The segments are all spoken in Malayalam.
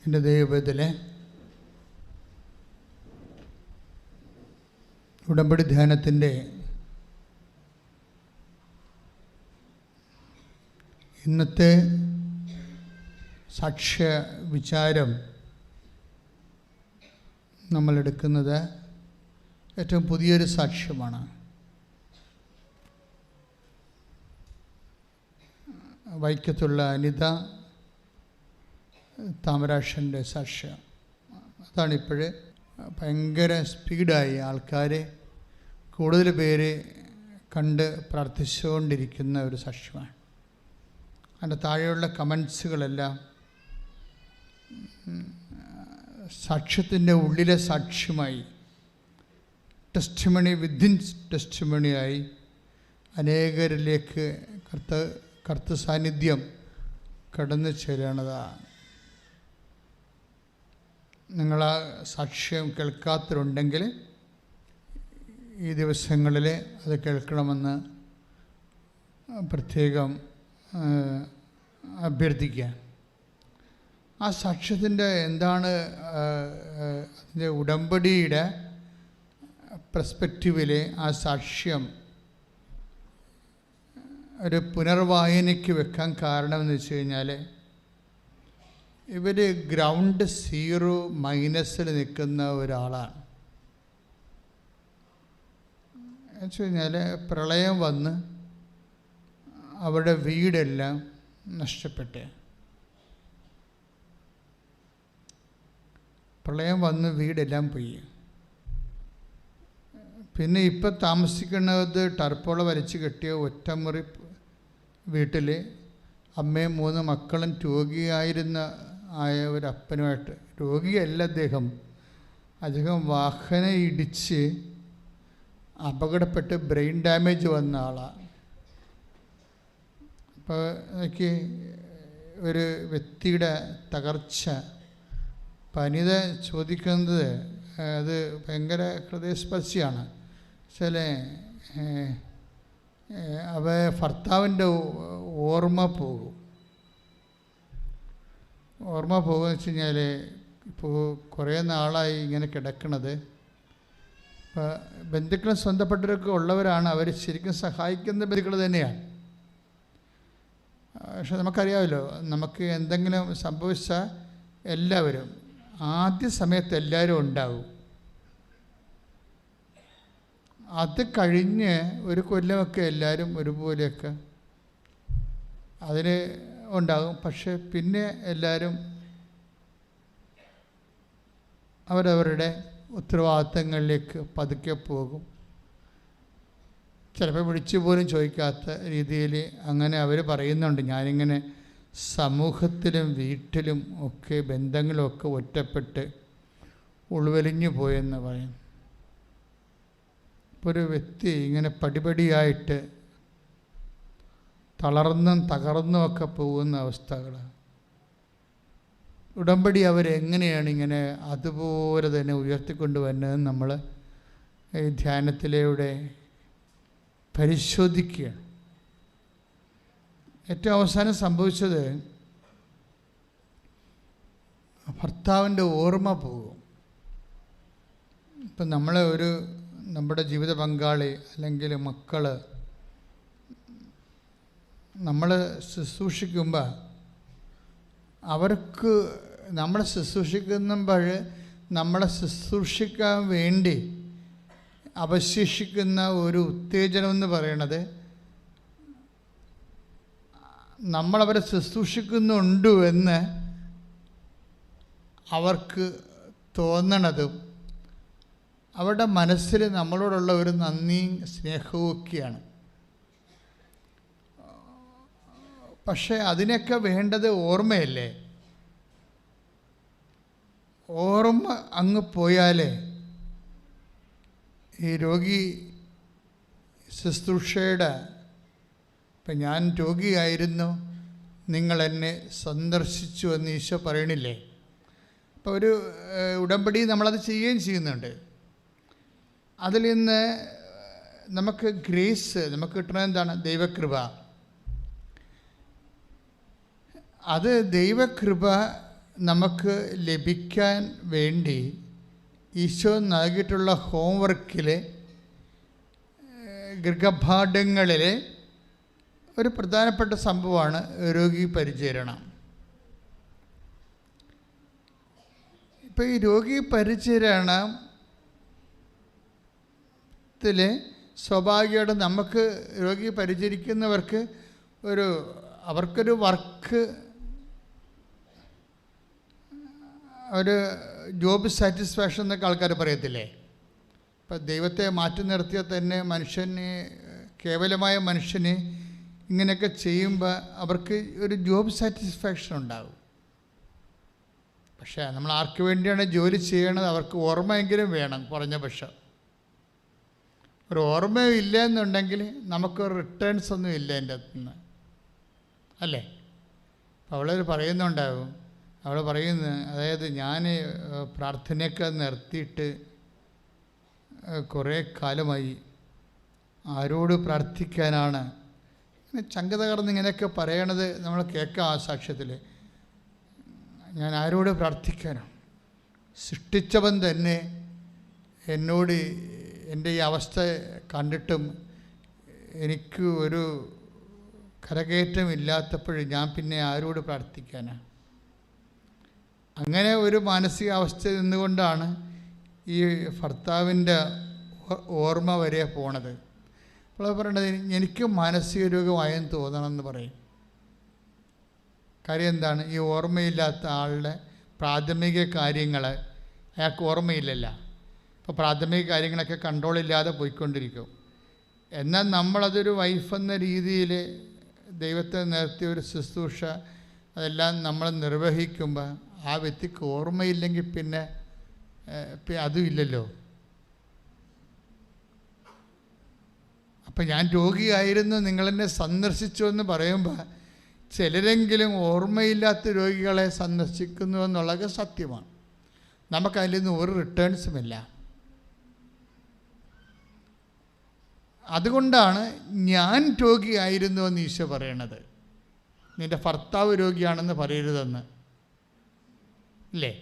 എൻ്റെ ദൈവത്തിലെ ഉടമ്പടി ധ്യാനത്തിൻ്റെ ഇന്നത്തെ സാക്ഷ്യ വിചാരം നമ്മളെടുക്കുന്നത് ഏറ്റവും പുതിയൊരു സാക്ഷ്യമാണ്. വൈക്കത്തുള്ള അനിത താമരാക്ഷൻ്റെ സാക്ഷ്യം. അതാണിപ്പോഴ് ഭയങ്കര സ്പീഡായി ആൾക്കാർ കൂടുതൽ പേര് കണ്ട് പ്രാർത്ഥിച്ചുകൊണ്ടിരിക്കുന്ന ഒരു സാക്ഷ്യമാണ്. അതിൻ്റെ താഴെയുള്ള കമൻസുകളെല്ലാം സാക്ഷ്യത്തിൻ്റെ ഉള്ളിലെ സാക്ഷ്യമായി, ടെസ്റ്റിമണി വിത്തിൻ ടെസ്റ്റിമണിയായി അനേകരിലേക്ക് കർത്ത സാന്നിധ്യം കടന്നു ചേരണതാണ്. നിങ്ങൾ ആ സാക്ഷ്യം കേൾക്കാത്തവരുണ്ടെങ്കിൽ ഈ ദിവസങ്ങളിൽ അത് കേൾക്കണമെന്ന് പ്രത്യേകം അഭ്യർത്ഥിക്കുക. ആ സാക്ഷ്യത്തിൻ്റെ എന്താണ് അതിൻ്റെ ഉടമ്പടിയുടെ പെർസ്പെക്റ്റീവിൽ ആ സാക്ഷ്യം ഒരു പുനർവായനയ്ക്ക് വെക്കാൻ കാരണമെന്ന് വെച്ച് കഴിഞ്ഞാൽ, ഇവർ ഗ്രൗണ്ട് സീറോ മൈനസിൽ നിൽക്കുന്ന ഒരാളാണ്. എന്ന് വെച്ച് കഴിഞ്ഞാൽ പ്രളയം വന്ന് അവരുടെ വീടെല്ലാം നഷ്ടപ്പെട്ടു. പ്രളയം വന്ന് വീടെല്ലാം പോയി. പിന്നെ ഇപ്പം താമസിക്കുന്നത് ടർപ്പോള വലിച്ചു കെട്ടിയ ഒറ്റമുറി വീട്ടിൽ അമ്മയും 3 മക്കളും രോഗിയായിരുന്ന ഒരപ്പനുമായിട്ട്. രോഗിയല്ല അദ്ദേഹം വാഹനം ഇടിച്ച് അപകടപ്പെട്ട് ബ്രെയിൻ ഡാമേജ് വന്ന ആളാണ്. അപ്പോൾ എനിക്ക് ഒരു വ്യക്തിയുടെ തകർച്ച പനിത ചോദിക്കുന്നത് അത് ഭയങ്കര ഹൃദയസ്പർശിയാണ്. ചില ഭർത്താവിൻ്റെ ഓർമ്മ പോകുമെന്ന് വെച്ച് കഴിഞ്ഞാൽ, ഇപ്പോൾ കുറേ നാളായി ഇങ്ങനെ കിടക്കണത്. ഇപ്പോൾ ബന്ധുക്കളും സ്വന്തപ്പെട്ടവരൊക്കെ ഉള്ളവരാണ്, അവർ ശരിക്കും സഹായിക്കുന്ന ബന്ധുക്കൾ തന്നെയാണ്. പക്ഷെ നമുക്കറിയാമല്ലോ, നമുക്ക് എന്തെങ്കിലും സംഭവിച്ചാൽ എല്ലാവരും ആദ്യ സമയത്ത് എല്ലാവരും ഉണ്ടാവും. അത് കഴിഞ്ഞ് ഒരു കൊല്ലമൊക്കെ എല്ലാവരും ഒരുപോലെയൊക്കെ അതിന് ഉണ്ടാകും. പക്ഷെ പിന്നെ എല്ലാവരും അവരവരുടെ ഉത്തരവാദിത്തങ്ങളിലേക്ക് പതുക്കെ പോകും. ചിലപ്പോൾ വിളിച്ചു പോലും ചോദിക്കാത്ത രീതിയിൽ അങ്ങനെ അവർ പറയുന്നുണ്ട്. ഞാനിങ്ങനെ സമൂഹത്തിലും വീട്ടിലും ഒക്കെ ബന്ധങ്ങളുമൊക്കെ ഒറ്റപ്പെട്ട് ഉൾവലിഞ്ഞു പോയെന്ന് പറയും. ഇപ്പോൾ ഒരു വ്യക്തി ഇങ്ങനെ പടിപടിയായിട്ട് തളർന്നും തകർന്നുമൊക്കെ പോകുന്ന അവസ്ഥകൾ, ഉടമ്പടി അവരെങ്ങനെയാണ് ഇങ്ങനെ അതുപോലെ തന്നെ ഉയർത്തിക്കൊണ്ടുവരുന്നതെന്ന് നമ്മൾ ഈ ധ്യാനത്തിലൂടെ പരിശോധിക്കുകയാണ്. ഏറ്റവും അവസാനം സംഭവിച്ചത് ഭർത്താവിൻ്റെ ഓർമ്മ പോകും. ഇപ്പം നമ്മുടെ ജീവിത പങ്കാളി അല്ലെങ്കിൽ മക്കൾ നമ്മൾ ശുശ്രൂഷിക്കുമ്പോൾ അവർക്ക് നമ്മളെ ശുശ്രൂഷിക്കുമ്പോൾ നമ്മളെ ശുശ്രൂഷിക്കാൻ വേണ്ടി അവശേഷിക്കുന്ന ഒരു ഉത്തേജനമെന്ന് പറയണത്, നമ്മളവരെ ശുശ്രൂഷിക്കുന്നുണ്ട് എന്ന് അവർക്ക് തോന്നണതും അവരുടെ മനസ്സിൽ നമ്മളോടുള്ള ഒരു നന്ദിയും സ്നേഹവും ഒക്കെയാണ്. പക്ഷേ അതിനൊക്കെ വേണ്ടത് ഓർമ്മയല്ലേ? ഓർമ്മ അങ്ങ് പോയാലേ ഈ രോഗി ശുശ്രൂഷയുടെ, ഇപ്പം ഞാൻ രോഗിയായിരുന്നു, നിങ്ങളെന്നെ സന്ദർശിച്ചു എന്ന് ഈശോ പറയണില്ലേ? അപ്പോൾ ഒരു ഉടമ്പടി നമ്മളത് ചെയ്യുകയും ചെയ്യുന്നുണ്ട്. അതിൽ നിന്ന് നമുക്ക് ഗ്രേസ് നമുക്ക് കിട്ടുന്നത് എന്താണ്? ദൈവകൃപ. അത് ദൈവകൃപ നമുക്ക് ലഭിക്കാൻ വേണ്ടി ഈശോ നൽകിയിട്ടുള്ള ഹോംവർക്കിൽ ഗൃഹപാഠങ്ങളിലെ ഒരു പ്രധാനപ്പെട്ട സംഭവമാണ് രോഗി പരിചരണം. ഇപ്പോൾ ഈ രോഗി പരിചരണത്തിൽ സ്വാഭാവികമായിട്ട് നമുക്ക് രോഗി പരിചരിക്കുന്നവർക്ക് അവർക്കൊരു വർക്ക്, ഒരു ജോബ് സാറ്റിസ്ഫാക്ഷൻ എന്നൊക്കെ ആൾക്കാർ പറയത്തില്ലേ. ഇപ്പം ദൈവത്തെ മാറ്റി നിർത്തിയാൽ തന്നെ കേവലമായ മനുഷ്യന് ഇങ്ങനെയൊക്കെ ചെയ്യുമ്പോൾ അവർക്ക് ഒരു ജോബ് സാറ്റിസ്ഫാക്ഷൻ ഉണ്ടാകും. പക്ഷേ നമ്മൾ ആർക്ക് വേണ്ടിയാണ് ജോലി ചെയ്യണത്? അവർക്ക് ഓർമ്മയെങ്കിലും വേണം. കുറഞ്ഞ പക്ഷം ഒരു ഓർമ്മയും ഇല്ല എന്നുണ്ടെങ്കിൽ നമുക്ക് റിട്ടേൺസ് ഒന്നും ഇല്ല എൻ്റെ അടുത്തുനിന്ന്, അല്ലേ? അവൾ പറയുന്നുണ്ടാകും, അവൾ പറയുന്നത്, അതായത് ഞാൻ പ്രാർത്ഥനയൊക്കെ നിർത്തിയിട്ട് കുറേ കാലമായി, ആരോട് പ്രാർത്ഥിക്കാനാണ്? ഇങ്ങനെ ചങ്ക തകർന്ന് ഇങ്ങനെയൊക്കെ പറയണത് നമ്മൾ കേൾക്കാം ആ സാക്ഷ്യത്തിൽ. ഞാൻ ആരോട് പ്രാർത്ഥിക്കാനാണ്? സൃഷ്ടിച്ചവൻ തന്നെ എന്നോട് എൻ്റെ ഈ അവസ്ഥ കണ്ടിട്ടും എനിക്ക് ഒരു കരകയറ്റമില്ലാത്തപ്പോൾ ഞാൻ പിന്നെ ആരോട് പ്രാർത്ഥിക്കാനാണ്? അങ്ങനെ ഒരു മാനസികാവസ്ഥ നിന്നുകൊണ്ടാണ് ഈ ഭർത്താവിൻ്റെ ഓർമ്മ വരെ പോണത്. അപ്പോൾ പറയണത്, എനിക്ക് മാനസിക രോഗമായെന്ന് തോന്നണമെന്ന് പറയും. കാര്യം എന്താണ്? ഈ ഓർമ്മയില്ലാത്ത ആളുടെ പ്രാഥമിക കാര്യങ്ങൾ അയാൾക്ക് ഓർമ്മയില്ലല്ലോ. അപ്പോൾ പ്രാഥമിക കാര്യങ്ങളൊക്കെ കൺട്രോളില്ലാതെ പോയിക്കൊണ്ടിരിക്കും. എന്നാൽ നമ്മളതൊരു വൈഫെന്ന രീതിയിൽ ദൈവത്തെ നിർത്തിയ ഒരു ശുശ്രൂഷ അതെല്ലാം നമ്മൾ നിർവഹിക്കുമ്പോൾ ആ വ്യക്തിക്ക് ഓർമ്മയില്ലെങ്കിൽ പിന്നെ അതും ഇല്ലല്ലോ. അപ്പം ഞാൻ രോഗിയായിരുന്നു, നിങ്ങളെന്നെ സന്ദർശിച്ചു എന്ന് പറയുമ്പോൾ ചിലരെങ്കിലും ഓർമ്മയില്ലാത്ത രോഗികളെ സന്ദർശിക്കുന്നു എന്നുള്ളത് സത്യമാണ്. നമുക്കതിൽ നിന്ന് ഒരു റിട്ടേൺസുമില്ല. അതുകൊണ്ടാണ് ഞാൻ രോഗിയായിരുന്നു എന്ന് ഈശോ പറയണത്. നിൻ്റെ ഭർത്താവ് രോഗിയാണെന്ന് പറയരുതെന്ന്, ഇല്ലേ?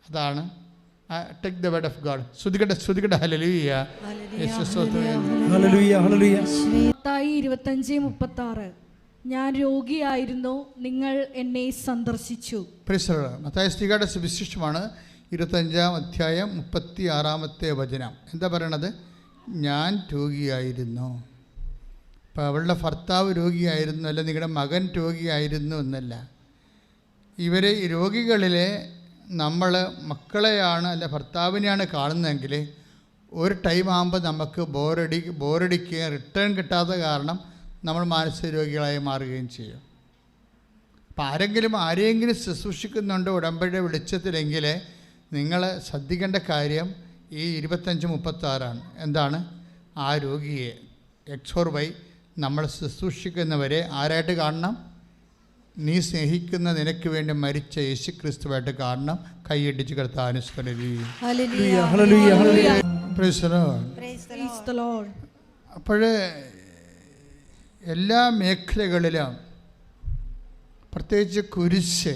അതാണ് take the word of God. ശ്രുതികട ഹല്ലേലൂയ. മത്തായി 25:36 ഞാൻ രോഗിയായിരുന്നു, നിങ്ങൾ എന്നെ സന്ദർശിച്ചു. മത്തായി ശ്രീകയുടെ സുവിശേഷമാണ് 25-ാം അധ്യായം 36-ാമത്തെ വചനം. എന്താ പറയണത്? ഞാൻ രോഗിയായിരുന്നു. അപ്പോൾ അവളുടെ ഭർത്താവ് രോഗിയായിരുന്നു, അല്ല നിങ്ങളുടെ മകൻ രോഗിയായിരുന്നു എന്നല്ല. ഇവരെ രോഗികളിലെ നമ്മൾ മക്കളെയാണ് അല്ല ഭർത്താവിനെയാണ് കാണുന്നതെങ്കിൽ ഒരു ടൈം ആകുമ്പോൾ നമുക്ക് ബോറടിക്കുകയും റിട്ടേൺ കിട്ടാത്ത കാരണം നമ്മൾ മാനസിക രോഗികളായി മാറുകയും ചെയ്യും. അപ്പം ആരെങ്കിലും ശുശ്രൂഷിക്കുന്നുണ്ട് ഉടമ്പടിയുടെ വെളിച്ചത്തിലെങ്കിൽ നിങ്ങൾ ശ്രദ്ധിക്കേണ്ട കാര്യം ഈ 25-36 എന്താണ്? ആ രോഗിയെ XY നമ്മൾ ശുശ്രൂഷിക്കുന്നവരെ ആരായിട്ട് കാണണം? നീ സ്നേഹിക്കുന്ന നിനക്ക് വേണ്ടി മരിച്ച യേശു ക്രിസ്തുവായിട്ട് കാണണം. കൈയടിച്ച് കർത്താവിനെ സ്തുതിക്കുന്നു. അപ്പോൾ എല്ലാ മേഖലകളിലും പ്രത്യേകിച്ച് കുരിശ്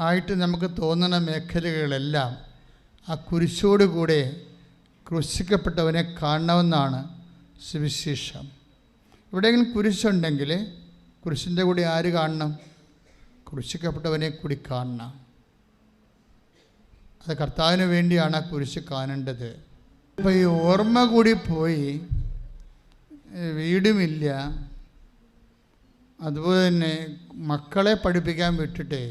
ആയിട്ട് നമുക്ക് തോന്നുന്ന മേഖലകളെല്ലാം ആ കുരിശോടുകൂടെ ക്രൂശിക്കപ്പെട്ടവനെ കാണണമെന്നാണ് സുവിശേഷം. എവിടെയെങ്കിലും കുരിശുണ്ടെങ്കിൽ കുരിശിൻ്റെ കൂടെ ആര് കാണണം? ക്രൂശിക്കപ്പെട്ടവനെ കൂടി കാണണം. അത് കർത്താവിന് വേണ്ടിയാണ് ആ കുരിശ് കാണേണ്ടത്. അപ്പോൾ ഈ ഓർമ്മ കൂടി പോയി, വീടുമില്ല, അതുപോലെ തന്നെ മക്കളെ പഠിപ്പിക്കാൻ വിട്ടിട്ടേ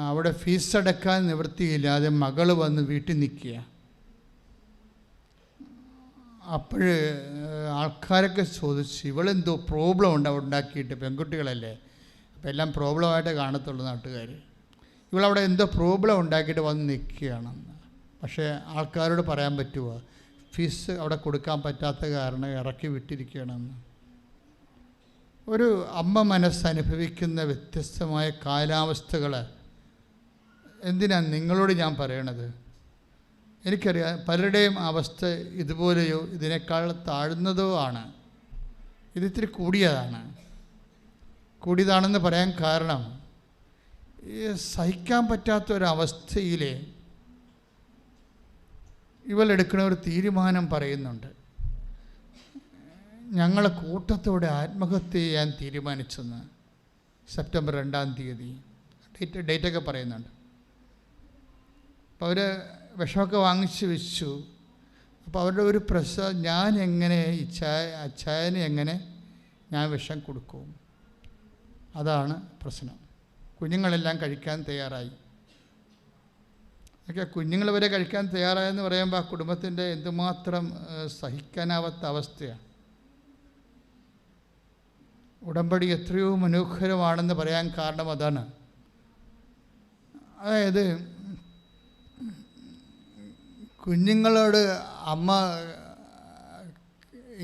അവിടെ ഫീസ് അടക്കാൻ നിവൃത്തിയില്ലാതെ മകൾ വന്ന് വീട്ടിൽ നിൽക്കുക. അപ്പോൾ ആൾക്കാരൊക്കെ ചോദിച്ചു, ഇവളെന്തോ പ്രോബ്ലം ഉണ്ടാക്കിയിട്ട്, പെൺകുട്ടികളല്ലേ അപ്പോൾ എല്ലാം പ്രോബ്ലമായിട്ട് കാണത്തുള്ളൂ നാട്ടുകാർ, ഇവളവിടെ എന്തോ പ്രോബ്ലം ഉണ്ടാക്കിയിട്ട് വന്ന് നിൽക്കുകയാണെന്ന്. പക്ഷേ ആൾക്കാരോട് പറയാൻ പറ്റുമോ? ഫീസ് അവിടെ കൊടുക്കാൻ പറ്റാത്ത കാരണം ഇറക്കി വിട്ടിരിക്കുകയാണെന്ന്. ഒരു അമ്മ മനസ്സനുഭവിക്കുന്ന വ്യത്യസ്തമായ കാലാവസ്ഥകൾ എന്തിനാണ് നിങ്ങളോട് ഞാൻ പറയണത്? എനിക്കറിയാം പലരുടെയും അവസ്ഥ ഇതുപോലെയോ ഇതിനേക്കാൾ താഴ്ന്നതോ ആണ്. ഇതിത്തിരി കൂടിയതാണ്. കൂടിയതാണെന്ന് പറയാൻ കാരണം ഈ സഹിക്കാൻ പറ്റാത്തൊരവസ്ഥയിൽ ഇവളെടുക്കുന്ന ഒരു തീരുമാനം പറയുന്നുണ്ട്. ഞങ്ങളെ കൂട്ടത്തോടെ ആത്മഹത്യ ചെയ്യാൻ തീരുമാനിച്ചെന്ന്. സെപ്റ്റംബർ 2-ാം തീയതി ഡേറ്റൊക്കെ പറയുന്നുണ്ട്. അപ്പോൾ അവർ വിഷമൊക്കെ വാങ്ങിച്ച് വെച്ചു. അപ്പോൾ അവരുടെ ഒരു ഞാൻ എങ്ങനെ അച്ചായന് എങ്ങനെ ഞാൻ വിഷം കൊടുക്കും? അതാണ് പ്രശ്നം. കുഞ്ഞുങ്ങളെല്ലാം കഴിക്കാൻ തയ്യാറായി. ഒക്കെ കുഞ്ഞുങ്ങൾ വരെ കഴിക്കാൻ തയ്യാറായെന്ന് പറയുമ്പോൾ ആ കുടുംബത്തിൻ്റെ എന്തുമാത്രം സഹിക്കാനാവാത്ത അവസ്ഥയാണ്. ഉടമ്പടി എത്രയോ മനോഹരമാണെന്ന് പറയാൻ കാരണം അതാണ്. അതായത് കുഞ്ഞുങ്ങളോട് അമ്മ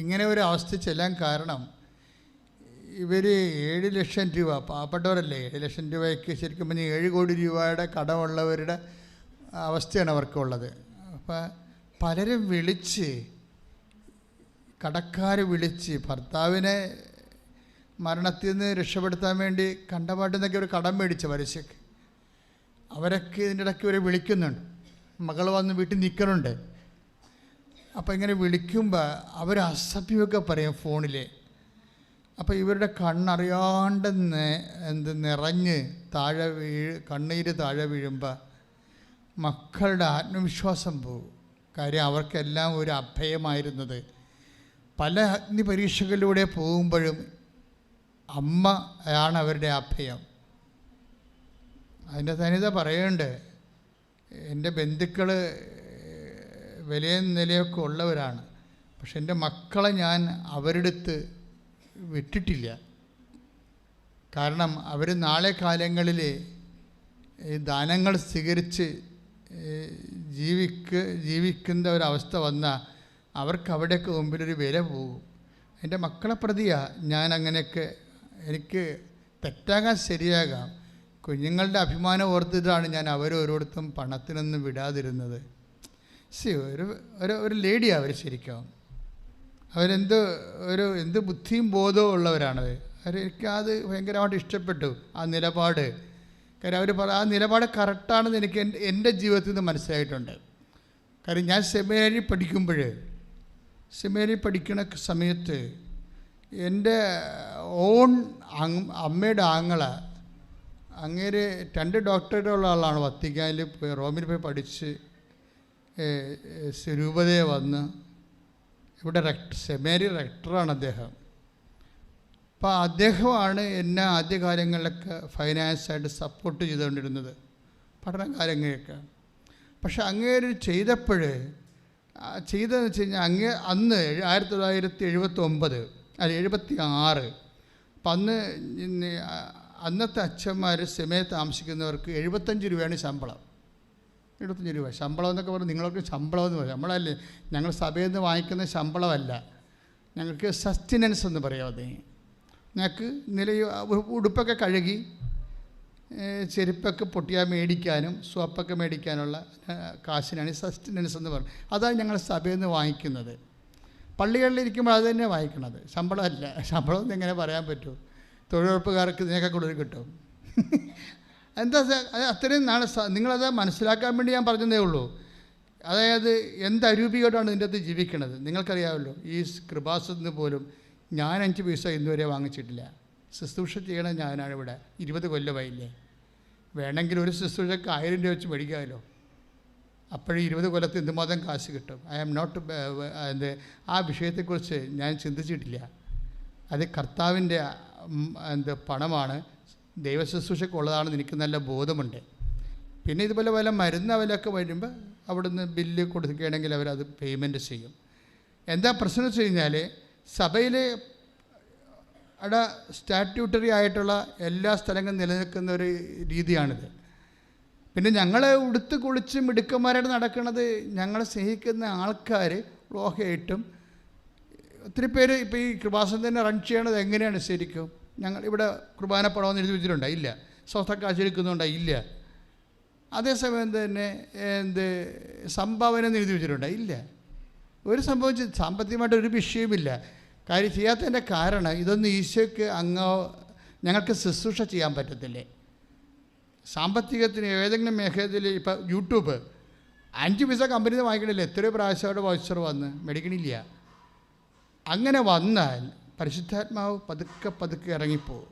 ഇങ്ങനെ ഒരു അവസ്ഥ ചെല്ലാൻ കാരണം ഇവർ 7 ലക്ഷം രൂപ, പാവപ്പെട്ടവരല്ലേ, 7 ലക്ഷം രൂപയ്ക്ക് ശരിക്കും പറഞ്ഞാൽ 7 കോടി രൂപയുടെ കടമുള്ളവരുടെ അവസ്ഥയാണ് അവർക്കുള്ളത്. അപ്പോൾ പലരും വിളിച്ച്, കടക്കാർ വിളിച്ച് ഭർത്താവിനെ മരണത്തിൽ നിന്ന് രക്ഷപ്പെടുത്താൻ വേണ്ടി കണ്ടപാട്ടിൽ നിന്നൊക്കെ ഒരു കടം മേടിച്ച പലിശക്ക് അവരൊക്കെ ഇതിൻ്റെ ഇടയ്ക്ക് ഇവരെ വിളിക്കുന്നുണ്ട്. മകൾ വന്ന് വീട്ടിൽ നിൽക്കണുണ്ട്. അപ്പോൾ ഇങ്ങനെ വിളിക്കുമ്പോൾ അവർ അസഭ്യമൊക്കെ പറയും ഫോണിൽ. അപ്പോൾ ഇവരുടെ കണ്ണറിയാണ്ട് നിറഞ്ഞ് കണ്ണീര് താഴെ വീഴുമ്പോൾ മക്കളുടെ ആത്മവിശ്വാസം പോകും. കാര്യം അവർക്കെല്ലാം ഒരു അഭയമായിരുന്നത്. പല അഗ്നി പരീക്ഷകളിലൂടെ പോകുമ്പോഴും അമ്മയാണ് അവരുടെ അഭയം. അതിൻ്റെ തനിത പറയുന്നുണ്ട്. എൻ്റെ ബന്ധുക്കൾ വിലയും നിലയൊക്കെ ഉള്ളവരാണ്, പക്ഷെ എൻ്റെ മക്കളെ ഞാൻ അവരുടെ അടുത്ത് വിട്ടിട്ടില്ല. കാരണം അവർ നാളെ കാലങ്ങളിൽ ദാനങ്ങൾ സ്വീകരിച്ച് ജീവിക്കുന്ന ഒരവസ്ഥ വന്നാൽ അവർക്ക് അവിടെയൊക്കെ മുമ്പിലൊരു വില പോകും. എൻ്റെ മക്കളെ പ്രതിയാണ് ഞാൻ അങ്ങനെയൊക്കെ, എനിക്ക് തെറ്റാകാൻ ശരിയാകാം, കുഞ്ഞുങ്ങളുടെ അഭിമാനം ഓർത്തിട്ടാണ് ഞാൻ അവരോരോടത്തും പണത്തിനൊന്നും വിടാതിരുന്നത്. ഒരു ലേഡിയാണ് അവർ. ശരിക്കും അവരെന്ത് എന്ത് ബുദ്ധിയും ബോധവും ഉള്ളവരാണത്. എനിക്കത് ഭയങ്കരമായിട്ട് ഇഷ്ടപ്പെട്ടു ആ നിലപാട്. കാര്യം അവർ ആ നിലപാട് കറക്റ്റാണെന്ന് എനിക്ക് എൻ്റെ ജീവിതത്തിൽ നിന്ന് മനസ്സിലായിട്ടുണ്ട്. കാര്യം ഞാൻ സെമിനാരി പഠിക്കുന്ന സമയത്ത് എൻ്റെ അമ്മയുടെ അങ്ങേര് 2 ഡോക്ടറേറ്റുള്ള ആളാണ്. വത്തിക്കാനിൽ പോയി, റോമിൽ പോയി പഠിച്ച് രൂപതയെ വന്ന് ഇവിടെ സെമിനാരി റെക്ടറാണ് അദ്ദേഹം. അപ്പോൾ അദ്ദേഹമാണ് എന്നെ ആദ്യകാലങ്ങളിലൊക്കെ ഫൈനാൻസായിട്ട് സപ്പോർട്ട് ചെയ്തുകൊണ്ടിരുന്നത്, പഠന കാര്യങ്ങളൊക്കെ. പക്ഷെ അങ്ങേര് ചെയ്തതെന്ന് വെച്ച് കഴിഞ്ഞാൽ അന്ന് 1979 അല്ല 76, അപ്പം അന്നത്തെ അച്ഛന്മാർ സെമിനാരിൽ താമസിക്കുന്നവർക്ക് 75 രൂപയാണ് ശമ്പളം. 75 രൂപ ശമ്പളം എന്നൊക്കെ പറഞ്ഞാൽ നിങ്ങൾക്ക് ശമ്പളം എന്ന് പറയും. നമ്മളല്ലേ, ഞങ്ങൾ സഭയിൽ നിന്ന് വാങ്ങിക്കുന്ന ശമ്പളമല്ല, ഞങ്ങൾക്ക് സസ്റ്റ്നൻസ് എന്ന് പറയാതെ. ഞങ്ങൾക്ക് ഉടുപ്പൊക്കെ കഴുകി ചെരുപ്പൊക്കെ പൊട്ടിയാൽ മേടിക്കാനും സോപ്പൊക്കെ മേടിക്കാനുള്ള കാശിനാണ് സസ്റ്റ്നൻസ് എന്ന് പറയും. അതാണ് ഞങ്ങൾ സഭയിൽ നിന്ന് വാങ്ങിക്കുന്നത്. പള്ളികളിലിരിക്കുമ്പോൾ അത് തന്നെ വാങ്ങിക്കണത്, ശമ്പളമല്ല. ശമ്പളം എന്ന് എങ്ങനെ പറയാൻ പറ്റും? തൊഴിലുറപ്പുകാർക്ക് ഇതിനൊക്കെ കൂടുതൽ കിട്ടും. എന്താ അത്രയും നാളെ നിങ്ങളത് മനസ്സിലാക്കാൻ വേണ്ടി ഞാൻ പറഞ്ഞതേ ഉള്ളൂ. അതായത് എന്ത് അരൂപികമായിട്ടാണ് ഇതിൻ്റെ അകത്ത് ജീവിക്കണത് നിങ്ങൾക്കറിയാമല്ലോ. ഈ കൃപാസത്തിന് പോലും ഞാൻ 5 പൈസ ഇന്നുവരെ വാങ്ങിച്ചിട്ടില്ല. ശുശ്രൂഷ ചെയ്യണത് ഞാനാണ് ഇവിടെ. 20 കൊല്ലമായില്ലേ. വേണമെങ്കിൽ ഒരു ശുശ്രൂഷക്ക് 1000 രൂപ വെച്ച് മേടിക്കാമല്ലോ. അപ്പോഴും 20 കൊല്ലത്ത് എന്തുമാത്രം കാശ് കിട്ടും. ഐ ആം നോട്ട് ആ വിഷയത്തെക്കുറിച്ച് ഞാൻ ചിന്തിച്ചിട്ടില്ല. അത് കർത്താവിൻ്റെ പണമാണ്, ദൈവശുശ്രൂഷയ്ക്കുള്ളതാണെന്ന് എനിക്ക് നല്ല ബോധമുണ്ട്. പിന്നെ ഇതുപോലെ വല്ല മരുന്ന് വിലയൊക്കെ വരുമ്പോൾ അവിടുന്ന് ബില്ല് കൊടുക്കുകയാണെങ്കിൽ അവരത് പേയ്മെൻറ്റ് ചെയ്യും. എന്താ പ്രശ്നം വെച്ച് കഴിഞ്ഞാൽ സഭയിലെ സ്റ്റാറ്റ്യൂട്ടറി ആയിട്ടുള്ള എല്ലാ സ്ഥലങ്ങളും നിലനിൽക്കുന്ന ഒരു രീതിയാണിത്. പിന്നെ ഞങ്ങളെ ഉടുത്ത് കുളിച്ച് മിടുക്കന്മാരായിട്ട് നടക്കുന്നത് ഞങ്ങളെ സ്നേഹിക്കുന്ന ആൾക്കാർ ലോഹയായിട്ടും ഒത്തിരി പേര്. ഇപ്പോൾ ഈ കൃപാസനം തന്നെ റൺ ചെയ്യണത് എങ്ങനെയാണ് ശരിക്കും? ഞങ്ങൾ ഇവിടെ കുർബാന പണമെന്ന് എഴുതി വെച്ചിട്ടുണ്ടോ? ഇല്ല. സ്വസ്ഥ കാശെടുക്കുന്നുണ്ടോ? ഇല്ല. അതേസമയം തന്നെ സംഭാവന എന്ന് എഴുതി വെച്ചിട്ടുണ്ടോ? ഇല്ല. ഒരു സംഭവം സാമ്പത്തികമായിട്ട് ഒരു വിഷയമില്ല. കാര്യം ചെയ്യാത്തതിൻ്റെ കാരണം ഇതൊന്നും ഈശോയ്ക്ക് ഞങ്ങൾക്ക് ശുശ്രൂഷ ചെയ്യാൻ പറ്റത്തില്ലേ? സാമ്പത്തികത്തിന് ഏതെങ്കിലും മേഖലയിൽ ഇപ്പോൾ യൂട്യൂബ് 5 പൈസ കമ്പനിയിൽ നിന്ന് വാങ്ങിക്കണില്ല, എത്രയോ പ്രാവശ്യം അവിടെ വൗച്ചർ വന്ന് മേടിക്കണില്ല. അങ്ങനെ വന്നാൽ പരിശുദ്ധാത്മാവ് പതുക്കെ പതുക്കെ ഇറങ്ങിപ്പോവും.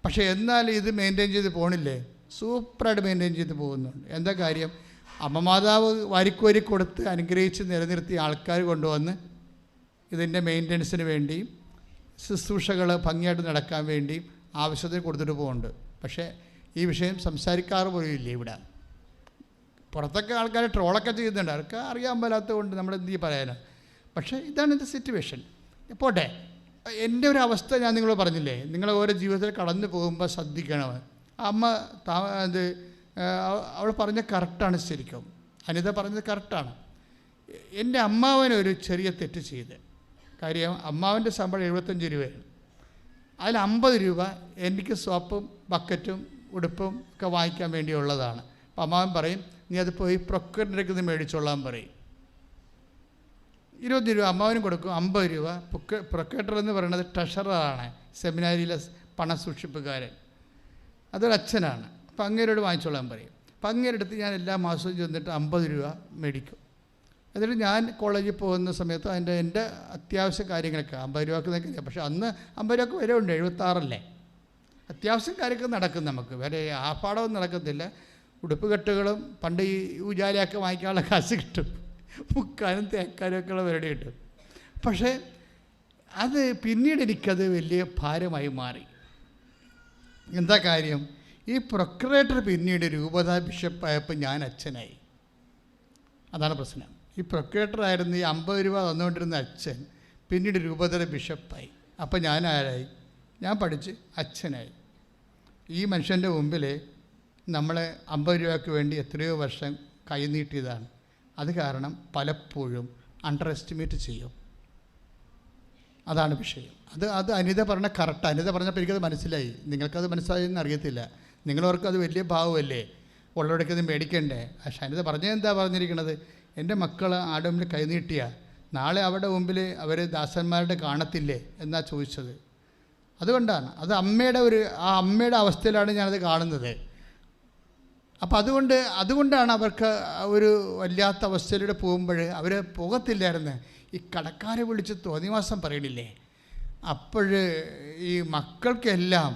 പക്ഷേ എന്നാൽ ഇത് മെയിൻറ്റെയിൻ ചെയ്ത് പോകണില്ലേ? സൂപ്പറായിട്ട് മെയിൻറ്റെയിൻ ചെയ്ത് പോകുന്നുണ്ട്. എന്താ കാര്യം? അമ്മമാതാവ് വാരിക്കോരി കൊടുത്ത് അനുഗ്രഹിച്ച് നിലനിർത്തിയ ആൾക്കാർ കൊണ്ടുവന്ന് ഇതിൻ്റെ മെയിൻ്റനൻസിന് വേണ്ടിയും ശുശ്രൂഷകൾ ഭംഗിയായിട്ട് നടക്കാൻ വേണ്ടിയും ആവശ്യത്തിന് കൊടുത്തിട്ട് പോകുന്നുണ്ട്. പക്ഷേ ഈ വിഷയം സംസാരിക്കാറ് പോലും ഇല്ല ഇവിടെ. പുറത്തൊക്കെ ആൾക്കാർ ട്രോളൊക്കെ ചെയ്യുന്നുണ്ട്, അവർക്ക് അറിയാൻ പാലാത്തത് കൊണ്ട് നമ്മൾ എന്ത് പറയാനാണ്. പക്ഷേ ഇതാണ് എൻ്റെ സിറ്റുവേഷൻ. പോട്ടെ, എൻ്റെ ഒരു അവസ്ഥ ഞാൻ നിങ്ങളോട് പറഞ്ഞില്ലേ, നിങ്ങൾ ഓരോ ജീവിതത്തിൽ കടന്നു പോകുമ്പോൾ ശ്രദ്ധിക്കണം. അമ്മ അവൾ പറഞ്ഞ കറക്റ്റാണ്. ശരിക്കും അനിത പറഞ്ഞത് കറക്റ്റാണ്. എൻ്റെ അമ്മാവനൊരു ചെറിയ തെറ്റ് ചെയ്ത്. കാര്യം അമ്മാവൻ്റെ ശമ്പളം 75 രൂപയാണ്. അതിൽ 50 രൂപ എനിക്ക് സോപ്പും ബക്കറ്റും ഉടുപ്പും ഒക്കെ വാങ്ങിക്കാൻ വേണ്ടിയുള്ളതാണ്. അപ്പം അമ്മാവൻ പറയും, നീ അത് പോയി പ്രൊക്യൂറിനടുത്ത് നിന്ന് മേടിച്ചോളാൻ പറയും. 20 രൂപ അമ്മാവനും കൊടുക്കും, 50 രൂപ പ്രൊക്യൂട്ടർ എന്ന് പറയുന്നത് ട്രഷററാണ്, സെമിനാരിയിലെ പണം സൂക്ഷിപ്പുകാരൻ, അതൊരു അച്ഛനാണ്. അപ്പം അങ്ങേരോട് വാങ്ങിച്ചോളാൻ പറയും. അപ്പം അങ്ങേരെടുത്ത് ഞാൻ എല്ലാ മാസവും ചെന്നിട്ട് 50 രൂപ മേടിക്കും. എന്നിട്ട് ഞാൻ കോളേജിൽ പോകുന്ന സമയത്ത് എൻ്റെ അത്യാവശ്യ കാര്യങ്ങളൊക്കെ 50 രൂപക്ക് നിൽക്കില്ല. പക്ഷേ അന്ന് 50 രൂപക്ക് വരെ ഉണ്ട്, 76 അത്യാവശ്യം കാര്യമൊക്കെ നടക്കും. നമുക്ക് വേറെ ആർഭാടമൊന്നും നടക്കത്തില്ല. ഉടുപ്പ് കെട്ടുകളും പണ്ട് ഈ ഉജാലയൊക്കെ വാങ്ങിക്കാനുള്ള കാശ് കിട്ടും, മുക്കാനും തേക്കാനും ഒക്കെയുള്ള പരിപാടി കിട്ടും. പക്ഷേ അത് പിന്നീട് എനിക്കത് വലിയ ഭാരമായി മാറി. എന്താ കാര്യം? ഈ പ്രൊക്യുറേറ്റർ പിന്നീട് രൂപതാ ബിഷപ്പായപ്പോൾ ഞാൻ അച്ഛനായി. അതാണ് പ്രശ്നം. ഈ പ്രൊക്യുറേറ്ററായിരുന്നു ഈ 50 രൂപ തന്നുകൊണ്ടിരുന്ന അച്ഛൻ പിന്നീട് രൂപതയുടെ ബിഷപ്പായി. അപ്പോൾ ഞാൻ ആരായി? ഞാൻ പഠിച്ച് അച്ഛനായി. ഈ മനുഷ്യൻ്റെ മുമ്പിൽ നമ്മൾ 50 രൂപയ്ക്ക് വേണ്ടി എത്രയോ വർഷം കൈനീട്ടിയതാണ്. അത് കാരണം പലപ്പോഴും അണ്ടർ എസ്റ്റിമേറ്റ് ചെയ്യും. അതാണ് വിഷയം. അത് അനിത പറഞ്ഞ കറക്റ്റ്. അനിത പറഞ്ഞപ്പോൾ എനിക്കത് മനസ്സിലായി. നിങ്ങൾക്കത് മനസ്സിലായെന്ന് അറിയത്തില്ല. നിങ്ങളവർക്ക് അത് വലിയ ഭാവമല്ലേ, ഉള്ളവടേക്കത് മേടിക്കണ്ടേ. പക്ഷേ അനിത പറഞ്ഞത് എന്താ പറഞ്ഞിരിക്കുന്നത്? എൻ്റെ മക്കൾ ആടെ മുമ്പിൽ കൈനീട്ടിയ നാളെ അവരുടെ മുമ്പിൽ അവർ ദാസന്മാരുടെ കാണത്തില്ലേ എന്നാ ചോദിച്ചത്. അതുകൊണ്ടാണ് അത് അമ്മയുടെ അവസ്ഥയിലാണ് ഞാനത് കാണുന്നത്. അപ്പോൾ അതുകൊണ്ടാണ് അവർക്ക് ഒരു വല്ലാത്ത അവസ്ഥയിലൂടെ പോകുമ്പോൾ അവർ പോകത്തില്ലായിരുന്നു. ഈ കടക്കാരെ വിളിച്ച് തോന്നിവാസം പറയണില്ലേ, അപ്പോൾ ഈ മക്കൾക്കെല്ലാം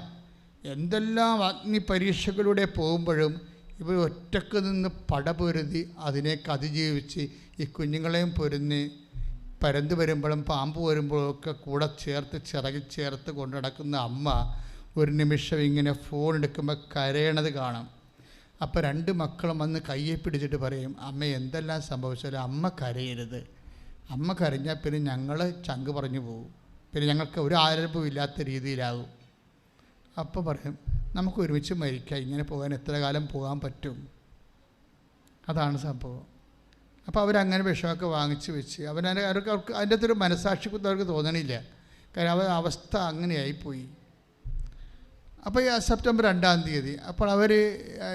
എന്തെല്ലാം അഗ്നി പരീക്ഷകളിലൂടെ പോകുമ്പോഴും ഇവർ ഒറ്റക്ക് നിന്ന് പടപൊരുതി അതിനേക്ക് അതിജീവിച്ച് ഈ കുഞ്ഞുങ്ങളെയും പൊരുന്ന് പരന്ത് വരുമ്പോഴും പാമ്പ് വരുമ്പോഴും ഒക്കെ കൂടെ ചിറകിൽ ചേർത്ത് കൊണ്ടു നടക്കുന്ന അമ്മ ഒരു നിമിഷം ഇങ്ങനെ ഫോൺ എടുക്കുമ്പോൾ കരയണത് കാണാം. അപ്പോൾ 2 മക്കളും വന്ന് കയ്യെ പിടിച്ചിട്ട് പറയും, അമ്മ എന്തെല്ലാം സംഭവിച്ചാലും അമ്മ കരയരുത്. അമ്മ കരഞ്ഞാൽ പിന്നെ ഞങ്ങൾ ചങ്ക് പറഞ്ഞു പോകും, പിന്നെ ഞങ്ങൾക്ക് ഒരു ആരംഭവും ഇല്ലാത്ത രീതിയിലാകും. അപ്പോൾ പറയും, നമുക്ക് ഒരുമിച്ച് മരിക്കാം, ഇങ്ങനെ പോകാൻ എത്ര കാലം പോകാൻ പറ്റും. അതാണ് സംഭവം. അപ്പോൾ അവരങ്ങനെ വിഷമൊക്കെ വാങ്ങിച്ച് വെച്ച് അവർക്ക് അതിൻ്റെ അകത്തൊരു മനസാക്ഷി അവർക്ക് തോന്നണില്ല. കാരണം അവസ്ഥ അങ്ങനെയായിപ്പോയി. അപ്പോൾ ഈ സെപ്റ്റംബർ 2-ാം തീയതി അപ്പോൾ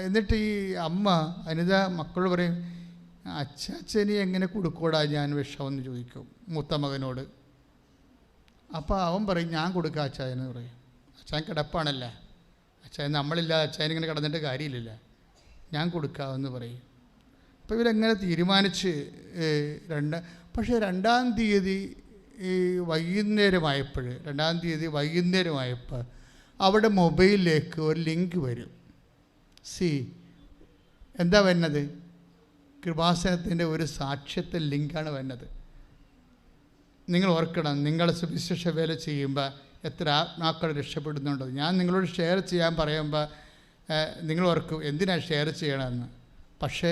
എന്നിട്ട് ഈ അമ്മ അനിത മക്കളോട് പറയും, അച്ഛനെ എങ്ങനെ കൊടുക്കൂടാ ഞാൻ വിഷമെന്ന് ചോദിക്കും മൂത്ത മകനോട്. അപ്പോൾ അവൻ പറയും, ഞാൻ കൊടുക്കാം അച്ഛനെന്ന് പറയും. അച്ഛൻ കിടപ്പാണല്ലേ, അച്ഛൻ നമ്മളില്ലാതെ അച്ഛനിങ്ങനെ കിടന്നിട്ട് കാര്യമില്ലല്ലോ, ഞാൻ കൊടുക്കാമെന്ന് പറയും. അപ്പോൾ ഇവരെങ്ങനെ തീരുമാനിച്ച് പക്ഷേ 2-ാം തീയതി ഈ വൈകുന്നേരമായപ്പോൾ അവിടെ മൊബൈലിലേക്ക് ഒരു ലിങ്ക് വരും. എന്താ വരുന്നത്? കൃപാസനത്തിൻ്റെ ഒരു സാക്ഷ്യത്തെ ലിങ്കാണ് വരുന്നത്. നിങ്ങൾ ഓർക്കണം, നിങ്ങൾ സുവിശേഷ വേല ചെയ്യുമ്പോൾ എത്ര ആത്മാക്കൾ രക്ഷപ്പെടുന്നുണ്ടോ. ഞാൻ നിങ്ങളോട് ഷെയർ ചെയ്യാൻ പറയുമ്പോൾ നിങ്ങൾ ഓർക്കും എന്തിനാണ് ഷെയർ ചെയ്യണമെന്ന്. പക്ഷേ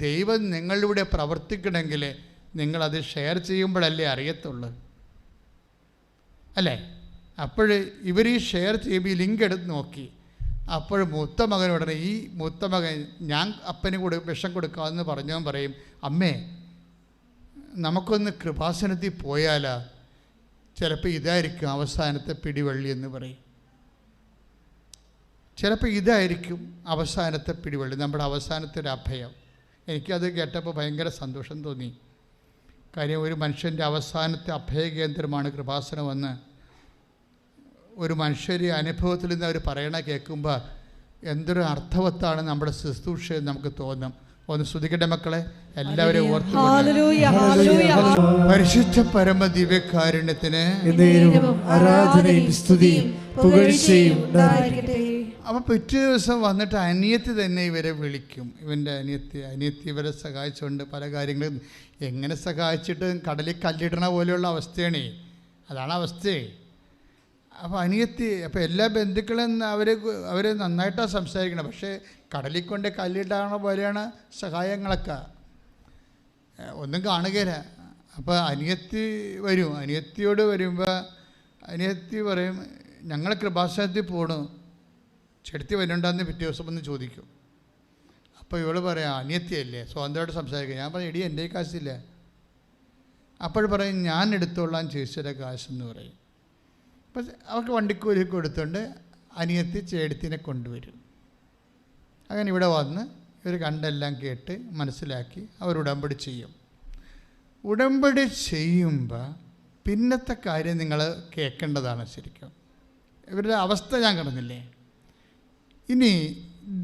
ദൈവം നിങ്ങളിലൂടെ പ്രവർത്തിക്കണമെങ്കിൽ നിങ്ങളത് ഷെയർ ചെയ്യുമ്പോഴല്ലേ അറിയത്തുള്ളൂ, അല്ലേ? അപ്പോൾ ഇവർ ഈ ഷെയർ ചെയ്യുമ്പോൾ ഈ ലിങ്ക് എടുത്ത് നോക്കി. അപ്പോൾ മൂത്ത മകൻ ഉടനെ മൂത്ത മകൻ ഞാൻ അപ്പന് വിഷം കൊടുക്കാമെന്ന് പറഞ്ഞവൻ പറയും, അമ്മേ നമുക്കൊന്ന് കൃപാസനത്തിൽ പോയാലാ, ചിലപ്പോൾ ഇതായിരിക്കും അവസാനത്തെ പിടിവള്ളി എന്ന് പറയും. ചിലപ്പോൾ ഇതായിരിക്കും അവസാനത്തെ പിടിവള്ളി, നമ്മുടെ അവസാനത്തെ ഒരു അഭയം. എനിക്കത് കേട്ടപ്പോൾ ഭയങ്കര സന്തോഷം തോന്നി. കാര്യം ഒരു മനുഷ്യൻ്റെ അവസാനത്തെ അഭയകേന്ദ്രമാണ് കൃപാസനമെന്ന് ഒരു മനുഷ്യർ അനുഭവത്തിൽ നിന്ന് അവർ പറയണ കേൾക്കുമ്പോൾ എന്തൊരു അർത്ഥവത്താണ് നമ്മുടെ ശുശ്രൂഷ നമുക്ക് തോന്നും. ഒന്ന് സ്തുതിക്കട്ടെ മക്കളെ, എല്ലാവരും ഓർത്ത്. പരിശുദ്ധ പരമ ദിവ്യകാരുണ്യത്തിന് ആരാധനയും സ്തുതിയും പുകഴ്ചയും. അപ്പോൾ പിറ്റേ ദിവസം വന്നിട്ട് അനിയത്തി തന്നെ ഇവരെ വിളിക്കും. ഇവൻ്റെ അനിയത്തി ഇവരെ സഹായിച്ചുകൊണ്ട് പല കാര്യങ്ങളും. എങ്ങനെ സഹായിച്ചിട്ട് കടലിൽ കല്ലിടണ പോലെയുള്ള അവസ്ഥയാണേ, അതാണ് അവസ്ഥയെ. അപ്പോൾ അനിയത്തി, അപ്പോൾ എല്ലാ ബന്ധുക്കളും അവർ നന്നായിട്ടാണ് സംസാരിക്കണം. പക്ഷേ കടലിൽ കൊണ്ട് കല്ലിടാണ പോലെയാണ് സഹായങ്ങളൊക്കെ, ഒന്നും കാണുകയില്ല. അപ്പോൾ അനിയത്തി വരും. അനിയത്തിയോട് വരുമ്പോൾ അനിയത്തി പറയും, ഞങ്ങൾ കൃപാസനത്തിൽ പോണു, ചെടുത്തി വരുന്നുണ്ടെന്ന് പിറ്റേ ദിവസം ഒന്ന് ചോദിക്കും. അപ്പോൾ ഇവള് പറയാം, അനിയത്തിയല്ലേ, സ്വന്തമായിട്ട് സംസാരിക്കുക. ഞാൻ പറയും, എടി എൻ്റെ കാശില്ല. അപ്പോൾ പറയും, ഞാൻ എടുത്തോളാം ചേച്ചിയുടെ കാശെന്ന് പറയും. അപ്പം അവർക്ക് വണ്ടിക്കൂലി കൊടുത്തുകൊണ്ട് അനിയത്തി ചേടത്തിനെ കൊണ്ടുവരും. അങ്ങനെ ഇവിടെ വന്ന് ഇവർ കണ്ടെല്ലാം കേട്ട് മനസ്സിലാക്കി അവർ ഉടമ്പടി ചെയ്യും. ഉടമ്പടി ചെയ്യുമ്പോൾ പിന്നത്തെ കാര്യം നിങ്ങൾ കേൾക്കേണ്ടതാണ്. ശരിക്കും ഇവരുടെ അവസ്ഥ ഞാൻ കാണുന്നില്ലേ. ഇനി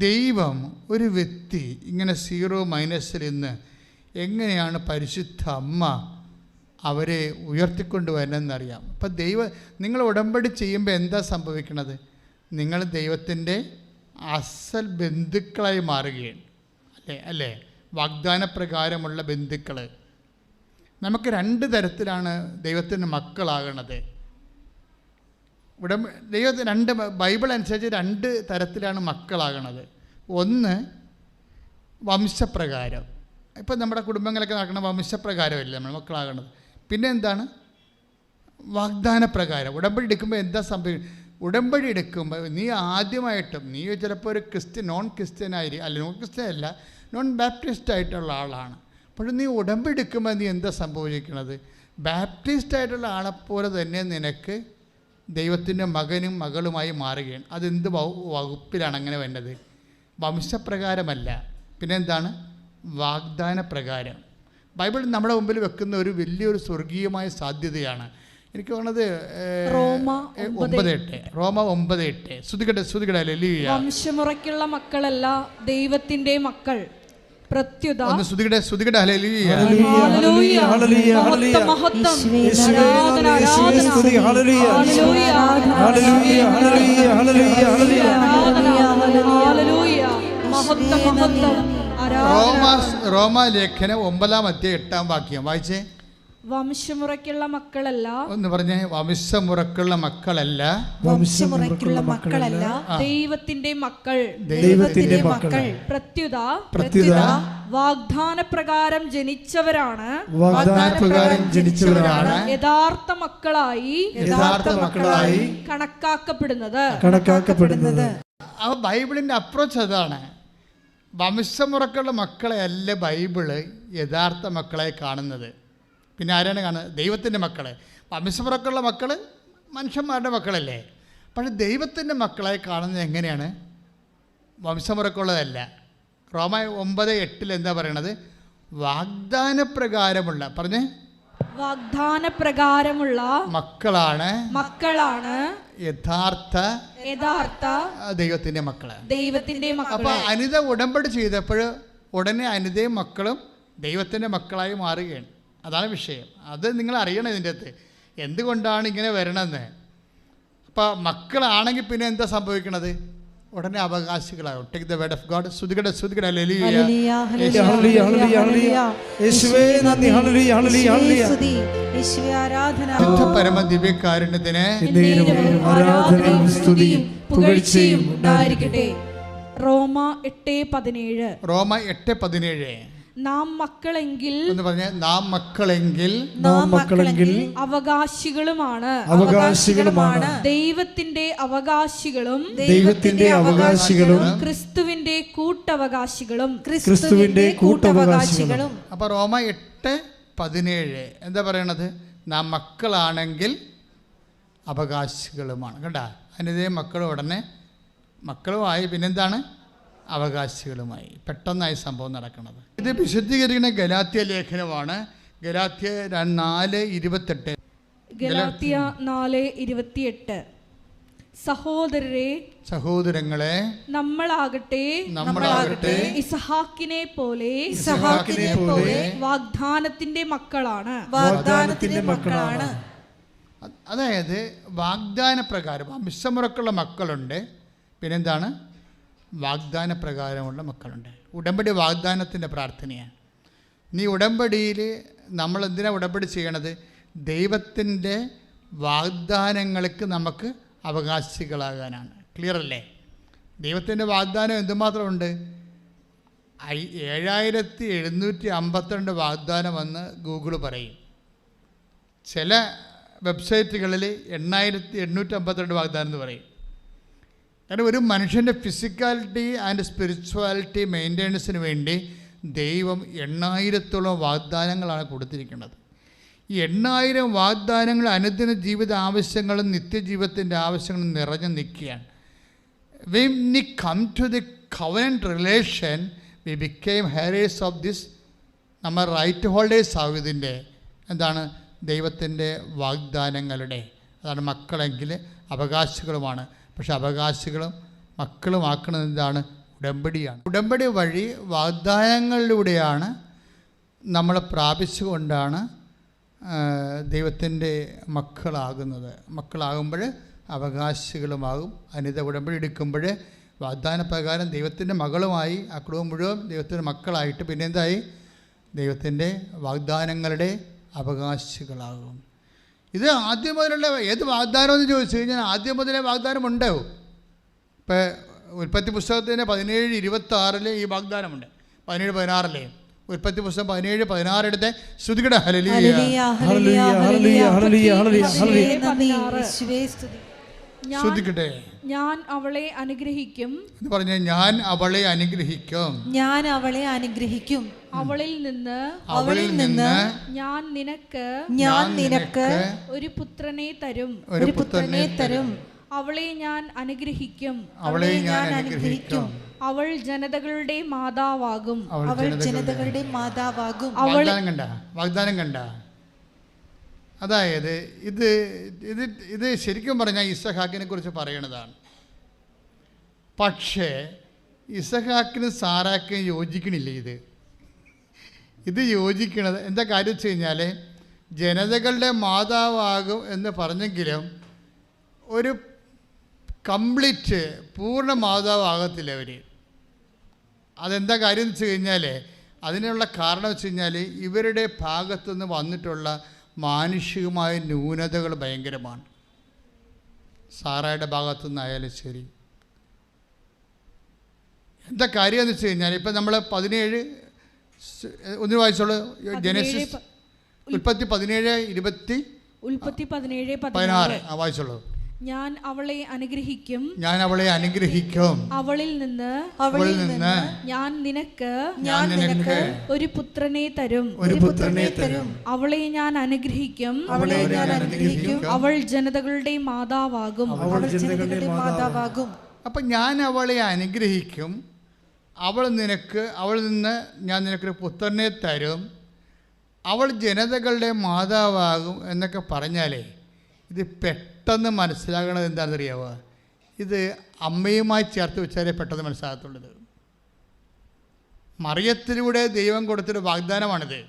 ദൈവം ഒരു വ്യക്തി ഇങ്ങനെ 0 നിന്ന് എങ്ങനെയാണ് പരിശുദ്ധ അമ്മ അവരെ ഉയർത്തിക്കൊണ്ട് വരണമെന്നറിയാം. അപ്പം നിങ്ങൾ ഉടമ്പടി ചെയ്യുമ്പോൾ എന്താ സംഭവിക്കണത്? നിങ്ങൾ ദൈവത്തിൻ്റെ അസൽ ബന്ധുക്കളായി മാറുകയാണ്. അല്ലേ? വാഗ്ദാനപ്രകാരമുള്ള ബന്ധുക്കൾ. നമുക്ക് 2 തരത്തിലാണ് ദൈവത്തിൻ്റെ മക്കളാകണത്. ദൈവത്തിന് ബൈബിൾ അനുസരിച്ച് 2 തരത്തിലാണ് മക്കളാകണത്. ഒന്ന് വംശപ്രകാരം. ഇപ്പം നമ്മുടെ കുടുംബങ്ങളൊക്കെ നടക്കുന്ന വംശപ്രകാരമല്ലേ നമ്മൾ മക്കളാകണത്. പിന്നെ എന്താണ്? വാഗ്ദാനപ്രകാരം. ഉടമ്പടി എടുക്കുമ്പോൾ എന്താ സംഭവിക്കുന്നത്? ഉടമ്പടി എടുക്കുമ്പോൾ നീ ആദ്യമായിട്ടും, നീ ചിലപ്പോൾ ഒരു നോൺ ക്രിസ്ത്യൻ ആയിരിക്കും, അല്ല നോൺ ക്രിസ്ത്യൻ അല്ല, നോൺ ബാപ്റ്റിസ്റ്റ് ആയിട്ടുള്ള ആളാണ്. അപ്പോൾ നീ ഉടമ്പടി എടുക്കുമ്പോൾ നീ എന്താ സംഭവിക്കുന്നത്? ബാപ്റ്റിസ്റ്റ് ആയിട്ടുള്ള ആളെപ്പോലെ തന്നെ നിനക്ക് ദൈവത്തിൻ്റെ മകനും മകളുമായി മാറുകയാണ്. അതെന്ത് വകുപ്പിലാണ് അങ്ങനെ വേണ്ടത്? വംശപ്രകാരമല്ല, പിന്നെന്താണ്? വാഗ്ദാനപ്രകാരം. ബൈബിൾ നമ്മുടെ മുമ്പിൽ വെക്കുന്ന ഒരു വലിയൊരു സ്വർഗീയമായ സാധ്യതയാണ്. എനിക്ക് തോന്നുന്നത് റോമ 9:8. ശ്രുതികട ഹല്ലേലൂയ. വംശമുറയ്ക്കുള്ള മക്കളല്ല ദൈവത്തിന്റെ മക്കൾ, പ്രത്യുത ഒന്ന് ശ്രുതികട ഹല്ലേലൂയ. ഹല്ലേലൂയ ഹല്ലേലൂയ മഹത്വം ആരാധന ആരാധന ഹല്ലേലൂയ ഹല്ലേലൂയ ഹല്ലേലൂയ ഹല്ലേലൂയ ഹല്ലേലൂയ മഹത്വം റോമാലേഖനം 9:8 വായിച്ചേ. വംശമുറയ്ക്കുള്ള മക്കളല്ല, ഒന്ന് പറഞ്ഞേ, വംശമുറക്കുള്ള മക്കളല്ല, വംശമുറയ്ക്കുള്ള മക്കളല്ല, ദൈവത്തിന്റെ മക്കൾ, ദൈവത്തിന്റെ മക്കൾ, പ്രത്യുത വാഗ്ദാനപ്രകാരം ജനിച്ചവരാണ്, യഥാർത്ഥ മക്കളായി കണക്കാക്കപ്പെടുന്നത്. ആ ബൈബിളിന്റെ അപ്രോച്ച് അതാണ്. വംശമുറക്കുള്ള മക്കളെ അല്ല ബൈബിള് യഥാർത്ഥ മക്കളെ കാണുന്നത്. പിന്നെ ആരാണ് കാണുന്നത്? ദൈവത്തിൻ്റെ മക്കളെ. വംശമുറക്കുള്ള മക്കൾ മനുഷ്യന്മാരുടെ മക്കളല്ലേ. പക്ഷെ ദൈവത്തിൻ്റെ മക്കളായി കാണുന്നത് എങ്ങനെയാണ്? വംശമുറക്കുള്ളതല്ല. റോമ 9:8 എന്താ പറയണത്? വാഗ്ദാനപ്രകാരമുള്ള, പറഞ്ഞേ, വാഗ്ദാനപ്രകാരമുള്ള മക്കളാണ് യഥാർത്ഥ ദൈവത്തിന്റെ മക്കൾ. അപ്പൊ അനിത ഉടമ്പടി ചെയ്തപ്പോൾ ഉടനെ അനിതയും മക്കളും ദൈവത്തിന്റെ മക്കളായി മാറുകയാണ്. അതാണ് വിഷയം. അത് നിങ്ങൾ അറിയണം. ഇതിൻ്റെ അകത്ത് എന്തുകൊണ്ടാണ് ഇങ്ങനെ വരണമെന്ന്. അപ്പോൾ മക്കളാണെങ്കിൽ പിന്നെ എന്താ സംഭവിക്കണത്? ഉടനെ അവകാശികളാകും. Take the word of God. ശ്രുതികട ഹല്ലേലൂയ ഹല്ലേലൂയ ഹല്ലേലൂയ ഹല്ലേലൂയ യേശുവേ നന്ദി ഹല്ലേലൂയ ഹല്ലേലൂയ ഹല്ലേലൂയ യേശുവേ ആരാധന. പരമ ദിവ്യകാരുണ്യത്തിന് ആരാധനയും സ്തുതിയും പുകഴ്ചയും ഉണ്ടായിരിക്കട്ടെ. റോമ 8:17. റോമ 8:17. നാം മക്കളെങ്കിൽ എന്ന് പറഞ്ഞേ, നാം മക്കളെങ്കിൽ അവകാശികളുമാണ് ദൈവത്തിന്റെ അവകാശികളും ക്രിസ്തുവിന്റെ കൂട്ടവകാശികളും. അപ്പൊ റോമ 8:17 എന്താ പറയണത്? നാം മക്കളാണെങ്കിൽ അവകാശികളുമാണ്. കണ്ടാ, അതിൻ്റെ മക്കളും ഉടനെ മക്കളുമായി, പിന്നെന്താണ്? അവകാശികളുമായി. പെട്ടെന്നായി സംഭവം നടക്കുന്നത്. ഇത് വിശദീകരിക്കുന്ന ഗലാത്യ ലേഖനമാണ്. ഗലാത്യ 4:28. ഗലാത്യ 4:28. സഹോദരങ്ങളെ നമ്മളാകട്ടെ ഇസഹാക്കിനെ പോലെ വാഗ്ദാനത്തിന്റെ മക്കളാണ്. അതായത് വാഗ്ദാന പ്രകാരം മിശ്രമുറക്കുള്ള മക്കളുണ്ട്, പിന്നെന്താണ് വാഗ്ദാന പ്രകാരമുള്ള മക്കളുണ്ട്. ഉടമ്പടി വാഗ്ദാനത്തിൻ്റെ പ്രാർത്ഥനയാണ്. നീ ഉടമ്പടിയിൽ നമ്മൾ എന്തിനാണ് ഉടമ്പടി ചെയ്യണത്? ദൈവത്തിൻ്റെ വാഗ്ദാനങ്ങൾക്ക് നമുക്ക് അവകാശികളാകാനാണ്. ക്ലിയർ അല്ലേ? ദൈവത്തിൻ്റെ വാഗ്ദാനം എന്തുമാത്രമുണ്ട്? 7752 വാഗ്ദാനം വന്ന് ഗൂഗിൾ പറയും. ചില വെബ്സൈറ്റുകളിൽ 8852 വാഗ്ദാനം എന്ന് പറയും. കാരണം ഒരു മനുഷ്യൻ്റെ ഫിസിക്കാലിറ്റി ആൻഡ് സ്പിരിച്വാലിറ്റി മെയിൻ്റെനൻസിന് വേണ്ടി ദൈവം 8000-ഓളം വാഗ്ദാനങ്ങളാണ് കൊടുത്തിരിക്കുന്നത്. ഈ 8000 വാഗ്ദാനങ്ങൾ അനുദിന ജീവിത ആവശ്യങ്ങളും നിത്യജീവിതത്തിൻ്റെ ആവശ്യങ്ങളും നിറഞ്ഞു നിൽക്കുകയാണ്. When we come to the covenant relation, we became heirs of this. നമ്മൾ റൈറ്റ് ഹോൾഡേഴ്സ് ആവും ഇതിൻ്റെ എന്താണ് ദൈവത്തിൻ്റെ വാഗ്ദാനങ്ങളുടെ. അതാണ് മക്കളെങ്കിൽ അവകാശികളുമാണ്. പക്ഷെ അവകാശികളും മക്കളുമാക്കുന്നത് എന്താണ്? ഉടമ്പടിയാണ്. ഉടമ്പടി വഴി വാഗ്ദാനങ്ങളിലൂടെയാണ് നമ്മൾ പ്രാപിച്ചുകൊണ്ടാണ് ദൈവത്തിൻ്റെ മക്കളാകുന്നത്. മക്കളാകുമ്പോൾ അവകാശികളുമാകും. അനിത ഉടമ്പടി എടുക്കുമ്പോൾ വാഗ്ദാന പ്രകാരം ദൈവത്തിൻ്റെ മകളുമായി ആ കുടുംബം മുഴുവൻ ദൈവത്തിൻ്റെ മക്കളായിട്ട് പിന്നെന്തായി? ദൈവത്തിൻ്റെ വാഗ്ദാനങ്ങളുടെ അവകാശികളാകും. ഇത് ആദ്യം മുതലുള്ള ഏത് വാഗ്ദാനം എന്ന് ചോദിച്ചു കഴിഞ്ഞാൽ ആദ്യം മുതലേ വാഗ്ദാനം ഉണ്ടാവും. ഇപ്പോൾ ഉൽപ്പത്തി പുസ്തകത്തിൻ്റെ 17:26 ഈ വാഗ്ദാനമുണ്ട്. 17:16 ഉൽപ്പത്തി പുസ്തകം 17:16 എടുത്ത് ശ്രുതികട ശ്രുതിക്കട്ടെ. ഞാൻ അവളെ അനുഗ്രഹിക്കും എന്ന് പറഞ്ഞ ഞാൻ അവളെ അനുഗ്രഹിക്കും. അവളിൽ നിന്ന് ഞാൻ നിനക്ക് ഒരു പുത്രനെ തരും. അവളെ ഞാൻ അനുഗ്രഹിക്കും. അവൾ ജനതകളുടെ മാതാവാകും. വാഗ്ദാനം കണ്ട. അതായത് ഇത് ശരിക്കും പറഞ്ഞാൽ ഇസഹാക്കിനെ കുറിച്ച് പറയണതാണ്. പക്ഷേ ഇസഹാക്കിന് സാറാക്കിന് യോജിക്കണില്ല. ഇത് യോജിക്കണത് എന്താ കാര്യം വെച്ച് കഴിഞ്ഞാൽ ജനതകളുടെ മാതാവാകും എന്ന് പറഞ്ഞെങ്കിലും ഒരു കംപ്ലീറ്റ് പൂർണ്ണ മാതാവാകത്തില്ല അവർ. അതെന്താ കാര്യം എന്ന് വെച്ച് കഴിഞ്ഞാൽ അതിനുള്ള കാരണം വെച്ച് കഴിഞ്ഞാൽ ഇവരുടെ ഭാഗത്തുനിന്ന് വന്നിട്ടുള്ള മാനുഷികമായ ന്യൂനതകൾ ഭയങ്കരമാണ്. സാറയുടെ ഭാഗത്തുനിന്നായാലും ശരി. എന്താ കാര്യം എന്ന് വെച്ച് കഴിഞ്ഞാൽ ഇപ്പം നമ്മൾ 17 ഒന്ന് വായിച്ചോളൂ. ജനസിസ് ഉൽപ്പത്തി 17:16 വായിച്ചോളൂ. ഞാൻ അവളെ അനുഗ്രഹിക്കും. അവളിൽ നിന്ന് ഞാൻ നിനക്ക് ഒരു പുത്രനെ തരും. അവളെ ഞാൻ അനുഗ്രഹിക്കും. അവൾ ജനതകളുടെ മാതാവാകും. അപ്പം ഞാൻ അവളെ അനുഗ്രഹിക്കും. അവളിൽ നിന്ന് ഞാൻ നിനക്കൊരു പുത്രനെ തരും. അവൾ ജനതകളുടെ മാതാവാകും എന്നൊക്കെ പറഞ്ഞാലേ ഇത് പെട്ടെന്ന് മനസ്സിലാകണത് എന്താണെന്നറിയാവുക? ഇത് അമ്മയുമായി ചേർത്ത് വെച്ചാലേ പെട്ടെന്ന് മനസ്സിലാകത്തുള്ളത്. മറിയത്തിലൂടെ ദൈവം കൊടുത്തൊരു വാഗ്ദാനമാണിത്.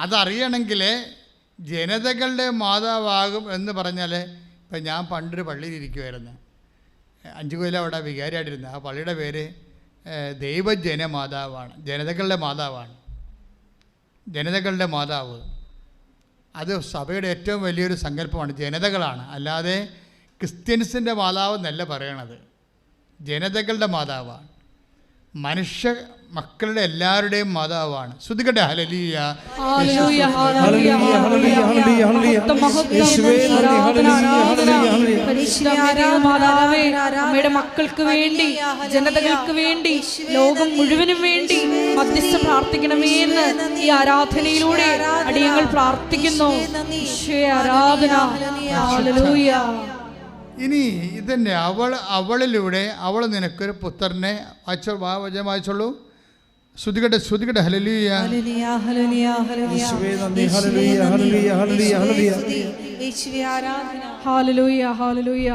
അതറിയണമെങ്കിൽ ജനതകളുടെ മാതാവാകും എന്ന് പറഞ്ഞാൽ ഇപ്പം ഞാൻ പണ്ടൊരു പള്ളിയിലിരിക്കുമായിരുന്നു. 5 കൊല്ലം അവിടെ വികാരിയായിട്ടിരുന്നു. ആ പള്ളിയുടെ പേര് ദൈവജനമാതാവാണ്. ജനതകളുടെ മാതാവ്. അത് സഭയുടെ ഏറ്റവും വലിയൊരു സങ്കല്പമാണ്. ജനതകളാണ്, അല്ലാതെ ക്രിസ്ത്യൻസിൻ്റെ മാതാവ് എന്നല്ല പറയണത്. ജനതകളുടെ മാതാവാണ്. മനുഷ്യ മക്കളുടെ എല്ലാവരുടെയും മാതാവാണ്. ശ്രുതികട്ടെ ഹല്ലേലൂയ. അമ്മയുടെ മക്കൾക്ക് വേണ്ടി, ജനതകൾക്ക് വേണ്ടി, ലോകം മുഴുവനും വേണ്ടി മധ്യസ്ഥ പ്രാർത്ഥിക്കണമേ എന്ന് ഈ ആരാധനയിലൂടെ അടിയങ്ങൾ പ്രാർത്ഥിക്കുന്നു. ആരാധന. ഹല്ലേലൂയ. ഇനി ഇതന്നെ അവളിലൂടെ അവൾ നിനക്കൊരു പുത്രനെ വായിച്ചോളൂ. ശ്രുതികട്ടെ ഹല്ലേലൂയ. ഹല്ലേലൂയ ഹല്ലേലൂയ ഹല്ലേലൂയ യേശുവേ നന്ദി ഹല്ലേലൂയ ഹല്ലേലൂയ ഹല്ലേലൂയ ഹല്ലേലൂയ യേശുവേ ആരാധന ഹല്ലേലൂയ ഹല്ലേലൂയ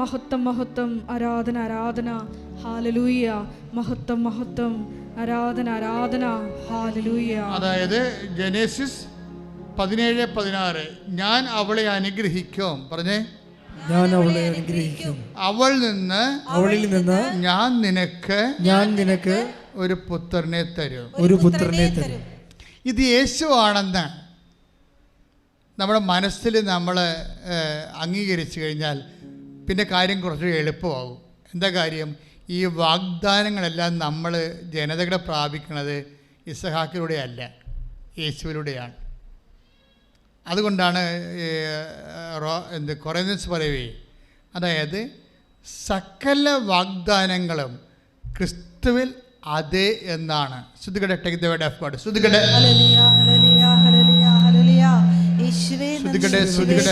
മഹത്വം മഹത്വം ആരാധന ആരാധന ഹല്ലേലൂയ മഹത്വം മഹത്വം ആരാധന ആരാധന ഹല്ലേലൂയ. അതായത് ജനേസിസ് 17:16 ഞാൻ അവളെ അനുഗ്രഹിക്കും. പറഞ്ഞേ, ഞാൻ അവളെ അനുഗ്രഹിക്കും. അവളിൽ നിന്ന് ഞാൻ നിനക്ക് ഒരു പുത്രനെ തരും. ഇത് യേശുവാണെന്ന് നമ്മുടെ മനസ്സിൽ നമ്മൾ അംഗീകരിച്ചു കഴിഞ്ഞാൽ പിന്നെ കാര്യം കുറച്ച് എളുപ്പമാകും. എന്താ കാര്യം? ഈ വാഗ്ദാനങ്ങളെല്ലാം നമ്മൾ ജനതകളെ പ്രാപിക്കുന്നത് ഇസഹാക്കിലൂടെ അല്ല, യേശുവിലൂടെയാണ്. അതുകൊണ്ടാണ് കൊറിന്ത്യൻസ് പറയുവേ, അതായത് സകല വാഗ്ദാനങ്ങളും ക്രിസ്തുവിൽ അതെ എന്നാണ്. ശ്രുതികടെ take the word of God. ശ്രുതികടെ ഹല്ലേലൂയ ഹല്ലേലൂയ ഹല്ലേലൂയ ഹല്ലേലൂയ യേശുവേ ശ്രുതികടെ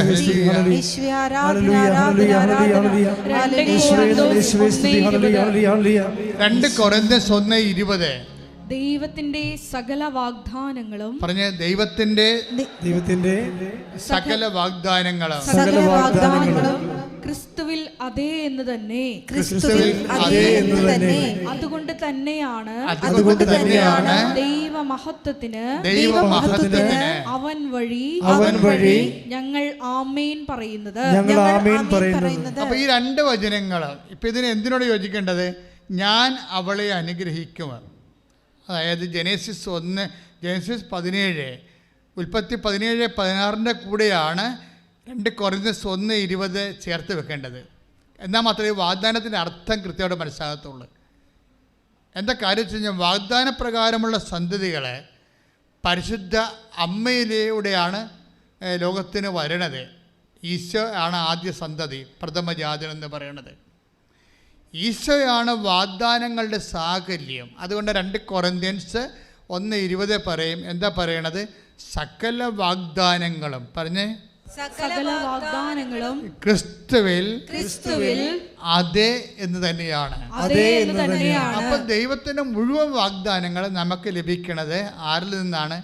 ഹല്ലേലൂയ. യേശുവേ ആരാധന ആരാധന ആരാധന യേശുവേ യേശുവേ സ്തുതി ഹല്ലേലൂയ ഹല്ലേലൂയ ഹല്ലേലൂയ. 2 കൊരിന്ത്യൻസ് 1:20 ദൈവത്തിന്റെ സകല വാഗ്ദാനങ്ങളും പറഞ്ഞ ദൈവത്തിന്റെ സകല വാഗ്ദാനങ്ങളും ക്രിസ്തുവിൽ അതേ എന്ന് തന്നെ. അതുകൊണ്ട് തന്നെയാണ് ദൈവമഹത്വത്തിന് അവൻ വഴി ഞങ്ങൾ ആമേൻ പറയുന്നത്. അപ്പൊ ഈ 2 വചനങ്ങൾ ഇപ്പൊ ഇതിന് എന്തിനോട് യോജിക്കേണ്ടത്? ഞാൻ അവളെ അനുഗ്രഹിക്കും. അതായത് ജനേസിസ് 17 ഉൽപ്പത്തി 17:16 കൂടെയാണ് 2 കൊരിന്ത്യൻസ് 1:20 ചേർത്ത് വെക്കേണ്ടത്. എന്നാൽ മാത്രമേ വാഗ്ദാനത്തിൻ്റെ അർത്ഥം കൃത്യമായിട്ട് മനസ്സിലാകത്തുള്ളൂ. എന്താ കാര്യം വെച്ച് കഴിഞ്ഞാൽ വാഗ്ദാനപ്രകാരമുള്ള സന്തതികളെ പരിശുദ്ധ അമ്മയിലൂടെയാണ് ലോകത്തിന് വരണത്. ഈശോ ആണ് ആദ്യ സന്തതി, പ്രഥമജാതൻ എന്ന് പറയണത്. ഈശോയാണ് വാഗ്ദാനങ്ങളുടെ സാകല്യം. അതുകൊണ്ട് 2 കൊരിന്ത്യൻസ് 1:20 പറയും. എന്താ പറയണത്? സകല വാഗ്ദാനങ്ങളും പറഞ്ഞേ, സകല വാഗ്ദാനങ്ങളും ക്രിസ്തുവിൽ അതെ എന്ന് തന്നെയാണ്. അപ്പൊ ദൈവത്തിന്റെ മുഴുവൻ വാഗ്ദാനങ്ങളും നമുക്ക് ലഭിക്കണത് ആരിൽ നിന്നാണ്?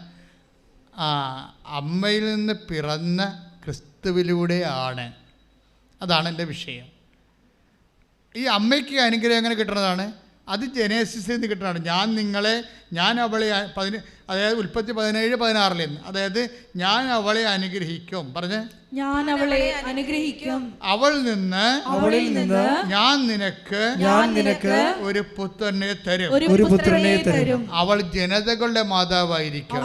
അമ്മയിൽ നിന്ന് പിറന്ന ക്രിസ്തുവിലൂടെയാണ്. അതാണ് എൻ്റെ വിഷയം. ഈ അമ്മയ്ക്ക് അനുഗ്രഹം എങ്ങനെ കിട്ടുന്നതാണ്? അത് ജനേസിസിൽ നിന്ന് കിട്ടുന്നതാണ്. ഞാൻ അവളെ അതായത് ഉൽപ്പത്തി 17:16 അതായത് ഞാൻ അവളെ അനുഗ്രഹിക്കും. പറഞ്ഞേ, ഞാൻ അവളെ അനുഗ്രഹിക്കും. അവളിൽ നിന്ന് ഞാൻ നിനക്ക് ഒരു പുത്രനെ തരും. അവൾ ജനതകളുടെ മാതാവായിരിക്കും.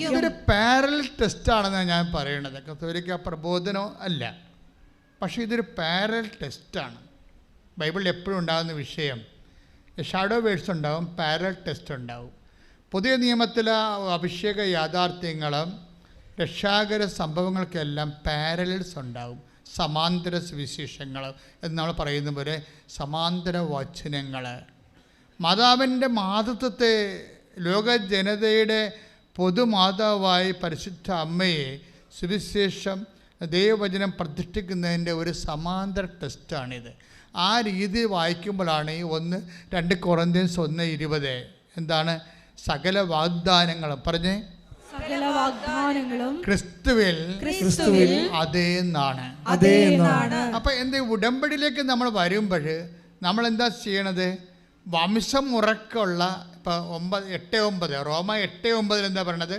ഇതൊരു പാരലൽ ടെസ്റ്റ് ആണെന്നാണ് ഞാൻ പറയണത്. കത്തോലിക്ക പ്രബോധനം അല്ല, പക്ഷേ ഇതൊരു പാരലൽ ടെസ്റ്റാണ്. ബൈബിളിൽ എപ്പോഴും ഉണ്ടാകുന്ന വിഷയം ഷാഡോ വേഴ്സ് ഉണ്ടാവും, പാരലൽ ടെസ്റ്റ് ഉണ്ടാവും. പുതിയ നിയമത്തിലെ അഭിഷേക യാഥാർത്ഥ്യങ്ങളും രക്ഷാകര സംഭവങ്ങൾക്കെല്ലാം പാരലൽസ് ഉണ്ടാവും, സമാന്തര സുവിശേഷങ്ങൾ എന്ന് നമ്മൾ പറയുന്ന പോലെ സമാന്തര വചനങ്ങൾ. മാതാവിൻ്റെ മാതൃത്വത്തെ ലോക ജനതയുടെ പൊതുമാതാവായി പരിശുദ്ധ അമ്മയെ സുവിശേഷം ദൈവവചനം പ്രതിഷ്ഠിക്കുന്നതിൻ്റെ ഒരു സമാന്തര ടെസ്റ്റാണിത്. ആ രീതി വായിക്കുമ്പോഴാണ് ഈ 2 കൊരിന്ത്യൻസ് 1:20 എന്താണ്? സകല വാഗ്ദാനങ്ങളും പറഞ്ഞേ, സകല വാഗ്ദാനങ്ങളും ക്രിസ്തുവിൽ അതേ എന്നാണ്. അപ്പൊ എന്താ ഉടമ്പടിയിലേക്ക് നമ്മൾ വരുമ്പോൾ നമ്മൾ എന്താ ചെയ്യണത്? വംശമുറക്കുള്ള ഇപ്പൊ 8:9 റോമ 8:9 എന്താ പറയണത്?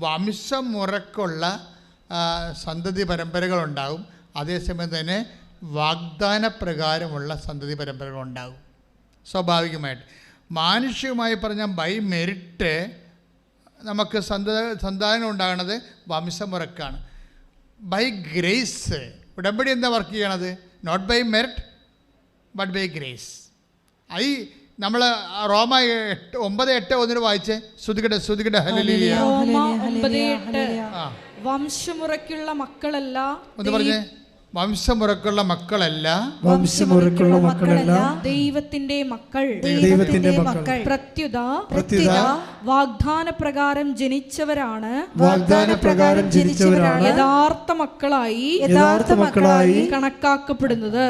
വംശമുറക്കുള്ള സന്തതി പരമ്പരകളുണ്ടാകും. അതേസമയം തന്നെ വാഗ്ദാനപ്രകാരമുള്ള സന്തതി പരമ്പരകളുണ്ടാകും. സ്വാഭാവികമായിട്ട് മാനുഷികമായി പറഞ്ഞാൽ ബൈ മെറിറ്റ് നമുക്ക് സന്താനം ഉണ്ടാകുന്നത് വംശമുറക്കാണ്. ബൈ ഗ്രേസ് ഉടമ്പടി എന്താ വർക്ക് ചെയ്യണത്? Not by merit but by grace. നമ്മൾ റോമ 9:8 വായിച്ചേ. ശ്രുതികട്ടെ ഹല്ലേലൂയ. വംശമുറയ്ക്കുള്ള മക്കളല്ല. ഒന്ന് പറഞ്ഞേ, വംശമുറക്കുള്ള മക്കളല്ല, ദൈവത്തിന്റെ മക്കൾ. പ്രത്യുത വാഗ്ദാനപ്രകാരം ജനിച്ചവരാണ് യഥാർത്ഥ മക്കളായി കണക്കാക്കപ്പെടുന്നത്.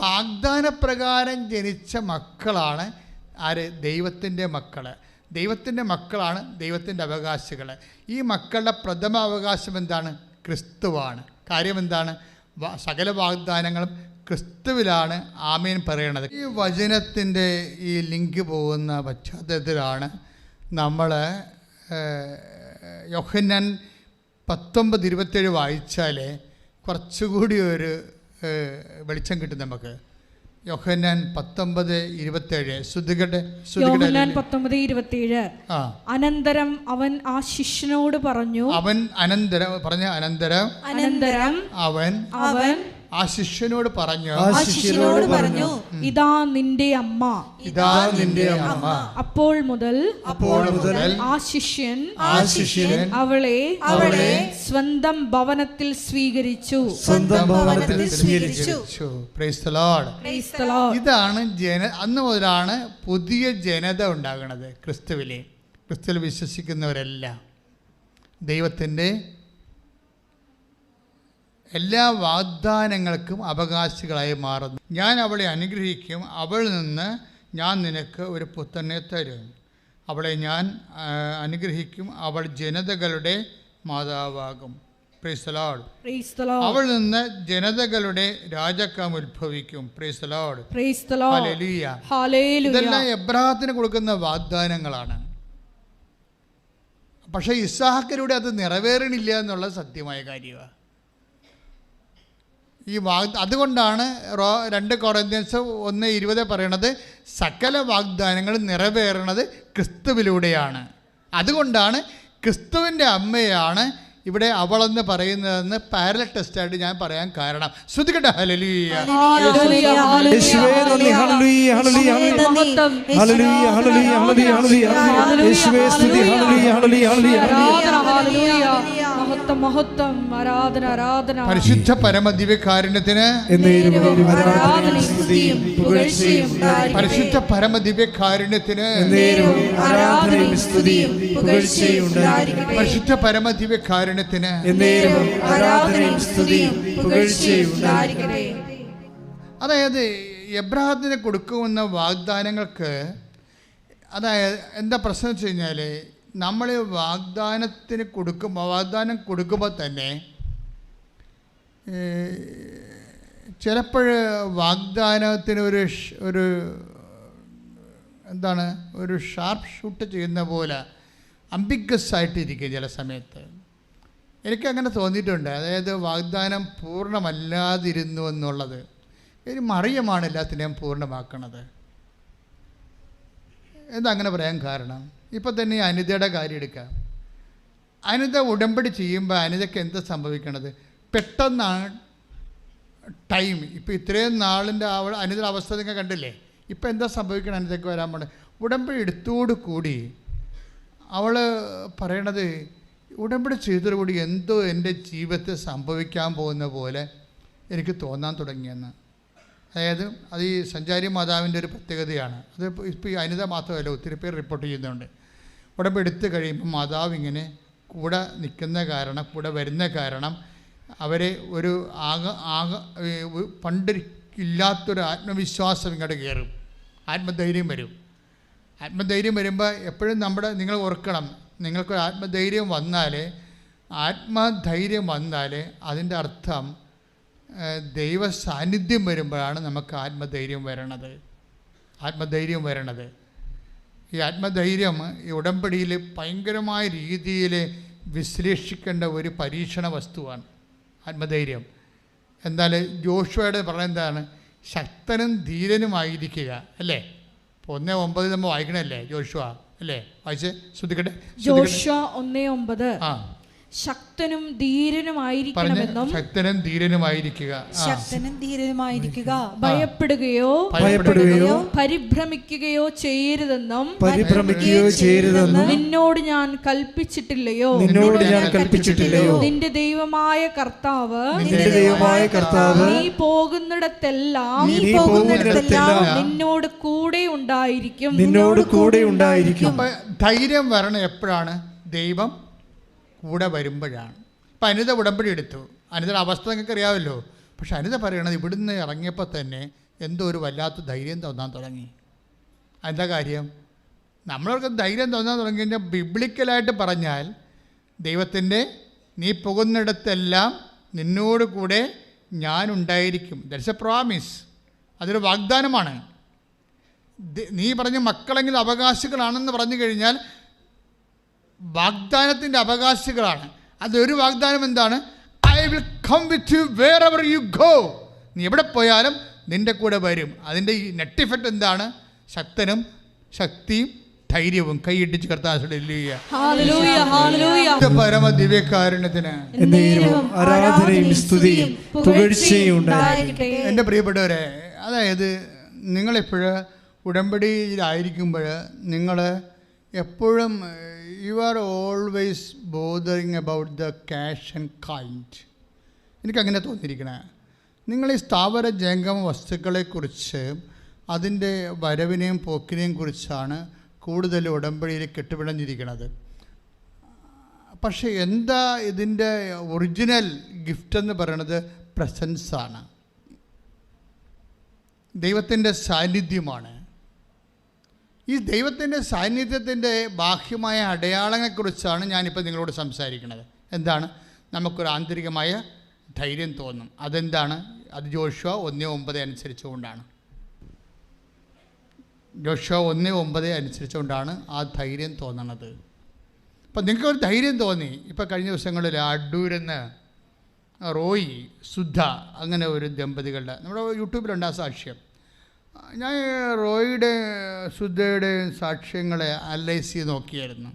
വാഗ്ദാനപ്രകാരം ജനിച്ച മക്കളാണ് ആര്? ദൈവത്തിൻ്റെ മക്കൾ. ദൈവത്തിൻ്റെ മക്കളാണ് ദൈവത്തിൻ്റെ അവകാശികൾ. ഈ മക്കളുടെ പ്രഥമ അവകാശം എന്താണ്? ക്രിസ്തുവാണ്. കാര്യം എന്താണ്? സകല വാഗ്ദാനങ്ങളും ക്രിസ്തുവിലാണ് ആമേൻ പറയണത്. ഈ വചനത്തിൻ്റെ ഈ ലിങ്ക് പോകുന്ന പശ്ചാത്തലത്തിലാണ് നമ്മൾ യോഹന്നാൻ 19:27 വായിച്ചാൽ കുറച്ചുകൂടി ഒരു വെളിച്ചം കിട്ടും നമുക്ക്. യോഹന്നാൻ 19:27 യോഹന്നാൻ 19:27 അനന്തരം അവൻ ആ ശിഷ്യനോട് പറഞ്ഞു, അനന്തരം അവൻ ആ ശിഷ്യനോട് പറഞ്ഞു, ഇതാ നിന്റെ അമ്മ. അപ്പോൾ മുതൽ ആ ശിഷ്യൻ അവളെ സ്വന്തം ഭവനത്തിൽ സ്വീകരിച്ചു. Price the Lord. ഇതാണ് അന്ന് മുതലാണ് പുതിയ ജനത ഉണ്ടാകുന്നത്. ക്രിസ്തുവിൽ വിശ്വസിക്കുന്നവരെല്ലാം ദൈവത്തിൻ്റെ എല്ലാ വാഗ്ദാനങ്ങൾക്കും അവകാശികളായി മാറുന്നു. ഞാൻ അവളെ അനുഗ്രഹിക്കും, അവളിൽ നിന്ന് ഞാൻ നിനക്ക് ഒരു പുത്രനെ തരും. അവളെ ഞാൻ അനുഗ്രഹിക്കും, അവൾ ജനതകളുടെ മാതാവാകും. Price the Lord. അവളിൽ നിന്ന് ജനതകളുടെ രാജാക്കം ഉത്ഭവിക്കും. Praise the lord. ഹല്ലേലൂയ. ഇതെല്ലാം എബ്രാഹത്തിന് കൊടുക്കുന്ന വാഗ്ദാനങ്ങളാണ്. പക്ഷേ ഇസ്ഹാക്കിലൂടെ അത് നിറവേറണില്ല എന്നുള്ളത് സത്യമായ കാര്യമാണ്. അതുകൊണ്ടാണ് 2 കൊറിന്ത്യൻസ് 1:20 പറയണത് സകല വാഗ്ദാനങ്ങളും നിറവേറണത് ക്രിസ്തുവിലൂടെയാണ്. അതുകൊണ്ടാണ് ക്രിസ്തുവിൻ്റെ അമ്മയാണ് ഇവിടെ അവളെന്ന് പറയുന്നതെന്ന് പാരലൽ ടെസ്റ്റായിട്ട് ഞാൻ പറയാൻ കാരണം. ശ്രദ്ധിക്കട്ടെ. ഹല്ലേലൂയ. പരിശുദ്ധ പരമദിവ്യകാരുണ്യത്തിന്, പരിശുദ്ധ പരമദിവ്യകാരുണ്യത്തിന്, പരിശുദ്ധ പരമദിവ്യകാരുണ്യത്തിന്. അതായത് എബ്രാഹത്തിന് കൊടുക്കുന്ന വാഗ്ദാനങ്ങൾക്ക്, അതായത് എന്താ പ്രശ്നം വെച്ച് കഴിഞ്ഞാൽ, നമ്മൾ വാഗ്ദാനം കൊടുക്കുമ്പോൾ തന്നെ ചിലപ്പോൾ വാഗ്ദാനത്തിന് ഒരു ഷാർപ്പ് ഷൂട്ട് ചെയ്യുന്ന പോലെ അംബിഗസ് ആയിട്ടിരിക്കും ചില സമയത്ത്. എനിക്കങ്ങനെ തോന്നിയിട്ടുണ്ട്. അതായത് വാഗ്ദാനം പൂർണ്ണമല്ലാതിരുന്നു എന്നുള്ളത്. ഒരു മറിയമാണ് എല്ലാത്തിനെയും പൂർണ്ണമാക്കണത്. എന്താ അങ്ങനെ പറയാൻ കാരണം? ഇപ്പം തന്നെ ഈ അനിതയുടെ കാര്യം എടുക്കാം. അനിത ഉടമ്പടി ചെയ്യുമ്പോൾ അനിതയ്ക്ക് എന്താ സംഭവിക്കണത്? പെട്ടെന്നാണ് ടൈം. ഇപ്പോൾ ഇത്രയും നാളിൻ്റെ അനിതയുടെ അവസ്ഥ നിങ്ങൾ കണ്ടില്ലേ? ഇപ്പം എന്താ സംഭവിക്കണം? അനിതയ്ക്ക് വരാൻ പോണത് ഉടമ്പടി എടുത്തോടു കൂടി അവൾ പറയണത്, ഉടമ്പടി ചെയ്തതോടുകൂടി എന്തോ എൻ്റെ ജീവിതത്തിൽ സംഭവിക്കാൻ പോകുന്ന പോലെ എനിക്ക് തോന്നാൻ തുടങ്ങിയെന്ന്. അതായത് അത് ഈ സഞ്ചാരി മാതാവിൻ്റെ ഒരു പ്രത്യേകതയാണ്. അത് ഇപ്പോൾ ഈ അനിത മാത്രമല്ല, ഒത്തിരി പേർ റിപ്പോർട്ട് ചെയ്യുന്നുണ്ട്. ഉടമ്പടി എടുത്ത് കഴിയുമ്പോൾ മാതാവ് ഇങ്ങനെ കൂടെ നിൽക്കുന്ന കാരണം, കൂടെ വരുന്ന കാരണം അവരെ ഒരു പണ്ടില്ലാത്തൊരു ആത്മവിശ്വാസം ഇങ്ങോട്ട് കയറും. ആത്മധൈര്യം വരും. ആത്മധൈര്യം വരുമ്പോൾ എപ്പോഴും നിങ്ങൾ ഓർക്കണം, നിങ്ങൾക്കൊരു ആത്മധൈര്യം വന്നാൽ അതിൻ്റെ അർത്ഥം ദൈവ സാന്നിധ്യം വരുമ്പോഴാണ് നമുക്ക് ആത്മധൈര്യം വരണത്. ഈ ആത്മധൈര്യം ഈ ഉടമ്പടിയിൽ ഭയങ്കരമായ രീതിയിൽ വിശ്ലേഷിക്കേണ്ട ഒരു പരീക്ഷണ വസ്തുവാണ് ആത്മധൈര്യം. എന്നാൽ ജോഷുവയുടെ പറയുന്നതാണ് ശക്തനും ധീരനുമായിരിക്കുക, അല്ലേ? ഇപ്പോൾ 1:9 നമ്മൾ വായിക്കണല്ലേ ജോഷുവ, അല്ലേ? വായിച്ചേ, ശ്രദ്ധിക്കട്ടെ. ജോഷുവ 1:9 ശക്തനും ധീരനുമായിരിക്കണമെന്നും, ശക്തനും ധീരനുമായിരിക്കുക, ഭയപ്പെടുകയോ പരിഭ്രമിക്കുകയോ ചെയ്യരുതെന്നും നിന്നോട് ഞാൻ കൽപ്പിച്ചിട്ടില്ലയോ? നിന്റെ ദൈവമായ കർത്താവ് നീ പോകുന്നിടത്തെല്ലാം നിന്നോട് കൂടെ ഉണ്ടായിരിക്കും. ധൈര്യം വരണം എപ്പോഴാണ്? ദൈവം കൂടെ വരുമ്പോഴാണ്. ഇപ്പം അനിത ഉടമ്പടി എടുത്തു. അനിതയുടെ അവസ്ഥ നിങ്ങൾക്ക് അറിയാമല്ലോ. പക്ഷെ അനിത പറയണത് ഇവിടുന്ന് ഇറങ്ങിയപ്പോൾ തന്നെ എന്തോ ഒരു വല്ലാത്ത ധൈര്യം തോന്നാൻ തുടങ്ങി. എന്താ കാര്യം? നമ്മളവർക്ക് ധൈര്യം തോന്നാൻ തുടങ്ങി കഴിഞ്ഞാൽ ബിബ്ലിക്കലായിട്ട് പറഞ്ഞാൽ ദൈവത്തിൻ്റെ നീ പോകുന്നിടത്തെല്ലാം നിന്നോട് കൂടെ ഞാനുണ്ടായിരിക്കും. That's A promise. അതൊരു വാഗ്ദാനമാണ്. നീ പറഞ്ഞ മക്കളെങ്കിലും അവകാശികളാണെന്ന് പറഞ്ഞു കഴിഞ്ഞാൽ വാഗ്ദാനത്തിൻ്റെ അവകാശികളാണ്. അതൊരു വാഗ്ദാനം എന്താണ്? I will come with you wherever you go. നീ എവിടെ പോയാലും നിൻ്റെ കൂടെ വരും. അതിൻ്റെ ഈ നെറ്റ് ഇഫക്റ്റ് എന്താണ്? ശക്തനും ശക്തിയും ധൈര്യവും. കൈയിട്ടിച്ച് കർത്താവേ പരമ ദിവ്യകാരുണ്യത്തിന് ആരാധനയും സ്തുതിയും പുകഴ്ചയും ഉണ്ടായിരിക്കട്ടെ. എൻ്റെ പ്രിയപ്പെട്ടവരെ, അതായത് നിങ്ങളിപ്പോഴ് ഉടമ്പടിയിലായിരിക്കുമ്പോൾ നിങ്ങൾ എപ്പോഴും you are always bothering about the cash and kind. എനിക്കങ്ങനെ തോന്നിയിരിക്കണേ. നിങ്ങൾ ഈ സ്ഥാവര ജംഗമ വസ്തുക്കളെക്കുറിച്ച് അതിൻ്റെ വരവിനെയും പോക്കിനെയും കുറിച്ചാണ് കൂടുതൽ ഉടമ്പടിയിൽ കെട്ടുപിടഞ്ഞിരിക്കുന്നത്. പക്ഷേ എന്താ ഇതിൻ്റെ ഒറിജിനൽ ഗിഫ്റ്റ് എന്ന് പറയുന്നത്? പ്രസൻസാണ്, ദൈവത്തിൻ്റെ സാന്നിധ്യമാണ്. ഈ ദൈവത്തിൻ്റെ സാന്നിധ്യത്തിൻ്റെ ബാഹ്യമായ അടയാളങ്ങളെക്കുറിച്ചാണ് ഞാനിപ്പോൾ നിങ്ങളോട് സംസാരിക്കുന്നത്. എന്താണ്? നമുക്കൊരു ആന്തരികമായ ധൈര്യം തോന്നും. അതെന്താണ്? അത് ജോഷുവ 1:9 അനുസരിച്ചുകൊണ്ടാണ്. ജോഷുവ 1:9 അനുസരിച്ചുകൊണ്ടാണ് ആ ധൈര്യം തോന്നണത്. അപ്പം നിങ്ങൾക്കൊരു ധൈര്യം തോന്നി. ഇപ്പോൾ കഴിഞ്ഞ ദിവസങ്ങളിൽ അടൂരെന്ന് റോയി സുധ അങ്ങനെ ഒരു ദമ്പതികളുടെ നമ്മുടെ യൂട്യൂബിലുണ്ട് ആ സാക്ഷ്യം. ഞാൻ റോയിയുടെ സുധയുടെയും സാക്ഷ്യങ്ങളെ അനലൈസ് ചെയ്ത് നോക്കിയായിരുന്നു.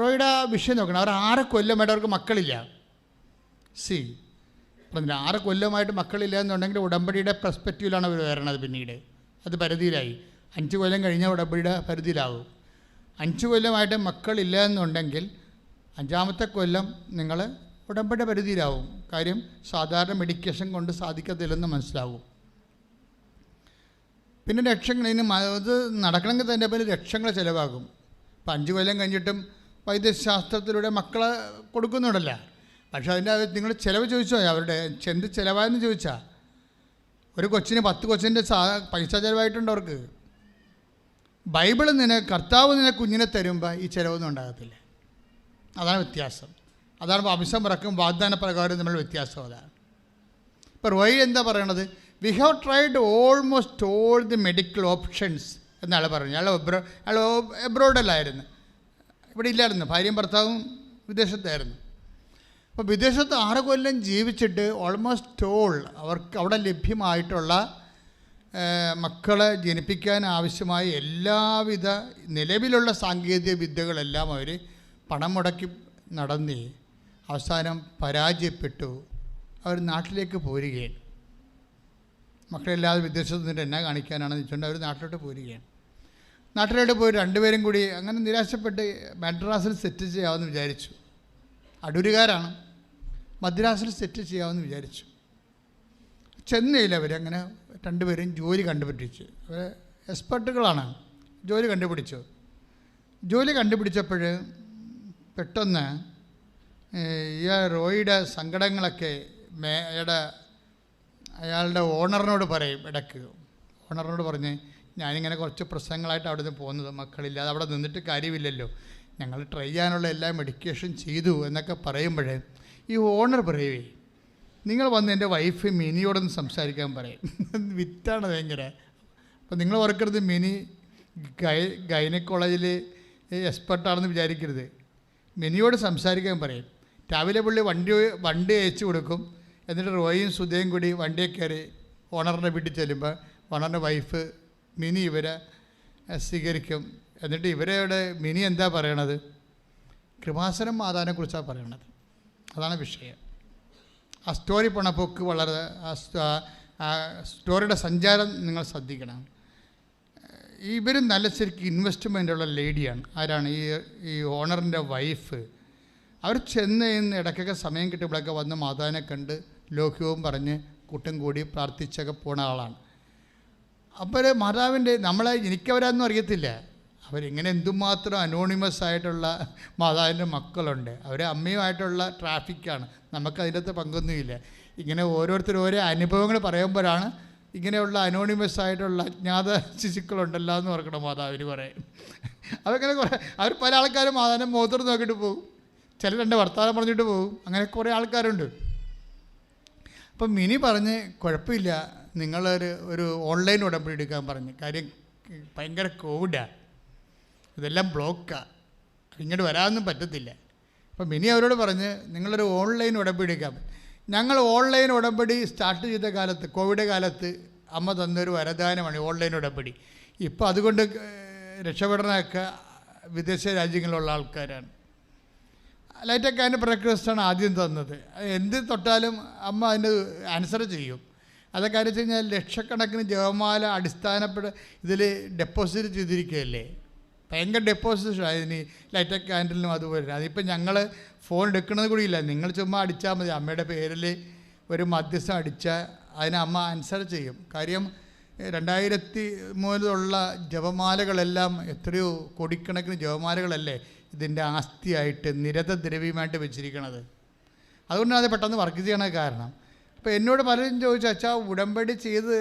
റോയിയുടെ ആ വിഷയം നോക്കണം. അവർ 6 കൊല്ലമായിട്ട് അവർക്ക് മക്കളില്ല. പറഞ്ഞില്ല, 6 കൊല്ലമായിട്ട് മക്കളില്ല എന്നുണ്ടെങ്കിൽ ഉടമ്പടിയുടെ പെർസ്പെക്റ്റീവിലാണ് അവർ വരണത്. പിന്നീട് അത് പരിധിയിലായി. 5 കൊല്ലം കഴിഞ്ഞാൽ ഉടമ്പടിയുടെ പരിധിയിലാവും. 5 കൊല്ലമായിട്ട് മക്കളില്ല എന്നുണ്ടെങ്കിൽ 5ാമത്തെ കൊല്ലം നിങ്ങൾ ഉടമ്പടിയുടെ പരിധിയിലാവും. കാര്യം സാധാരണ മെഡിക്കേഷൻ കൊണ്ട് സാധിക്കത്തില്ലെന്ന് മനസ്സിലാവും. പിന്നെ ലക്ഷങ്ങൾ, ഇനി അത് നടക്കണമെങ്കിൽ തന്നെ പിന്നെ ലക്ഷങ്ങൾ ചിലവാകും. ഇപ്പം 5 കൊല്ലം കഴിഞ്ഞിട്ടും വൈദ്യശാസ്ത്രത്തിലൂടെ മക്കളെ കൊടുക്കുന്നുണ്ടല്ല. പക്ഷേ അതിൻ്റെ നിങ്ങൾ ചിലവ് ചോദിച്ചോ? അവരുടെ എന്ത് ചിലവായെന്ന് ചോദിച്ചാൽ ഒരു കൊച്ചിന് 10 കൊച്ചിൻ്റെ പൈസ ചിലവായിട്ടുണ്ട് അവർക്ക്. ബൈബിൾ കർത്താവ് കുഞ്ഞിനെ തരുമ്പോൾ ഈ ചിലവൊന്നും ഉണ്ടാകത്തില്ല. അതാണ് വ്യത്യാസം. അതാണ് വംശം പിറക്കും വാഗ്ദാന പ്രകാരം നമ്മൾ വ്യത്യാസം. അതാണ് ഇപ്പോൾ റോയി എന്താ പറയണത്? We have tried almost all the medical options എന്നാൾ പറഞ്ഞു. അയാൾ എബ്രോഡല്ലായിരുന്നു, ഇവിടെ ഇല്ലായിരുന്നു. ഭാര്യയും ഭർത്താവും വിദേശത്തായിരുന്നു. അപ്പോൾ വിദേശത്ത് 6 കൊല്ലം ജീവിച്ചിട്ട് ഓൾമോസ്റ്റ് ഓൾ അവർക്ക് അവിടെ ലഭ്യമായിട്ടുള്ള മക്കളെ ജനിപ്പിക്കാൻ ആവശ്യമായ എല്ലാവിധ നിലവിലുള്ള സാങ്കേതിക വിദ്യകളെല്ലാം അവർ പണം മുടക്കി നടന്നേ അവസാനം പരാജയപ്പെട്ടു. അവർ നാട്ടിലേക്ക് പോരുകയാണ്. മക്കളെല്ലാതെ വിദേശത്ത് നിന്നിട്ട് എന്നാ കാണിക്കാനാണെന്ന് വെച്ചുകൊണ്ട് അവർ നാട്ടിലോട്ട് പോരുകയാണ്. നാട്ടിലോട്ട് പോയി 2 പേരും കൂടി അങ്ങനെ നിരാശപ്പെട്ട് മദ്രാസിൽ സെറ്റ് ചെയ്യാമെന്ന് വിചാരിച്ചു. അടൂരുകാരാണ്. മദ്രാസിൽ സെറ്റ് ചെയ്യാമെന്ന് വിചാരിച്ചു. ചെന്നൈയിൽ അവരങ്ങനെ 2 പേരും ജോലി കണ്ടുപിടിച്ചു. അവർ എക്സ്പെർട്ടുകളാണ്. ജോലി കണ്ടുപിടിച്ചു. ജോലി കണ്ടുപിടിച്ചപ്പോൾ പെട്ടെന്ന് ഈ റോയിയുടെ സങ്കടങ്ങളൊക്കെ അയാളുടെ ഓണറിനോട് പറയും. ഇടയ്ക്ക് ഓണറിനോട് പറഞ്ഞ്, ഞാനിങ്ങനെ കുറച്ച് പ്രശ്നങ്ങളായിട്ട് അവിടെ നിന്ന് പോകുന്നത്, മക്കളില്ലാതെ അവിടെ നിന്നിട്ട് കാര്യമില്ലല്ലോ, ഞങ്ങൾ ട്രൈ ചെയ്യാനുള്ള എല്ലാ മെഡിക്കേഷൻ ചെയ്തു എന്നൊക്കെ പറയുമ്പോഴേ ഈ ഓണർ പറയുവേ, നിങ്ങൾ വന്ന് എൻ്റെ വൈഫ് മിനിയോടൊന്ന് സംസാരിക്കാൻ പറയും. വിറ്റാണ് ഭയങ്കര. അപ്പോൾ നിങ്ങൾ ഓർക്കരുത് മിനി ഗൈനക്കോളേജിൽ എക്സ്പെർട്ടാണെന്ന് വിചാരിക്കരുത്. മിനിയോട് സംസാരിക്കാൻ പറയും. രാവിലെ പുള്ളി വണ്ടി അയച്ചു കൊടുക്കും. എന്നിട്ട് റോയും സുധയും കൂടി വണ്ടിയെ കയറി ഓണറിൻ്റെ വീട്ടിൽ ചെല്ലുമ്പോൾ ഓണറിൻ്റെ വൈഫ് മിനി ഇവരെ സ്വീകരിക്കും. എന്നിട്ട് ഇവരുടെ മിനി എന്താ പറയണത്? കൃപാസനം മാതാവിനെക്കുറിച്ചാണ് പറയണത്. അതാണ് വിഷയം. ആ സ്റ്റോറി പോണപ്പോക്ക് വളരെ ആ സ്റ്റോറിയുടെ സഞ്ചാരം നിങ്ങൾ ശ്രദ്ധിക്കണം. ഇവരും നല്ല ശരിക്കും ഇൻവെസ്റ്റ്മെൻ്റുള്ള ലേഡിയാണ്. ആരാണ്? ഈ ഓണറിൻ്റെ വൈഫ്. അവർ ചെന്ന് ഇടയ്ക്കൊക്കെ സമയം കിട്ടുമ്പോഴൊക്കെ വന്ന് മാതാവിനെ കണ്ട് ലോക്യവും പറഞ്ഞ് കൂട്ടം കൂടി പ്രാർത്ഥിച്ചൊക്കെ പോണ ആളാണ്. അപ്പോൾ മാതാവിൻ്റെ എനിക്കവരാന്നും അറിയത്തില്ല. അവരിങ്ങനെ എന്തുമാത്രം അനോണിമസ് ആയിട്ടുള്ള മാതാവിൻ്റെ മക്കളുണ്ട്. അവർ അമ്മയുമായിട്ടുള്ള ട്രാഫിക്കാണ്. നമുക്കതിൻ്റെ അകത്ത് പങ്കൊന്നുമില്ല. ഇങ്ങനെ ഓരോരുത്തരും ഓരോ അനുഭവങ്ങൾ പറയുമ്പോഴാണ് ഇങ്ങനെയുള്ള അനോണിമസ് ആയിട്ടുള്ള അജ്ഞാത ശിശുക്കളുണ്ടല്ലോ എന്ന് ഓർക്കണം മാതാവിന് കുറേ. അവങ്ങനെ കുറേ അവർ പല ആൾക്കാരും മാതാവിനെ മുഖത്തോട് നോക്കിയിട്ട് പോകും, ചില രണ്ട് വർത്തമാനം പറഞ്ഞിട്ട് പോകും, അങ്ങനെ കുറേ ആൾക്കാരുണ്ട്. അപ്പം മിനി പറഞ്ഞ് കുഴപ്പമില്ല, നിങ്ങളൊരു ഓൺലൈൻ ഉടമ്പടി എടുക്കാൻ പറഞ്ഞ്. കാര്യം ഭയങ്കര കോവിഡാണ്, ഇതെല്ലാം ബ്ലോക്കാണ്, ഇങ്ങോട്ട് വരാനൊന്നും പറ്റത്തില്ല. അപ്പം മിനി അവരോട് പറഞ്ഞ് നിങ്ങളൊരു ഓൺലൈൻ ഉടമ്പടി എടുക്കാം. ഞങ്ങൾ ഓൺലൈൻ ഉടമ്പടി സ്റ്റാർട്ട് ചെയ്ത കാലത്ത്, കോവിഡ് കാലത്ത് അമ്മ തന്നൊരു വരദാനമാണ് ഓൺലൈൻ ഉടമ്പടി. ഇപ്പോൾ അതുകൊണ്ട് രക്ഷപ്പെടണമൊക്കെ വിദേശ രാജ്യങ്ങളിലുള്ള ആൾക്കാരാണ്. ലൈറ്റൊക്കെ അതിൻ്റെ പ്രക്രിയയാണ് ആദ്യം തന്നത്. എന്ത് തൊട്ടാലും അമ്മ അതിന് ആൻസർ ചെയ്യും. അതൊക്കെ എന്ന് വെച്ച് കഴിഞ്ഞാൽ ലക്ഷക്കണക്കിന് ജപമാല ഇതിൽ ഡെപ്പോസിറ്റ് ചെയ്തിരിക്കുകയല്ലേ, ഭയങ്കര ഡെപ്പോസിറ്റ് അതിന് ലൈറ്റൊക്കെ ക്യാൻഡലിനും അതുപോലെ. അതിപ്പോൾ ഞങ്ങൾ ഫോൺ എടുക്കുന്നത് കൂടിയില്ല, നിങ്ങൾ ചുമ്മാ അടിച്ചാൽ മതി, അമ്മയുടെ പേരിൽ ഒരു മധ്യസ്ഥം അടിച്ചാൽ അതിന് അമ്മ ആൻസർ ചെയ്യും. കാര്യം 2003 ജപമാലകളെല്ലാം എത്രയോ കോടിക്കണക്കിന് ജപമാലകളല്ലേ ഇതിൻ്റെ ആസ്തിയായിട്ട് നിരതദ്രവ്യമായിട്ട് വെച്ചിരിക്കണത്. അതുകൊണ്ടാണ് അത് പെട്ടെന്ന് വർക്ക് ചെയ്യണ കാരണം. അപ്പോൾ എന്നോട് പലരും ചോദിച്ചു, അച്ഛാ ഉടമ്പടി ചെയ്ത്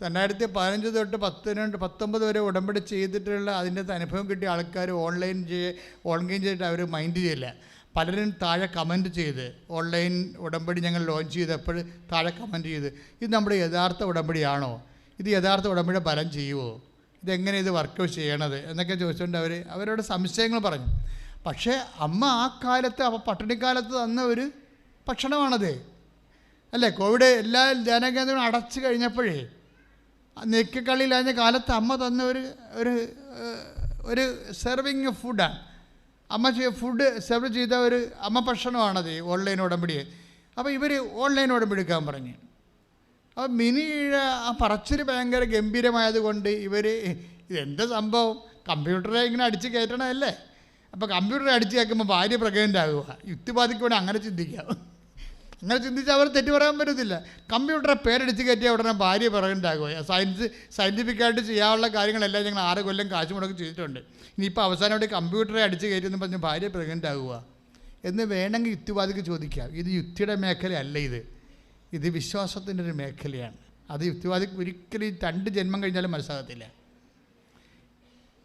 2015 തൊട്ട് 19 വരെ ഉടമ്പടി ചെയ്തിട്ടുള്ള അതിൻ്റെ അനുഭവം കിട്ടിയ ആൾക്കാർ ഓൺലൈൻ ചെയ്തിട്ട് അവർ മൈൻഡ് ചെയ്യില്ല. പലരും താഴെ കമൻറ്റ് ചെയ്ത്, ഓൺലൈൻ ഉടമ്പടി ഞങ്ങൾ ലോഞ്ച് ചെയ്തപ്പോൾ താഴെ കമൻറ്റ് ചെയ്ത്, ഇത് നമ്മുടെ യഥാർത്ഥ ഉടമ്പടിയാണോ, ഇത് യഥാർത്ഥ ഉടമ്പടി ഫലം ചെയ്യുമോ, ഇതെങ്ങനെ ഇത് വർക്ക് ചെയ്യണത് എന്നൊക്കെ ചോദിച്ചുകൊണ്ട് അവരോട് സംശയങ്ങൾ പറഞ്ഞു. പക്ഷേ അമ്മ ആ കാലത്ത്, അപ്പോൾ പട്ടിണിക്കാലത്ത് തന്ന ഒരു ഭക്ഷണമാണത് അല്ലേ. കോവിഡ് എല്ലാ ധ്യാനകേന്ദ്രങ്ങളും അടച്ചു കഴിഞ്ഞപ്പോഴേ നെക്കിക്കളിയിലാഞ്ഞ കാലത്ത് അമ്മ തന്ന ഒരു സെർവിങ് ഫുഡാണ്. അമ്മ ഫുഡ് സെർവ് ചെയ്ത ഒരു അമ്മ ഭക്ഷണമാണത് ഓൺലൈൻ ഉടമ്പടിയെ. അപ്പോൾ ഇവർ ഓൺലൈൻ ഉടമ്പടി എടുക്കാൻ പറഞ്ഞു. അപ്പോൾ മിനിയുടെ ആ പറച്ചിൽ ഭയങ്കര ഗംഭീരമായത് കൊണ്ട് ഇതെന്താ സംഭവം, കമ്പ്യൂട്ടറെ ഇങ്ങനെ അടിച്ച് കയറ്റണമല്ലേ. അപ്പോൾ കമ്പ്യൂട്ടറെ അടിച്ച് കയറ്റുമ്പോൾ ഭാര്യ പ്രഗ്നൻ്റ് ആകുക, യുക്തിവാദിക്ക് വേണ്ടി അങ്ങനെ ചിന്തിക്കാം. അങ്ങനെ ചിന്തിച്ചാൽ അവർ തെറ്റ് പറയാൻ പറ്റത്തില്ല. കമ്പ്യൂട്ടറെ പേരടിച്ച് കയറ്റിയാൽ ഉടനെ ഭാര്യ പ്രഗ്നൻ്റ് ആകുക. സയൻറ്റിഫിക്കായിട്ട് ചെയ്യാനുള്ള കാര്യങ്ങളെല്ലാം ഞങ്ങൾ 6 കൊല്ലം കാശ് മുടക്കി ചെയ്തിട്ടുണ്ട്. ഇനിയിപ്പോൾ അവസാനമായിട്ട് കമ്പ്യൂട്ടറെ അടിച്ച് കയറ്റിയെന്ന് പറഞ്ഞ് ഭാര്യ പ്രഗ്നൻ്റ് ആകുക എന്ന് വേണമെങ്കിൽ യുക്തിവാദിക്ക് ചോദിക്കാം. ഇത് യുക്തിയുടെ മേഖലയല്ല, ഇത് വിശ്വാസത്തിൻ്റെ ഒരു മേഖലയാണ്. അത് യുക്തിവാദിക്ക് ഒരിക്കലും 2 ജന്മം കഴിഞ്ഞാലും മനസ്സിലാകത്തില്ല.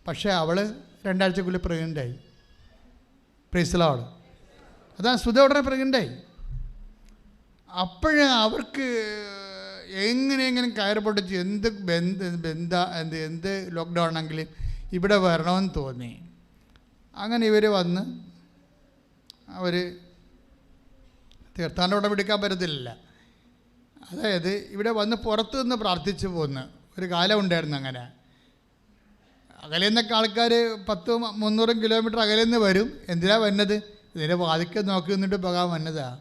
പക്ഷേ അവൾ 2 ആഴ്ചക്കുള്ളിൽ പ്രഗ്നൻ്റായി. Praise the lord. അതാണ് സുധ ഉടനെ പ്രഗ്നൻ്റായി. അപ്പോഴേ അവർക്ക് എങ്ങനെയെങ്കിലും കയറ് പൊട്ടിച്ച് എന്ത് ലോക്ക്ഡൗൺ ആണെങ്കിലും ഇവിടെ വരണമെന്ന് തോന്നി. അങ്ങനെ ഇവർ വന്ന് അവർ തീർത്ഥാടന ഉടമ്പടിക്കാൻ പറ്റത്തില്ല. അതായത് ഇവിടെ വന്ന് പുറത്തു നിന്ന് പ്രാർത്ഥിച്ചു പോന്ന് ഒരു കാലം ഉണ്ടായിരുന്നു. അങ്ങനെ അകലെ നിന്നൊക്കെ ആൾക്കാർ 100-300 കിലോമീറ്റർ അകലെ നിന്ന് വരും. എന്തിനാ വന്നത്? ഇതിൻ്റെ വാതിക്കൽ നോക്കി നിന്നിട്ട് പോകാൻ വന്നതാണ്.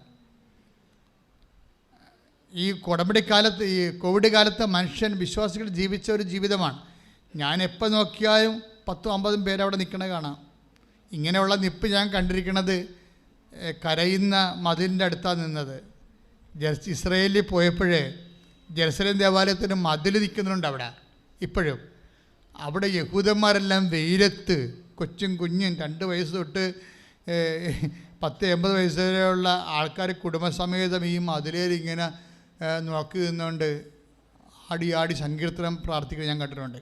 ഈ ഉടമ്പടിക്കാലത്ത്, ഈ കോവിഡ് കാലത്ത് മനുഷ്യൻ, വിശ്വാസികൾ ജീവിച്ച ഒരു ജീവിതമാണ്. ഞാൻ എപ്പോൾ നോക്കിയാലും 10-50 പേരവിടെ നിൽക്കണ കാണാം. ഇങ്ങനെയുള്ള നിപ്പ് ഞാൻ കണ്ടിരിക്കുന്നത് കരയുന്ന മതിലിൻ്റെ അടുത്താണ് നിന്നത്. ഇസ്രയേലിൽ പോയപ്പോഴേ ജെറുസലേം ദേവാലയത്തിന് മതിൽ നിൽക്കുന്നുണ്ട് അവിടെ. ഇപ്പോഴും അവിടെ യഹൂദന്മാരെല്ലാം വെയിലത്ത്, കൊച്ചും കുഞ്ഞും 2 വയസ്സ് തൊട്ട് 10-80 വയസ്സ് വരെയുള്ള ആൾക്കാർ കുടുംബസമേതം ഈ മതിലേൽ ഇങ്ങനെ നോക്കി നിന്നുകൊണ്ട് ആടി സങ്കീർത്തനം പ്രാർത്ഥിക്കുന്നത് ഞാൻ കണ്ടിട്ടുണ്ട്.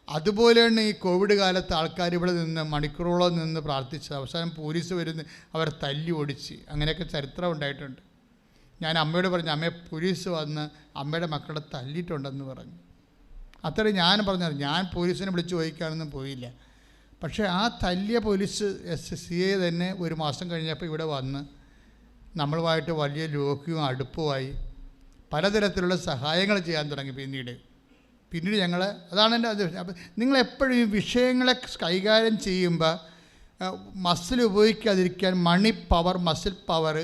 അതുപോലെയാണ് ഈ കോവിഡ് കാലത്ത് ആൾക്കാർ ഇവിടെ നിന്ന് മണിക്കൂറോളം നിന്ന് പ്രാർത്ഥിച്ചത്. അവസാനം പോലീസ് വരുന്ന അവരെ തല്ലി ഓടിച്ച്, അങ്ങനെയൊക്കെ ചരിത്രം ഉണ്ടായിട്ടുണ്ട്. ഞാൻ അമ്മയോട് പറഞ്ഞു, അമ്മയെ പോലീസ് വന്ന് അമ്മയുടെ മക്കളെ തല്ലിയിട്ടുണ്ടെന്ന് പറഞ്ഞു. അത്രയും ഞാൻ പറഞ്ഞത്. ഞാൻ പോലീസിനെ വിളിച്ച് ചോദിക്കാനൊന്നും പോയില്ല. പക്ഷേ ആ തല്ലിയ പോലീസ് CA തന്നെ 1 മാസം കഴിഞ്ഞപ്പോൾ ഇവിടെ വന്ന് നമ്മളുമായിട്ട് വലിയ ലോക്യവും അടുപ്പമായി പലതരത്തിലുള്ള സഹായങ്ങൾ ചെയ്യാൻ തുടങ്ങി. പിന്നീട് ഞങ്ങൾ, അതാണ് എൻ്റെ അത്. അപ്പം നിങ്ങളെപ്പോഴും ഈ വിഷയങ്ങളെ കൈകാര്യം ചെയ്യുമ്പോൾ മസിൽ ഉപയോഗിക്കാതിരിക്കാൻ money power, muscle power,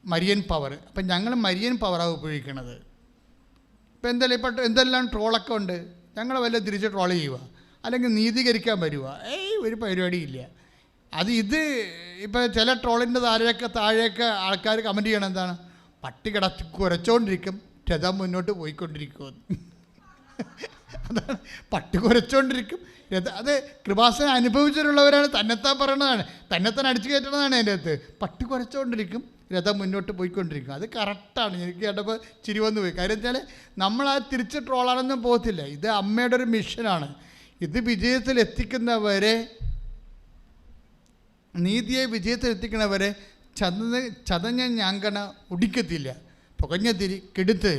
Marian power. അപ്പം ഞങ്ങൾ മരിയൻ പവറാണ് ഉപയോഗിക്കണത്. ഇപ്പം എന്തെല്ലാം ട്രോളൊക്കെ ഉണ്ട്, ഞങ്ങൾ വല്ല തിരിച്ച് ട്രോൾ ചെയ്യുക, അല്ലെങ്കിൽ നീതീകരിക്കാൻ വരുക, ഒരു പരിപാടിയില്ല. ഇത് ഇപ്പോൾ ചില ട്രോളിൻ്റെ താഴെയൊക്കെ ആൾക്കാർ കമൻറ്റ് ചെയ്യണം, എന്താണ്, പട്ടി കുരച്ചുകൊണ്ടിരിക്കും, രഥം മുന്നോട്ട് പോയിക്കൊണ്ടിരിക്കുമെന്ന്. അതാണ്, പട്ടി കുരച്ചുകൊണ്ടിരിക്കും രഥം. അത് കൃപാസനം അനുഭവിച്ചിട്ടുള്ളവരാണ് തന്നെത്താൻ പറയണതാണ്, തന്നെത്താൻ അടിച്ചു കയറ്റണതാണ് അതിൻ്റെ അകത്ത്. പട്ടി കുരച്ചുകൊണ്ടിരിക്കും, രഥം മുന്നോട്ട് പോയിക്കൊണ്ടിരിക്കും. അത് കറക്റ്റാണ്. എനിക്ക് കേട്ടപ്പോൾ ചിരി വന്നു പോയി. കാര്യം വെച്ചാൽ നമ്മൾ ആ തിരിച്ച് ട്രോളാനൊന്നും പോകത്തില്ല. ഇത് അമ്മയുടെ ഒരു മിഷനാണ്. ഇത് വിജയത്തിലെത്തിക്കുന്നവരെ, നീതിയെ വിജയത്തിലെത്തിക്കുന്നവരെ ചതഞ്ഞ ഞാങ്കണ ഒടിക്കത്തില്ല, പുകഞ്ഞ തിരി കെടുത്ത്.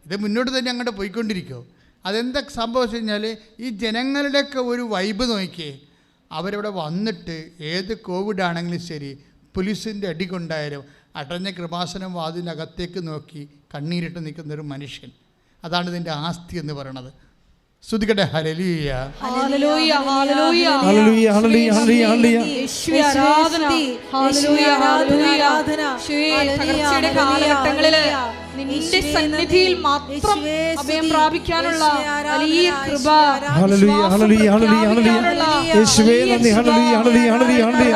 ഇത് മുന്നോട്ട് തന്നെ അങ്ങോട്ട് പോയിക്കൊണ്ടിരിക്കുമോ. അതെന്താ സംഭവിച്ചു കഴിഞ്ഞാൽ ഈ ജനങ്ങളുടെയൊക്കെ ഒരു വൈബ് നോക്കിയേ. അവരവിടെ വന്നിട്ട് ഏത് കോവിഡ് ആണെങ്കിലും ശരി, പോലീസിൻ്റെ അടി കൊണ്ടായാലും അടഞ്ഞ കൃപാസനം വാതിലകത്തേക്ക് നോക്കി കണ്ണീരിട്ട് നിൽക്കുന്നൊരു മനുഷ്യൻ. അതാണ് ഇതിൻ്റെ ആസ്തി എന്ന് പറയണത്. സ്തുതിക്കട്ടെ. ഹല്ലേലൂയ, ഹല്ലേലൂയ, ഹല്ലേലൂയ, ഹല്ലേലൂയ, ഹല്ലേലൂയ, ഹല്ലേലൂയ. യേശുവേ ആരാധന, ഹല്ലേലൂയ, ഹല്ലേലൂയ. തകർച്ചയുടെ കാലഘട്ടങ്ങളിൽ നിന്റെ സന്നിധിയിൽ മാത്രം അഭയം പ്രാപിക്കാനുള്ള വലിയ കൃപ, ഹല്ലേലൂയ, ഹല്ലേലൂയ, ഹല്ലേലൂയ, ഹല്ലേലൂയ. യേശുവേ നന്ദി. ഹല്ലേലൂയ, ഹല്ലേലൂയ, ഹല്ലേലൂയ, ഹല്ലേലൂയ.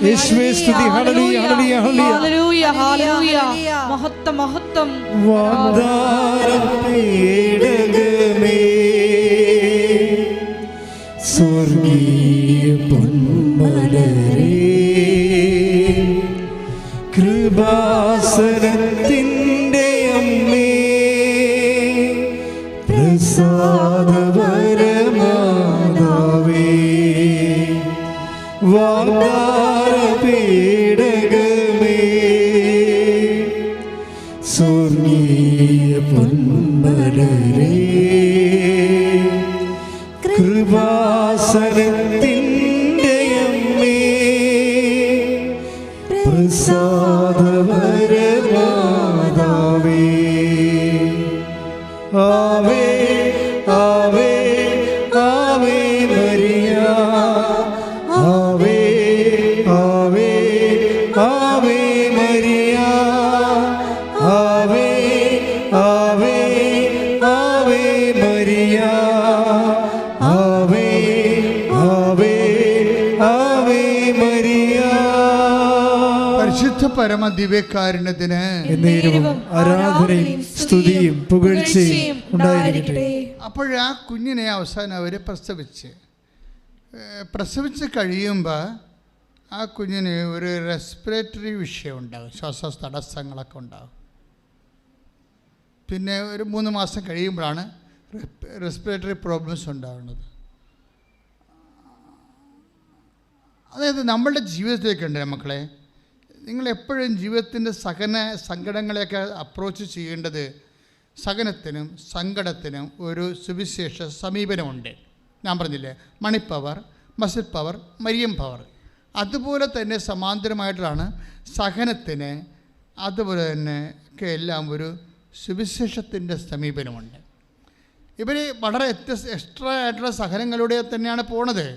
യേശുവേ സ്തുതി. ഹല്ലേലൂയ, ഹല്ലേലൂയ, ഹല്ലേലൂയ. ഹല്ലേലൂയ, ഹല്ലേലൂയ. മഹത്വം, മഹത്വം. വാഗ്ദാനം പേടകമേ, സ്വർഗീയ പൊന്മലരേ, കൃപാസനത്തിൻ്റെ അമ്മേ, പ്രസാദപരമാതാവേ, വാഗ്ദാന പേടകമേ, സ്വർഗീയ പൊന്മലരേ, കൃപാസനത്തിൻ്റെ അമ്മേ, പ്രസാദപരമാതാവേ. ആവേ ആവേ ആവേ മരിയ, ആവേ ആവേ ആവേ മരിയ, ആവേ ആവേ ആവേ മരിയ, ആവേ ആവേ ആവേ മരിയ. പരിശുദ്ധ പരമ ദിവ്യകാരുണ്യത്തിന് എന്നേരവും ആരാധനയും സ്തുതിയും പുകഴ്ചയും ഉണ്ടായിരിക്കട്ടെ. അപ്പോഴാ കുഞ്ഞിനെ അവസാനം അവർ പ്രസവിച്ച് കഴിയുമ്പോൾ ആ കുഞ്ഞിന് ഒരു റെസ്പിറേറ്ററി വിഷയം ഉണ്ടാകും, ശ്വാസ തടസ്സങ്ങളൊക്കെ ഉണ്ടാകും. പിന്നെ ഒരു 3 മാസം കഴിയുമ്പോഴാണ് റെസ്പിറേറ്ററി പ്രോബ്ലംസ് ഉണ്ടാകുന്നത്. അതായത് നമ്മളുടെ ജീവിതത്തിലേക്കുണ്ട് മക്കളെ, നിങ്ങളെപ്പോഴും ജീവിതത്തിൻ്റെ സങ്കടങ്ങളെയൊക്കെ അപ്രോച്ച് ചെയ്യേണ്ടത് സഹനത്തിനും സങ്കടത്തിനും ഒരു സുവിശേഷ സമീപനമുണ്ട്. ഞാൻ പറഞ്ഞില്ലേ, money power, muscle power, Mariam power. അതുപോലെ തന്നെ സമാന്തരമായിട്ടാണ് സഹനത്തിന്, അതുപോലെ തന്നെ ഒക്കെ എല്ലാം ഒരു സുവിശേഷത്തിൻ്റെ സമീപനമുണ്ട്. ഇവർ വളരെ എക്സ്ട്രാ ആയിട്ടുള്ള സഹനങ്ങളിലൂടെ തന്നെയാണ് പോണത്.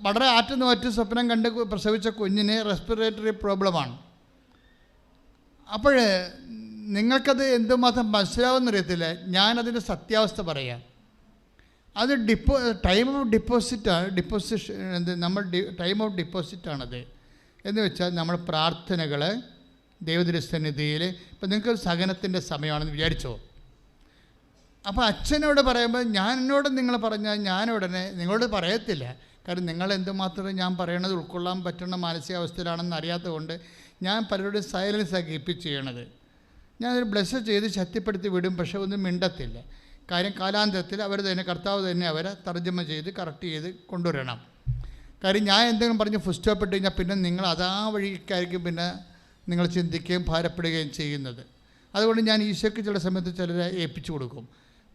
വളരെ ആറ്റുനോറ്റ് സ്വപ്നം കണ്ട് പ്രസവിച്ച കുഞ്ഞിന് റെസ്പിറേറ്ററി പ്രോബ്ലമാണ്. അപ്പോൾ നിങ്ങൾക്കത് എന്തുമാത്രം മനസ്സിലാവുമെന്നറിയത്തില്ല. ഞാനതിൻ്റെ സത്യാവസ്ഥ പറയാം. അത് ടൈം ഓഫ് ഡിപ്പോസിറ്റാണത്. എന്ന് വെച്ചാൽ നമ്മൾ പ്രാർത്ഥനകൾ ദൈവത്തിൻ്റെ ഇപ്പം നിങ്ങൾക്കൊരു സഹനത്തിൻ്റെ സമയമാണെന്ന് വിചാരിച്ചോ. അപ്പോൾ അച്ഛനോട് പറയുമ്പോൾ എന്നോട് നിങ്ങൾ പറഞ്ഞാൽ ഞാൻ ഉടനെ നിങ്ങളോട് പറയത്തില്ല. കാരണം നിങ്ങൾ എന്തുമാത്രം ഞാൻ പറയണത് ഉൾക്കൊള്ളാൻ പറ്റുന്ന മാനസികാവസ്ഥയിലാണെന്ന് അറിയാത്തതുകൊണ്ട് ഞാൻ പലരോടും സൈലൻസാണ് കീപ്പ് ചെയ്യണത്. ഞാനൊരു ബ്ലെസ് ചെയ്ത് ശക്തിപ്പെടുത്തി വിടും, പക്ഷേ ഒന്നും മിണ്ടത്തില്ല. കാര്യം കാലാന്തരത്തിൽ അവർ തന്നെ, കർത്താവ് തന്നെ അവരെ തർജ്ജമ ചെയ്ത് കറക്റ്റ് ചെയ്ത് കൊണ്ടുവരണം. കാര്യം ഞാൻ എന്തെങ്കിലും പറഞ്ഞ് ഫുൾ സ്റ്റോപ്പ് ഇട്ട് കഴിഞ്ഞാൽ പിന്നെ നിങ്ങൾ അതാ വഴിക്കായിരിക്കും പിന്നെ നിങ്ങൾ ചിന്തിക്കുകയും ഭാരപ്പെടുകയും ചെയ്യുന്നത്. അതുകൊണ്ട് ഞാൻ ഈശോയ്ക്ക് ചില സമയത്ത് ചിലരെ ഏൽപ്പിച്ചു കൊടുക്കും.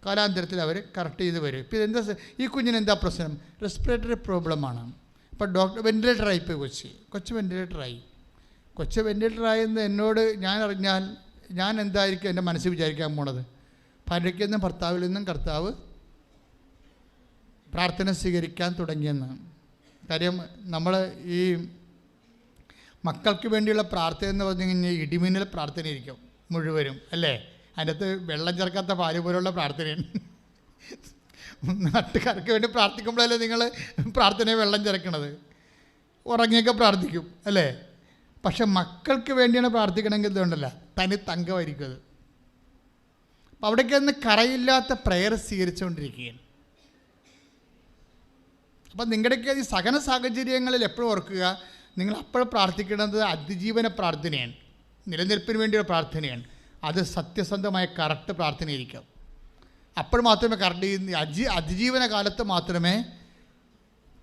കാലാന്തരത്തിൽ അവർ കറക്റ്റ് ചെയ്ത് വരും. ഇപ്പോൾ എന്താ ഈ കുഞ്ഞിന് എന്താ പ്രശ്നം? റെസ്പിറേറ്ററി പ്രോബ്ലമാണ്. ഇപ്പോൾ ഡോക്ടർ വെൻറ്റിലേറ്ററായി ഇപ്പോൾ കൊച്ചു വെൻറ്റിലേറ്ററായെന്ന് എന്നോട് ഞാൻ അറിഞ്ഞാൽ ഞാൻ എന്തായിരിക്കും എൻ്റെ മനസ്സിൽ വിചാരിക്കാൻ പോണത്? ഭാര്യയ്ക്ക് നിന്നും ഭർത്താവിൽ നിന്നും കർത്താവ് പ്രാർത്ഥന സ്വീകരിക്കാൻ തുടങ്ങിയെന്ന്. കാര്യം നമ്മൾ ഈ മക്കൾക്ക് വേണ്ടിയുള്ള പ്രാർത്ഥന എന്ന് പറഞ്ഞു കഴിഞ്ഞാൽ ഇടിമിന്നൽ പ്രാർത്ഥനയായിരിക്കും മുഴുവനും, അല്ലേ? അതിനകത്ത് വെള്ളം ചേർക്കാത്ത പാല് പോലുള്ള പ്രാർത്ഥനയാണ്. നാട്ടുകാർക്ക് വേണ്ടി പ്രാർത്ഥിക്കുമ്പോഴല്ലേ നിങ്ങൾ പ്രാർത്ഥനയെ വെള്ളം ചേർക്കണത്? ഉറങ്ങിയൊക്കെ പ്രാർത്ഥിക്കും, അല്ലേ? പക്ഷെ മക്കൾക്ക് വേണ്ടിയാണ് പ്രാർത്ഥിക്കണമെങ്കിൽ ഇതുണ്ടല്ല, തനി തങ്കമായിരിക്കും അത്. അപ്പം അവിടേക്ക് ഒന്ന് കറയില്ലാത്ത പ്രയർ സ്വീകരിച്ചുകൊണ്ടിരിക്കുകയാണ്. അപ്പം നിങ്ങളുടെയൊക്കെ ഈ സഹന സാഹചര്യങ്ങളിൽ എപ്പോഴും ഓർക്കുക, നിങ്ങൾ അപ്പോൾ പ്രാർത്ഥിക്കേണ്ടത് അതിജീവന പ്രാർത്ഥനയാണ്, നിലനിൽപ്പിന് വേണ്ടിയുള്ള പ്രാർത്ഥനയാണ്. അത് സത്യസന്ധമായ കറക്റ്റ് പ്രാർത്ഥനയായിരിക്കും. അപ്പോൾ മാത്രമേ കറക്റ്റ് അതിജീവന കാലത്ത് മാത്രമേ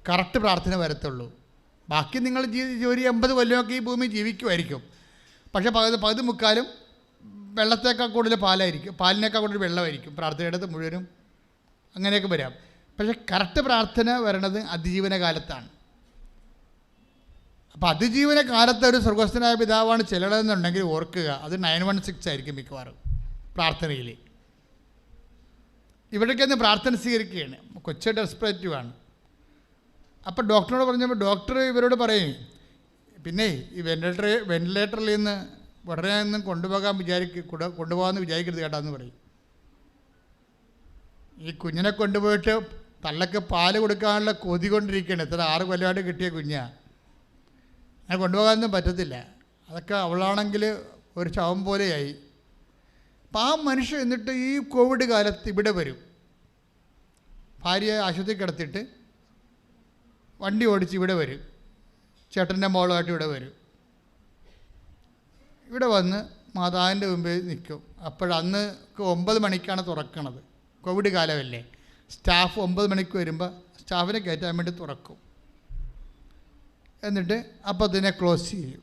കറക്റ്റ് പ്രാർത്ഥന വരത്തുള്ളൂ. ബാക്കി നിങ്ങൾ ഒരു 80 കൊല്ലമൊക്കെ ഈ ഭൂമി ജീവിക്കുമായിരിക്കും. പക്ഷേ പകുതി മുക്കാലും വെള്ളത്തേക്കാൾ കൂടുതൽ പാലായിരിക്കും, പാലിനേക്കാൾ കൂടുതൽ വെള്ളമായിരിക്കും പ്രാർത്ഥനയുടെ മുഴുവനും. അങ്ങനെയൊക്കെ വരാം. പക്ഷേ കറക്റ്റ് പ്രാർത്ഥന വരണത് അതിജീവന കാലത്താണ്. അപ്പോൾ അതിജീവന കാലത്ത് ഒരു സ്വർഗസ്ഥനായ പിതാവാണ് ചെല്ലണമെന്നുണ്ടെങ്കിൽ ഓർക്കുക, അത് 916 ആയിരിക്കും മിക്കവാറും പ്രാർത്ഥനയിൽ. ഇവിടേക്കൊന്ന് പ്രാർത്ഥന സ്വീകരിക്കുകയാണ്, കൊച്ചു ഡെസ്പറേറ്റീവാണ്. അപ്പോൾ ഡോക്ടറിനോട് പറഞ്ഞപ്പോൾ ഡോക്ടർ ഇവരോട് പറയും, പിന്നെ ഈ വെന്റിലേറ്ററിൽ നിന്ന് ഉടനെ ഒന്നും കൊണ്ടുപോകാമെന്ന് വിചാരിക്കരുത് കേട്ടാന്ന് പറയും. ഈ കുഞ്ഞിനെ കൊണ്ടുപോയിട്ട് തള്ളക്ക് പാല് കൊടുക്കാനുള്ള കൊതി കൊണ്ടിരിക്കുകയാണ്. എത്ര 6 കൊല്ലമായിട്ട് കിട്ടിയ കുഞ്ഞാണ്, അങ്ങനെ കൊണ്ടുപോകാനൊന്നും പറ്റത്തില്ല. അതൊക്കെ അവളാണെങ്കിൽ ഒരു ശവം പോലെയായി. അപ്പം ആ മനുഷ്യൻ എന്നിട്ട് ഈ കോവിഡ് കാലത്ത് ഇവിടെ വരും, ഭാര്യയെ ആശുപത്രി കിടത്തിയിട്ട് വണ്ടി ഓടിച്ച് ഇവിടെ വരും, ചേട്ടൻ്റെ മോളുമായിട്ട് ഇവിടെ വരും. ഇവിടെ വന്ന് മാതാവിൻ്റെ മുമ്പിൽ നിൽക്കും. അപ്പോഴന്ന് 9 മണിക്കാണ് തുറക്കണത്, കോവിഡ് കാലമല്ലേ. സ്റ്റാഫ് 9 മണിക്ക് വരുമ്പോൾ സ്റ്റാഫിനെ കയറ്റാൻ വേണ്ടി തുറക്കും. എന്നിട്ട് അപ്പോൾ തന്നെ ക്ലോസ് ചെയ്യും.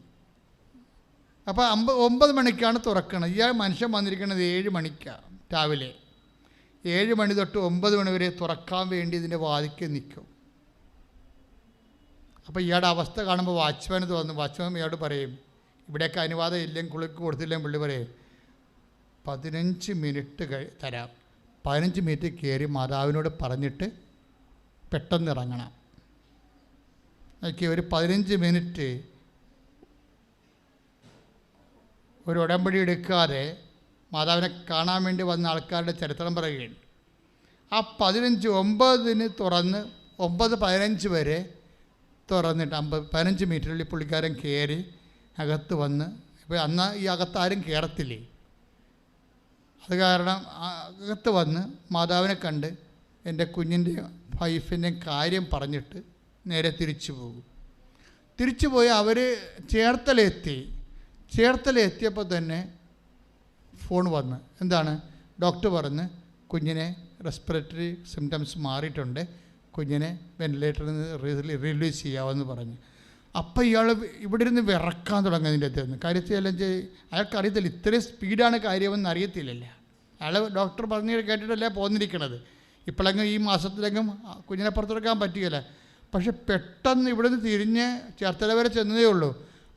അപ്പോൾ 9 മണിക്കാണ് തുറക്കണത്. ഇയാൾ മനുഷ്യൻ വന്നിരിക്കുന്നത് 7 മണിക്കാണ് രാവിലെ. 7 മണി തൊട്ട് 9 മണി വരെ തുറക്കാൻ വേണ്ടി ഇതിൻ്റെ വാതിൽക്ക് നിൽക്കും. അപ്പോൾ ഇയാളുടെ അവസ്ഥ കാണുമ്പോൾ വാച്ച്മാന് തോന്നും. വാച്ച്മാൻ ഇയാളോട് പറയും, ഇവിടെയൊക്കെ അനുവാദം ഇല്ലെങ്കിൽ കുളിക്ക് കൊടുത്തില്ലെങ്കിൽ പുള്ളി പറയും 15 മിനിറ്റ് തരാം, 15 മിനിറ്റ് കയറി മാതാവിനോട് പറഞ്ഞിട്ട് പെട്ടെന്ന് ഇറങ്ങണം. നോക്കി, ഒരു 15 മിനിറ്റ് ഒരു ഉടമ്പടി എടുക്കാതെ മാതാവിനെ കാണാൻ വേണ്ടി വന്ന ആൾക്കാരുടെ ചരിത്രം പറയുകയാണ്. ആ 9:09 തുറന്ന് 9:15 വരെ തുറന്നിട്ട് 15 മിനിറ്റിനുള്ളിൽ പുള്ളിക്കാരൻ കയറി അകത്ത് വന്ന്. ഇപ്പോൾ അന്ന് ഈ അകത്താരും കയറത്തില്ലേ, അത് കാരണം അകത്ത് വന്ന് മാതാവിനെ കണ്ട് എൻ്റെ കുഞ്ഞിൻ്റെ വൈഫിൻ്റെ കാര്യം പറഞ്ഞിട്ട് നേരെ തിരിച്ചു പോകും. തിരിച്ചു പോയി അവർ ചേർത്തലെത്തിയപ്പോൾ തന്നെ ഫോൺ വന്ന്, എന്താണ്, ഡോക്ടർ പറഞ്ഞ് കുഞ്ഞിനെ റെസ്പിറേറ്ററി സിംറ്റംസ് മാറിയിട്ടുണ്ട്, കുഞ്ഞിനെ വെന്റിലേറ്ററിൽ നിന്ന് റിലീസ് ചെയ്യാമെന്ന് പറഞ്ഞു. അപ്പോൾ ഇയാൾ ഇവിടെ ഇരുന്ന് വിറക്കാൻ തുടങ്ങുന്നതിൻ്റെ അകത്ത് കാര്യത്തിലെല്ലാം അയാൾക്കറിയത്തില്ല, ഇത്രയും സ്പീഡാണ് കാര്യമെന്ന് അറിയത്തില്ലല്ലോ. അയാൾ ഡോക്ടർ പറഞ്ഞ് കേട്ടിട്ടല്ലേ പോന്നിരിക്കണത്. ഇപ്പോഴെങ്കിലും ഈ മാസത്തിലെങ്കിലും കുഞ്ഞിനെ പുറത്തെടുക്കാൻ പറ്റുകയില്ല. പക്ഷെ പെട്ടെന്ന് ഇവിടെ നിന്ന് തിരിഞ്ഞ് ചേർത്തല വരെ ചെന്നതേ ഉള്ളൂ,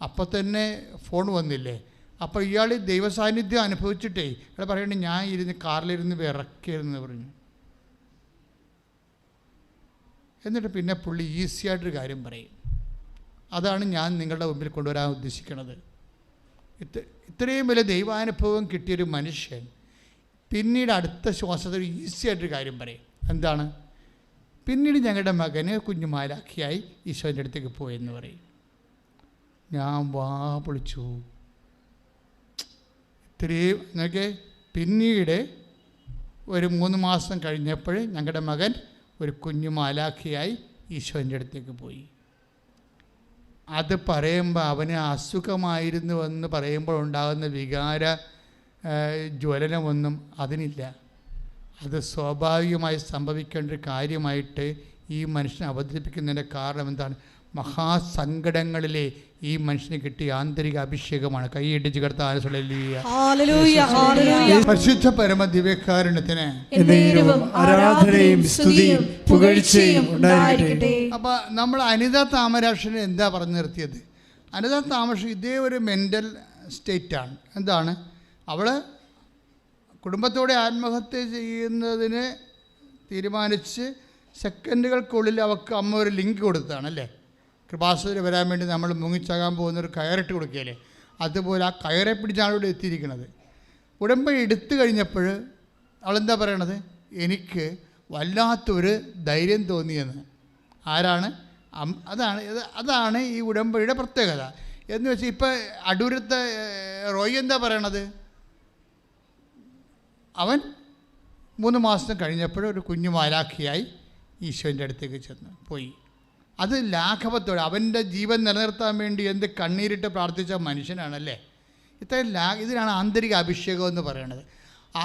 അപ്പോൾ തന്നെ ഫോൺ വന്നില്ലേ. അപ്പോൾ ഇയാൾ ദൈവസാന്നിധ്യം അനുഭവിച്ചിട്ടേ ഇയാൾ പറയണേ, ഞാൻ കാറിലിരുന്ന് വിറക്കിയിരുന്നു പറഞ്ഞു. എന്നിട്ട് പിന്നെ പുള്ളി ഈസിയായിട്ടൊരു കാര്യം പറയും. അതാണ് ഞാൻ നിങ്ങളുടെ മുമ്പിൽ കൊണ്ടുവരാൻ ഉദ്ദേശിക്കുന്നത്. ഇത്രയും വലിയ ദൈവാനുഭവം കിട്ടിയൊരു മനുഷ്യൻ പിന്നീട് അടുത്ത ശ്വാസത്തിൽ ഈസിയായിട്ടൊരു കാര്യം പറയും. എന്താണ്? പിന്നീട് ഞങ്ങളുടെ മകന് കുഞ്ഞുമാലാഖിയായി ഈശോൻ്റെ അടുത്തേക്ക് പോയെന്ന് പറയും. ഞാൻ വാ പൊളിച്ചു. ഇത്രയും എന്നൊക്കെ. പിന്നീട് ഒരു 3 മാസം കഴിഞ്ഞപ്പോൾ ഞങ്ങളുടെ മകൻ ഒരു കുഞ്ഞുമാലാഖിയായി ഈശോൻ്റെ അടുത്തേക്ക് പോയി. അത് പറയുമ്പോൾ അവന് അസുഖമായിരുന്നുവെന്ന് പറയുമ്പോൾ ഉണ്ടാകുന്ന വികാര ജ്വലനമൊന്നും അതിനില്ല. അത് സ്വാഭാവികമായി സംഭവിക്കേണ്ട ഒരു കാര്യമായിട്ട് ഈ മനുഷ്യനെ അവതരിപ്പിക്കുന്നതിൻ്റെ കാരണം എന്താണ്? മഹാസങ്കടങ്ങളിലെ ഈ മനുഷ്യന് കിട്ടിയ ആന്തരിക അഭിഷേകമാണ്. കൈയിടിച്ച് കർത്താവേ പരിശുദ്ധ പരമ ദിവ്യകാരുണ്യത്തിന് ആരാധനയും സ്തുതിയും പുകഴ്ചയും ഉണ്ടായിരിക്കട്ടെ. അപ്പോൾ നമ്മൾ അനിത താമരാക്ഷനെ എന്താ പറഞ്ഞു നിർത്തിയത്? അനിത താമരാക്ഷൻ ഇതേ ഒരു മെൻ്റൽ സ്റ്റേറ്റാണ്. എന്താണ്? അവൾ കുടുംബത്തോടെ ആത്മഹത്യ ചെയ്യുന്നതിന് തീരുമാനിച്ച് സെക്കൻഡുകൾക്കുള്ളിൽ അവൾക്ക് അമ്മ ഒരു ലിങ്ക് കൊടുത്തതാണ് അല്ലേ? കൃപാസനത്തിൽ വരാൻ വേണ്ടി നമ്മൾ മുങ്ങിച്ചാകാൻ പോകുന്നൊരു കയറിട്ട് കൊടുക്കുകയല്ലേ, അതുപോലെ ആ കയറെ പിടിച്ചാണ് ഇവിടെ എത്തിയിരിക്കുന്നത്. ഉടമ്പടി എടുത്തു കഴിഞ്ഞപ്പോൾ അവളെന്താ പറയണത്? എനിക്ക് വല്ലാത്തൊരു ധൈര്യം തോന്നിയെന്ന്. ആരാണ്? അതാണ് ഈ ഉടമ്പടിയുടെ പ്രത്യേകത. എന്ന് വെച്ചാൽ ഇപ്പോൾ അടൂരത്തെ റോയി എന്താ പറയണത്? അവൻ 3 മാസം കഴിഞ്ഞപ്പോൾ ഒരു കുഞ്ഞു മാലാഖിയായി ഈശോൻ്റെ അടുത്തേക്ക് പോയി. അത് ലാഘവത്തോടെ അവൻ്റെ ജീവൻ നിലനിർത്താൻ വേണ്ടി എന്ത് കണ്ണീരിട്ട് പ്രാർത്ഥിച്ച മനുഷ്യനാണല്ലേ. ഇത്രയും ഇതിനാണ് ആന്തരിക അഭിഷേകം എന്ന് പറയുന്നത്.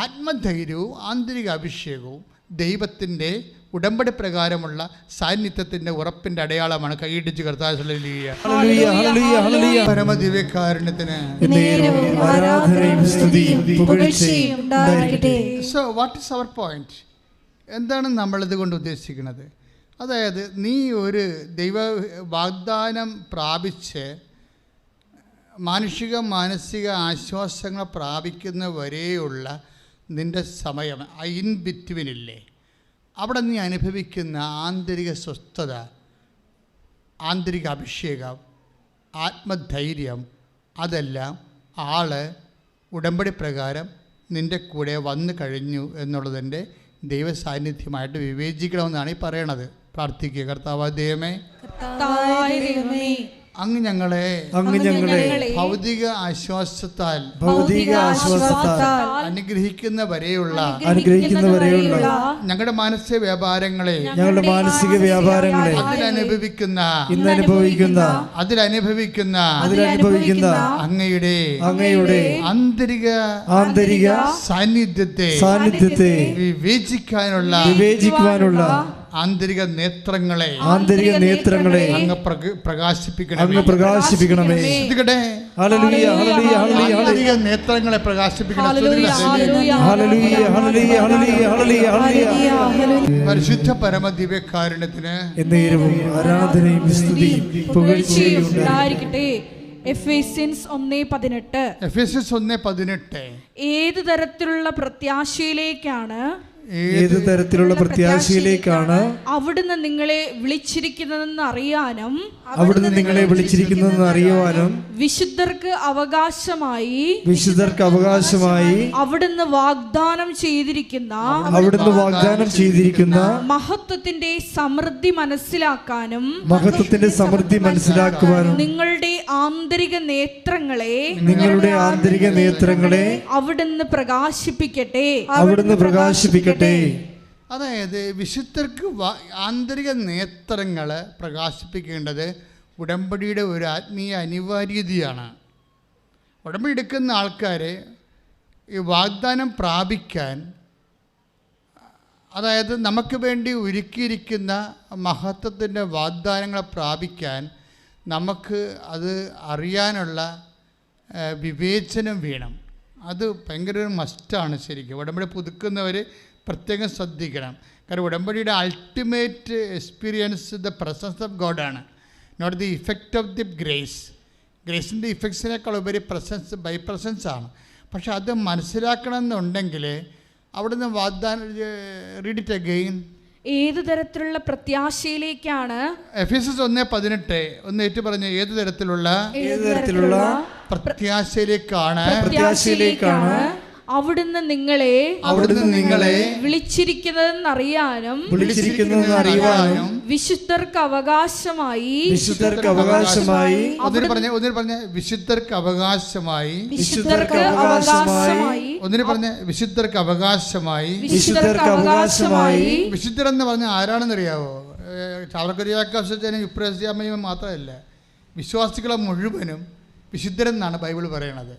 ആത്മധൈര്യവും ആന്തരിക അഭിഷേകവും ദൈവത്തിൻ്റെ ഉടമ്പടി പ്രകാരമുള്ള സാന്നിധ്യത്തിൻ്റെ ഉറപ്പിൻ്റെ അടയാളമാണ്. കൈയിടിച്ച് കർത്താവ് പരമദിവ്യകാരുണ്യത്തിന്. So what is our point? എന്താണ് നമ്മളിത് കൊണ്ട് ഉദ്ദേശിക്കുന്നത്? അതായത് നീ ഒരു ദൈവ വാഗ്ദാനം പ്രാപിച്ച് മാനസിക ആശ്വാസങ്ങൾ പ്രാപിക്കുന്ന വരെയുള്ള നിൻ്റെ സമയം ഇൻ ബിറ്റ്വീനില്ലേ, അവിടെ നീ അനുഭവിക്കുന്ന ആന്തരിക സ്വസ്ഥത, ആന്തരിക അഭിഷേകം, ആത്മധൈര്യം, അതെല്ലാം ഉടമ്പടി പ്രകാരം നിൻ്റെ കൂടെ വന്നു കഴിഞ്ഞു എന്നുള്ളതിൻ്റെ ദൈവസാന്നിധ്യമായിട്ട് വിവേചിക്കണമെന്നാണ് ഈ പറയണത്. പ്രാർത്ഥിക്കുക. കർത്താവ് ദൈവമേ, അങ്ങ് ഞങ്ങളെ ഭൗതിക ആശ്വാസത്താൽ അനുഗ്രഹിക്കുന്ന വരെയുള്ള ഞങ്ങളുടെ മാനസിക വ്യാപാരങ്ങളെ അതിലനുഭവിക്കുന്ന അങ്ങയുടെ ആന്തരിക സാന്നിധ്യത്തെ വിവേചിക്കുവാനുള്ള ആന്തരിക നേത്രങ്ങളെ അങ്ങ് പ്രകാശിപ്പിക്കണമേ. ആന്തരിക നേത്രങ്ങളെ പരിശുദ്ധ പരമദിവ്യകാരുണ്യത്തിന് ആരാധനയും സ്തുതിയും പുകഴ്ചയും ഉണ്ടായിരിക്കട്ടെ. എഫേസ്യൻസ് 1:18 ഏത് തരത്തിലുള്ള പ്രത്യാശയിലേക്കാണ് അവിടുന്ന് നിങ്ങളെ വിളിച്ചിരിക്കുന്നതെന്ന് അറിയാനും വിശുദ്ധർക്ക് അവകാശമായി അവിടുന്ന് വാഗ്ദാനം ചെയ്തിരിക്കുന്ന മഹത്വത്തിന്റെ സമൃദ്ധി മനസ്സിലാക്കാനും നിങ്ങളുടെ ആന്തരിക നേത്രങ്ങളെ അവിടുന്ന് പ്രകാശിപ്പിക്കട്ടെ. അതായത് വിശുദ്ധർക്ക് ആന്തരിക നേത്രങ്ങൾ പ്രകാശിപ്പിക്കേണ്ടത് ഉടമ്പടിയുടെ ഒരു ആത്മീയ അനിവാര്യതയാണ്. ഉടമ്പടി എടുക്കുന്ന ആൾക്കാർ ഈ വാഗ്ദാനം പ്രാപിക്കാൻ, അതായത് നമുക്ക് വേണ്ടി ഒരുക്കിയിരിക്കുന്ന മഹത്വത്തിൻ്റെ വാഗ്ദാനങ്ങളെ പ്രാപിക്കാൻ നമുക്ക് അത് അറിയാനുള്ള വിവേചനം വേണം. അത് ഭയങ്കര ഒരു മസ്റ്റാണ്. ശരിക്കും ഉടമ്പടി പുതുക്കുന്നവർ പ്രത്യേകം ശ്രദ്ധിക്കണം. കാരണം ഉടമ്പടിയുടെ ultimate experience the presence of ഗോഡാണ്, not the effect of the ഗ്രേസിൻ്റെ ഇഫക്ട്സിനേക്കാൾ ഉപരി ബൈ പ്രസൻസ് ആണ്. പക്ഷെ അത് മനസ്സിലാക്കണം എന്നുണ്ടെങ്കിൽ അവിടുന്ന് വാഗ്ദാനം റീഡ് ഇറ്റ് അഗെയിൻ. ഏത് തരത്തിലുള്ള പ്രത്യാശയിലേക്കാണ് എഫേസ്യസ് 1:18 ഒന്ന് ഏറ്റു പറഞ്ഞ ഏത് തരത്തിലുള്ള പ്രത്യാശയിലേക്കാണ് അവിടുന്ന് നിങ്ങളെ വിളിച്ചിരിക്കുന്നതെന്നറിയാനും വിശുദ്ധർക്ക് അവകാശമായി വിശുദ്ധരെന്ന് പറഞ്ഞ ആരാണെന്നറിയാവോ? ചാവറക്കുരിയാക്കമ്മയും യുപ്രസ്യാമ്മയും മാത്രമല്ല, വിശ്വാസികളെ മുഴുവനും വിശുദ്ധരെന്നാണ് ബൈബിൾ പറയണത്.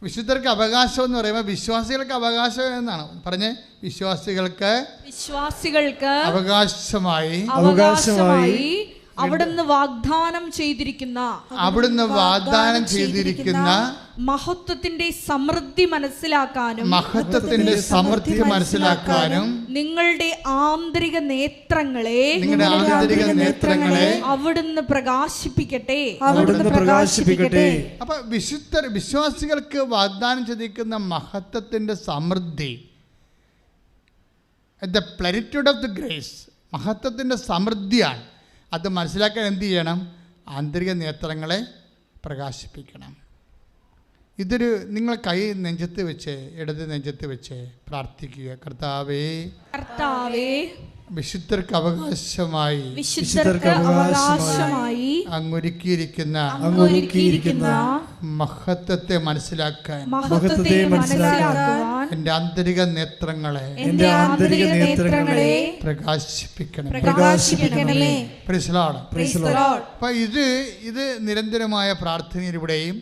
വിശുദ്ധർക്ക് അവകാശം എന്ന് പറയുമ്പോൾ വിശ്വാസികൾക്ക് അവകാശം എന്നാണ് പറഞ്ഞേ. വിശ്വാസികൾക്ക് അവകാശമായി അവിടുന്ന് വാഗ്ദാനം ചെയ്തിരിക്കുന്ന മഹത്വത്തിന്റെ സമൃദ്ധി മനസ്സിലാക്കാനും നിങ്ങളുടെ ആന്തരിക നേത്രങ്ങളെ അവിടുന്ന് പ്രകാശിപ്പിക്കട്ടെ. അപ്പൊ വിശ്വാസികൾക്ക് വാഗ്ദാനം ചെയ്തിരിക്കുന്ന മഹത്വത്തിന്റെ സമൃദ്ധി, ദ പ്ലെനിറ്റ്യൂഡ് ഓഫ് ദി ഗ്രേസ്, മഹത്വത്തിന്റെ സമൃദ്ധിയാണ്. അത് മനസ്സിലാക്കാൻ എന്ത് ചെയ്യണം? ആന്തരിക നേത്രങ്ങളെ പ്രകാശിപ്പിക്കണം. ഇതൊരു നിങ്ങൾ കൈ നെഞ്ചത്ത് വെച്ച്, ഇടത് നെഞ്ചത്ത് വെച്ച് പ്രാർത്ഥിക്കുക. കർത്താവേ, വിശുദ്ധർക്ക് അവകാശമായി അങ്ങൊരുക്കിയിരിക്കുന്ന മഹത്വത്തെ മനസ്സിലാക്കാൻ മഹത്വത്തെ മനസ്സിലാക്കുവാൻ എൻ്റെ ആന്തരിക നേത്രങ്ങളെ എൻ്റെ ആന്തരിക നേത്രങ്ങളെ പ്രകാശിപ്പിക്കണമേ. Praise the Lord. Praise the Lord. അപ്പോൾ ഇത് നിരന്തരമായ പ്രാർത്ഥനയിലൂടെയും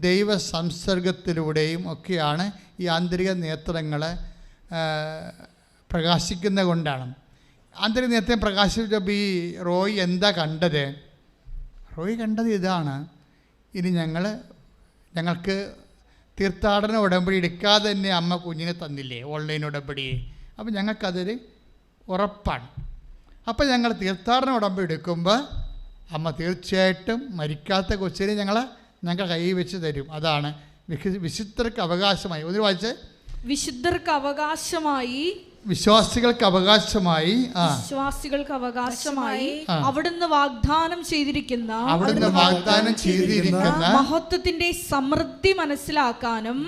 ദൈവ സംസർഗത്തിലൂടെയും ഒക്കെയാണ് ഈ ആന്തരിക നേത്രങ്ങളെ പ്രകാശിക്കുന്ന കൊണ്ടാണ്. ആന്തരിക നേത്രം പ്രകാശിച്ചപ്പോൾ ഈ റോയ് എന്താ കണ്ടത്? റോയ് കണ്ടത് ഇതാണ്: ഇനി ഞങ്ങൾക്ക് തീർത്ഥാടന ഉടമ്പടി എടുക്കാതെ തന്നെ അമ്മ കുഞ്ഞിനെ തന്നില്ലേ, ഓൺലൈൻ ഉടമ്പടി. അപ്പോൾ ഞങ്ങൾക്കതൊരു ഉറപ്പാണ്. അപ്പോൾ ഞങ്ങൾ തീർത്ഥാടന ഉടമ്പടി എടുക്കുമ്പോൾ അമ്മ തീർച്ചയായിട്ടും മരിക്കാത്ത കൊച്ചിനെ ഞങ്ങൾ കൈ വെച്ച് തരും. അതാണ് വിശുദ്ധർക്ക് അവകാശമായി. ഒന്ന് വായിച്ചേ. വിശുദ്ധർക്ക് അവകാശമായി, വിശ്വാസികൾക്ക് അവകാശമായി, അവിടുന്ന് വാഗ്ദാനം ചെയ്തിരിക്കുന്ന മഹത്വത്തിന്റെ സമൃദ്ധി മനസ്സിലാക്കാനും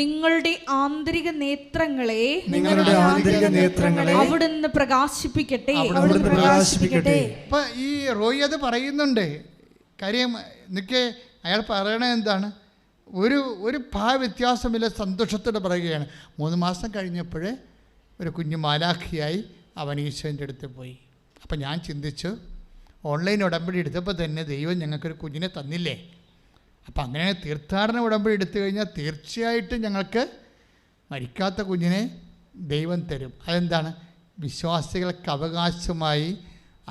നിങ്ങളുടെ ആന്തരിക നേത്രങ്ങളെ അവിടുന്ന് പ്രകാശിപ്പിക്കട്ടെ. അപ്പൊ ഈ റോയി അത് പറയുന്നുണ്ട്. കാര്യം നിനക്ക് അയാൾ പറയണത് എന്താണ്? ഒരു വ്യത്യാസമില്ല, സന്തോഷത്തോടെ പറയുകയാണ്. 3 മാസം കഴിഞ്ഞപ്പോൾ ഒരു കുഞ്ഞു മാലാഖിയായി അവൻ ഈശോൻ്റെ അടുത്ത് പോയി. അപ്പം ഞാൻ ചിന്തിച്ചു, ഓൺലൈൻ ഉടമ്പടി എടുത്തപ്പോൾ തന്നെ ദൈവം ഞങ്ങൾക്കൊരു കുഞ്ഞിനെ തന്നില്ലേ. അപ്പം അങ്ങനെ തീർത്ഥാടന ഉടമ്പടി എടുത്തു കഴിഞ്ഞാൽ തീർച്ചയായിട്ടും ഞങ്ങൾക്ക് മരിക്കാത്ത കുഞ്ഞിനെ ദൈവം തരും. അതെന്താണ്? വിശ്വാസികൾക്ക് അവകാശമായി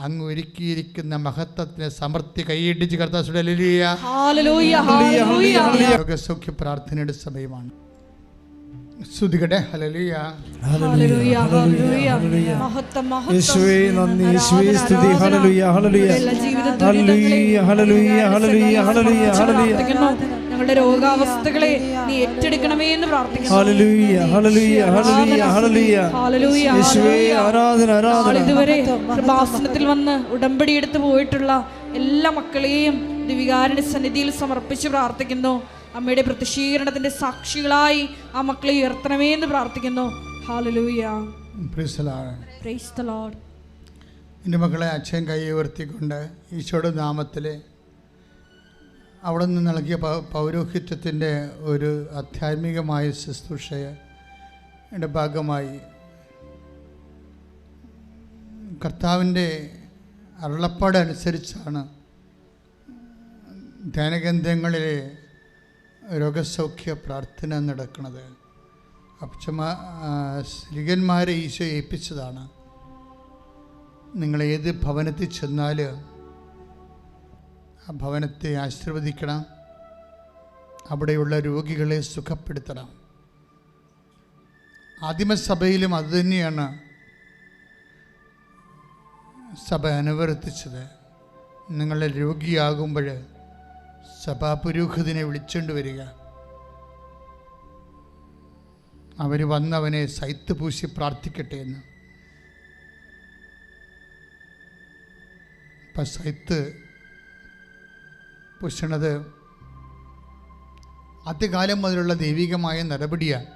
അങ്ങ് ഒരുക്കിയിരിക്കുന്ന മഹത്വത്തിന് സമൃദ്ധി കൈയിടിച്ച് രോഗസൗഖ്യ പ്രാർത്ഥനയുടെ സമയമാണ്. സ്തുതികട്ടെ. ഹല്ലേലൂയ, ഹല്ലേലൂയ, ഹല്ലേലൂയ. യേശുവേ നന്ദി, യേശുവേ സ്തുതി. ഹല്ലേലൂയ, ഹല്ലേലൂയ, ഹല്ലേലൂയ, ഹല്ലേലൂയ, ഹല്ലേലൂയ, ഹല്ലേലൂയ, ഹല്ലേലൂയ. ഞങ്ങളുടെ രോഗാവസ്ഥകളെ നീ ഏറ്റെടുക്കണമേ എന്ന് പ്രാർത്ഥിക്കുന്നു. ഹല്ലേലൂയ, ഹല്ലേലൂയ, ഹല്ലേലൂയ, ഹല്ലേലൂയ, ഹല്ലേലൂയ. യേശുവേ ആരാധന, ആരാധന. ഇതുവരെ കൃപാസനത്തിൽ വന്ന് ഉടമ്പടി എടുത്ത് പോയിട്ടുള്ള എല്ലാ മക്കളെയും ദിവികാരുടെ സന്നിധിയിൽ സമർപ്പിച്ച് പ്രാർത്ഥിക്കുന്നു. അമ്മയുടെ പ്രത്യക്ഷീകരണത്തിന്റെ സാക്ഷികളായി ആ മക്കളെ ഉയർത്തണമേ എന്ന് പ്രാർത്ഥിക്കുന്നു. Hallelujah. Price the Lord. Price the Lord. എൻ്റെ മക്കളെ അച്ഛൻ കൈ ഉയർത്തിക്കൊണ്ട് ഈശോയുടെ നാമത്തിൽ അവിടെ നിന്ന് നൽകിയ പൗരോഹിത്യത്തിൻ്റെ ഒരു ആധ്യാത്മികമായ ശുശ്രൂഷയുടെ ഭാഗമായി കർത്താവിൻ്റെ അരുളപ്പാടനുസരിച്ചാണ് ധ്യാനകേന്ദ്രങ്ങളിലെ രോഗസൗഖ്യ പ്രാർത്ഥന നടക്കുന്നത്. സ്ത്രീകന്മാരെ ഈശോ ഏൽപ്പിച്ചതാണ്. നിങ്ങളേത് ഭവനത്തിൽ ചെന്നാൽ ആ ഭവനത്തെ ആശീർവദിക്കണം, അവിടെയുള്ള രോഗികളെ സുഖപ്പെടുത്തണം. ആദിമസഭയിലും അതുതന്നെയാണ് സഭ അനുവർത്തിച്ചത്. നിങ്ങളുടെ രോഗിയാകുമ്പോൾ സഭാപുരോഹിതനെ വിളിച്ചുകൊണ്ട് വരിക. അവർ വന്നവനെ സൈത്ത് പൂശി പ്രാർത്ഥിക്കട്ടെ എന്ന്. ഇപ്പം സൈത്ത് പൂശണത് ആദ്യകാലം മുതലുള്ള ദൈവികമായ നടപടിയാണ്.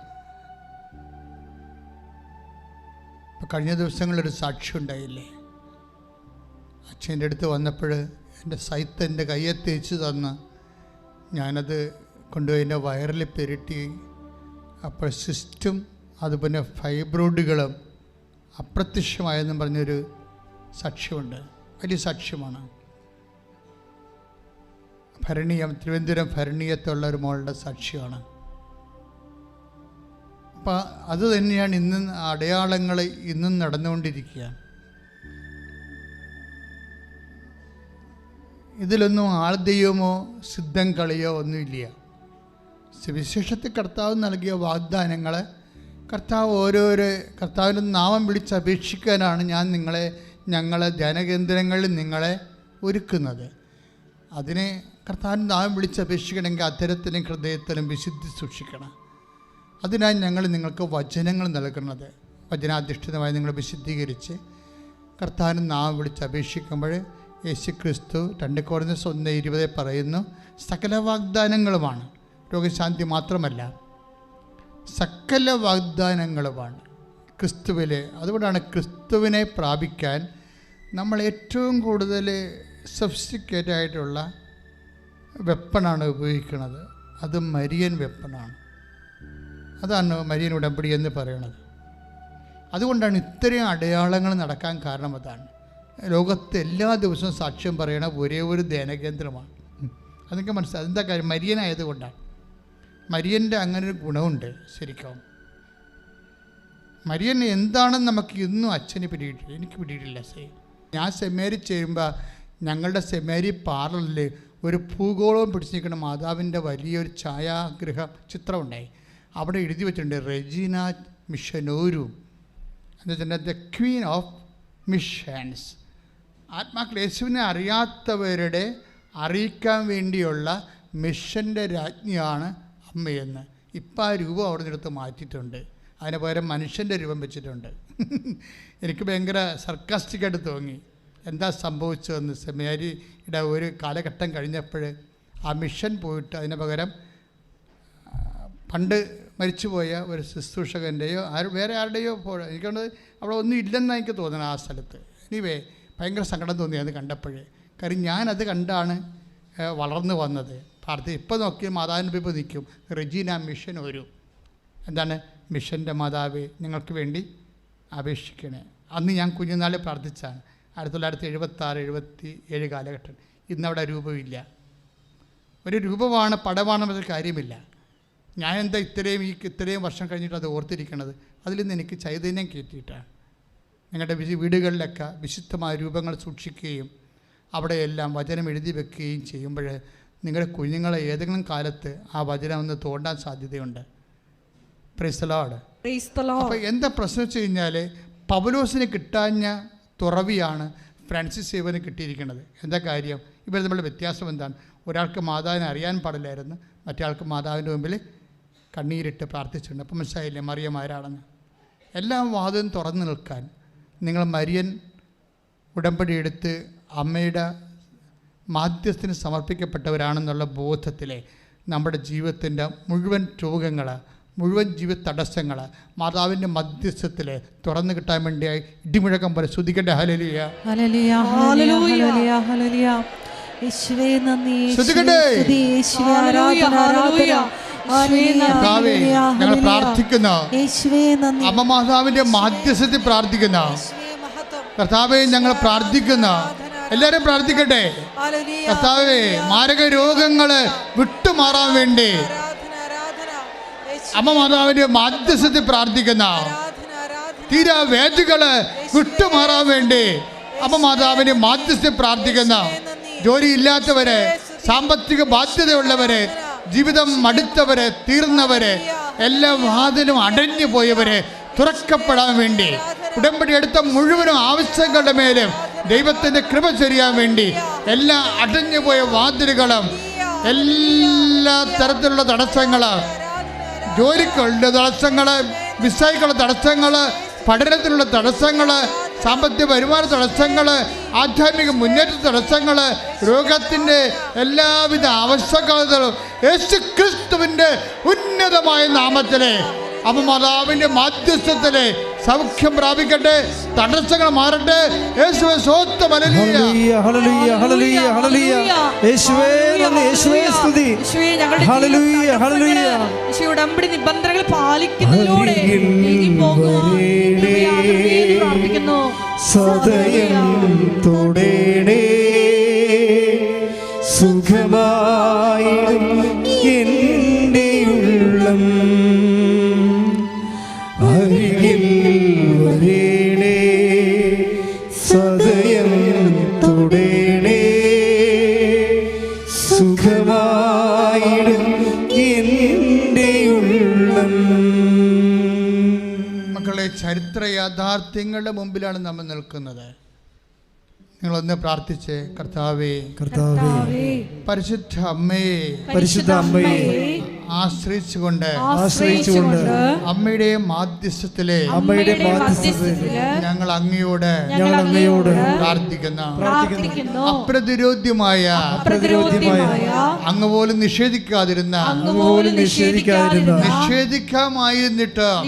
ഇപ്പം കഴിഞ്ഞ ദിവസങ്ങളൊരു സാക്ഷ്യം ഉണ്ടായില്ലേ? അച്ഛൻ്റെ അടുത്ത് വന്നപ്പോൾ എൻ്റെ സൈത്ത് എൻ്റെ കയ്യെ തേച്ച് തന്ന് ഞാനത് കൊണ്ടുപോയി എൻ്റെ വയറിൽ പെരുട്ടി. അപ്പോൾ സിസ്റ്റും അതുപോലെ ഫൈബ്രോയിഡുകളും അപ്രത്യക്ഷമായെന്നും പറഞ്ഞൊരു സാക്ഷ്യമുണ്ട്. വലിയ സാക്ഷ്യമാണ്. തിരുവനന്തപുരം ഭരണീയത്തുള്ള ഒരു മോളുടെ സാക്ഷ്യമാണ്. അപ്പം അത് തന്നെയാണ് ഇന്നും അടയാളങ്ങൾ ഇന്നും നടന്നുകൊണ്ടിരിക്കുകയാണ്. ഇതിലൊന്നും ആൾദൈവമോ സിദ്ധം കളിയോ ഒന്നുമില്ല. സുവിശേഷത്തിൽ കർത്താവ് നൽകിയ വാഗ്ദാനങ്ങൾ കർത്താവിൻ്റെ നാമം വിളിച്ചപേക്ഷിക്കാനാണ് ഞങ്ങളെ ധ്യാനകേന്ദ്രങ്ങളിൽ നിങ്ങളെ ഒരുക്കുന്നത്. അതിനെ കർത്താവിൻ്റെ നാമം വിളിച്ചപേക്ഷിക്കണമെങ്കിൽ അത്തരത്തിലും ഹൃദയത്തിലും വിശുദ്ധി സൂക്ഷിക്കണം. അതിനായി ഞങ്ങൾ നിങ്ങൾക്ക് വചനങ്ങൾ നൽകുന്നത്. വചനാധിഷ്ഠിതമായി നിങ്ങൾ വിശുദ്ധീകരിച്ച് കർത്താവിൻ്റെ നാമം വിളിച്ചപേക്ഷിക്കുമ്പോൾ യേശുക്രിസ്തു 2 കൊരിന്ത്യർ 1:20 പറയുന്നു, സകല വാഗ്ദാനങ്ങളുമാണ്. രോഗശാന്തി മാത്രമല്ല, സകല വാഗ്ദാനങ്ങളുമാണ് ക്രിസ്തുവിൽ. അതുകൊണ്ടാണ് ക്രിസ്തുവിനെ പ്രാപിക്കാൻ നമ്മൾ ഏറ്റവും കൂടുതൽ സഫിസ്റ്റിക്കേറ്റഡ് ആയിട്ടുള്ള വെപ്പണാണ് ഉപയോഗിക്കുന്നത്. അത് മരിയൻ വെപ്പണാണ്. അതാണ് മരിയൻ ഉടമ്പടി എന്ന് പറയുന്നത്. അതുകൊണ്ടാണ് ഇത്രയും അടയാളങ്ങൾ നടക്കാൻ കാരണം. അതാണ് ലോകത്ത് എല്ലാ ദിവസവും സാക്ഷ്യം പറയണ ഒരേ ഒരു ധ്യാനകേന്ദ്രമാണ്. അതൊക്കെ മനസ്സിലായി. അതെന്താ കാര്യം? മരിയനായതുകൊണ്ടാണ്. മരിയൻ്റെ അങ്ങനെ ഒരു ഗുണമുണ്ട്. ശരിക്കും മരിയൻ എന്താണെന്ന് നമുക്ക് ഇന്നും അച്ഛന് പിടിയിട്ടില്ല, എനിക്ക് പിടിയിട്ടില്ല. ഞാൻ സെമിനാരി ചേരുമ്പോൾ ഞങ്ങളുടെ സെമിനാരി പാർലറിൽ ഒരു ഭൂഗോളവും പിടിച്ച് നിൽക്കുന്ന മാതാവിൻ്റെ വലിയൊരു ഛായാഗ്രഹ ചിത്രം ഉണ്ടായി. അവിടെ എഴുതി വെച്ചിട്ടുണ്ട് റെജീന മിഷനോരും എന്ന് വെച്ചിട്ടുണ്ടെങ്കിൽ ദ ക്വീൻ ഓഫ് മിഷൻസ്. ആത്മാക്കൾ യേശുവിനെ അറിയാത്തവരുടെ അറിയിക്കാൻ വേണ്ടിയുള്ള മിഷൻ്റെ രാജ്ഞിയാണ് അമ്മയെന്ന്. ഇപ്പം ആ രൂപം അവിടെ നിന്നെടുത്ത് മാറ്റിയിട്ടുണ്ട്. അതിന് പകരം മനുഷ്യൻ്റെ രൂപം വെച്ചിട്ടുണ്ട്. എനിക്ക് ഭയങ്കര സർക്കാസ്റ്റിക്കായിട്ട് തോന്നി. എന്താ സംഭവിച്ചതെന്ന്. സെമിനാരിയുടെ ഒരു കാലഘട്ടം കഴിഞ്ഞപ്പോൾ ആ മിഷൻ പോയിട്ട് അതിന് പകരം പണ്ട് മരിച്ചുപോയ ഒരു ശുശ്രൂഷകൻ്റെയോ വേറെ ആരുടെയോ എനിക്കൊണ്ട് അവിടെ ഒന്നും ഇല്ലെന്നാണ് എനിക്ക് തോന്നുന്നത് ആ സ്ഥലത്ത്. എനിവേ ഭയങ്കര സങ്കടം തോന്നി അത് കണ്ടപ്പോഴേ. കാര്യം ഞാനത് കണ്ടാണ് വളർന്നു വന്നത്. ഇപ്പോൾ നോക്കി മാതാവിൻ്റെ ഇപ്പോൾ നിൽക്കും റെജീന മിഷൻ ഒരു എന്താണ് മിഷൻ്റെ മാതാവേ ഞങ്ങൾക്ക് വേണ്ടി അപേക്ഷിക്കണേ. അന്ന് ഞാൻ കുഞ്ഞുനാളിൽ പ്രാർത്ഥിച്ചാണ്. 1976-77 കാലഘട്ടം. ഇന്നവിടെ രൂപമില്ല. ഒരു രൂപമാണ് പടമാണെന്നൊരു കാര്യമില്ല. ഞാൻ എന്താ ഇത്രയും വർഷം കഴിഞ്ഞിട്ട് അത് ഓർത്തിരിക്കണത്? അതിൽ നിന്ന് എനിക്ക് ചൈതന്യം കയറ്റിയിട്ടാണ്. നിങ്ങളുടെ വീടുകളിലൊക്കെ വിശുദ്ധമായ രൂപങ്ങൾ സൂക്ഷിക്കുകയും അവിടെയെല്ലാം വചനം എഴുതി വെക്കുകയും ചെയ്യുമ്പോൾ നിങ്ങളുടെ കുഞ്ഞുങ്ങളെ ഏതെങ്കിലും കാലത്ത് ആ വചനം ഒന്ന് തോണ്ടാൻ സാധ്യതയുണ്ട്. Price the Lord. അപ്പോൾ എന്താ പ്രശ്നം വെച്ച് കഴിഞ്ഞാൽ പൗലോസിന് കിട്ടാഞ്ഞ തുറവിയാണ് ഫ്രാൻസിസ് സേവന് കിട്ടിയിരിക്കുന്നത്. എന്താ കാര്യം? ഇവർ തമ്മിലുള്ള വ്യത്യാസം എന്താണ്? ഒരാൾക്ക് മാതാവിനെ അറിയാൻ പാടില്ലായിരുന്നു, മറ്റേ ആൾക്ക് മാതാവിൻ്റെ മുമ്പിൽ കണ്ണീരിട്ട് പ്രാർത്ഥിച്ചിട്ടുണ്ട്. അപ്പം മനസ്സിലായില്ലേ മറിയം ആരാണെന്ന്? എല്ലാ വാതിലും തുറന്നു നിൽക്കാൻ നിങ്ങൾ മരിയൻ ഉടമ്പടി എടുത്ത് അമ്മയുടെ മാധ്യസ്ഥത്തിന് സമർപ്പിക്കപ്പെട്ടവരാണെന്നുള്ള ബോധത്തിലെ നമ്മുടെ ജീവിതത്തിൻ്റെ മുഴുവൻ രോഗങ്ങൾ, മുഴുവൻ ജീവിത തടസ്സങ്ങൾ മാതാവിൻ്റെ മധ്യസ്ഥത്തിൽ തുറന്നു കിട്ടാൻ വേണ്ടിയായി ഇടിമുഴക്കം പോലെ ശ്രുതിക്കട്ടെ. ഹല്ലേലൂയ ഹല്ലേലൂയ ഹല്ലേലൂയ ഹല്ലേലൂയ യേശുവേ നന്ദി ശ്രുതിക്കട്ടെ. ഞങ്ങൾ പ്രാർത്ഥിക്കുന്ന അമ്മ മാതാവിൻ്റെ മാധ്യസ്ഥത്തിൽ പ്രാർത്ഥിക്കുന്ന കർത്താവേ, ഞങ്ങൾ പ്രാർത്ഥിക്കുന്ന എല്ലാവരും പ്രാർത്ഥിക്കട്ടെ. കർത്താവേ, മാരക രോഗങ്ങൾ വിട്ടുമാറാൻ വേണ്ടി അമ്മ മാതാവിന്റെ മാധ്യസ്ഥത്തിൽ പ്രാർത്ഥിക്കുന്ന തീരാ വേദികള് വിട്ടുമാറാൻ വേണ്ടി അമ്മ മാതാവിന്റെ മാധ്യസ്ഥത്തിൽ പ്രാർത്ഥിക്കുന്ന ജോലിയില്ലാത്തവരെ, സാമ്പത്തിക ബാധ്യതയുള്ളവരെ, ജീവിതം മടുത്തവരെ, തീർന്നവരെ, എല്ലാ വാതിലും അടഞ്ഞു പോയവരെ തുറക്കപ്പെടാൻ വേണ്ടി ഉടമ്പടി എടുത്ത മുഴുവനും ആവശ്യങ്ങളുടെ മേലും ദൈവത്തിൻ്റെ കൃപ ചൊരിയാൻ വേണ്ടി എല്ലാ അടഞ്ഞുപോയ വാതിലുകളും, എല്ലാ തരത്തിലുള്ള തടസ്സങ്ങൾ, ജോലിക്കുള്ള തടസ്സങ്ങൾ, വിസയ്ക്കുള്ള തടസ്സങ്ങൾ, പഠനത്തിലുള്ള തടസ്സങ്ങൾ, സാമ്പത്തിക വരുമാന തടസ്സങ്ങൾ, ആധ്യാത്മിക മുന്നേറ്റ തടസ്സങ്ങൾ, രോഗത്തിൻ്റെ എല്ലാവിധ ആവശ്യകതകളും യേശു ക്രിസ്തുവിൻ്റെ ഉന്നതമായ നാമത്തിലെ അമ്മ മാതാവിൻ്റെ മാധ്യസ്ഥത്തിലെ സൗഖ്യം പ്രാപിക്കട്ടെ, തടസ്സങ്ങൾ മാറട്ടെ. യേശുവേ സ്തോത്രം. ഹല്ലേലൂയ ഹല്ലേലൂയ ഹല്ലേലൂയ ഹല്ലേലൂയ യേശുവേ നന്ദി, യേശുവേ സ്തുതി. ഹല്ലേലൂയ ഹല്ലേലൂയ. യേശു ഉടമ്പടി നിബന്ധനകൾ പാലിക്കുന്നതിലൂടെ പ്രാർത്ഥിക്കുന്നു. സദയം തുടേണേ സുഖമായി എൻ്റെ ഉള്ളം അരികിൽ വരേണേ, സദയം തുടേണേ സുഖമായിടും എൻ്റെ ഉള്ളം. മക്കളെ, ചരിത്ര യാഥാർത്ഥ്യങ്ങളുടെ മുമ്പിലാണ് നമ്മൾ നിൽക്കുന്നത്. നിങ്ങളൊന്ന് പ്രാർത്ഥിച്ച്, കർത്താവേ, കർത്താവേ, പരിശുദ്ധ അമ്മേ, പരിശുദ്ധ അമ്മേ, ആശ്രയിച്ചുകൊണ്ട് അമ്മയുടെ മാധ്യസ്ഥത്തിലെ ഞങ്ങൾ അങ്ങയോട് പ്രാർത്ഥിക്കുന്നു. അപ്രതിരോധ്യമായ അങ്ങ് പോലും നിഷേധിക്കാതിരുന്ന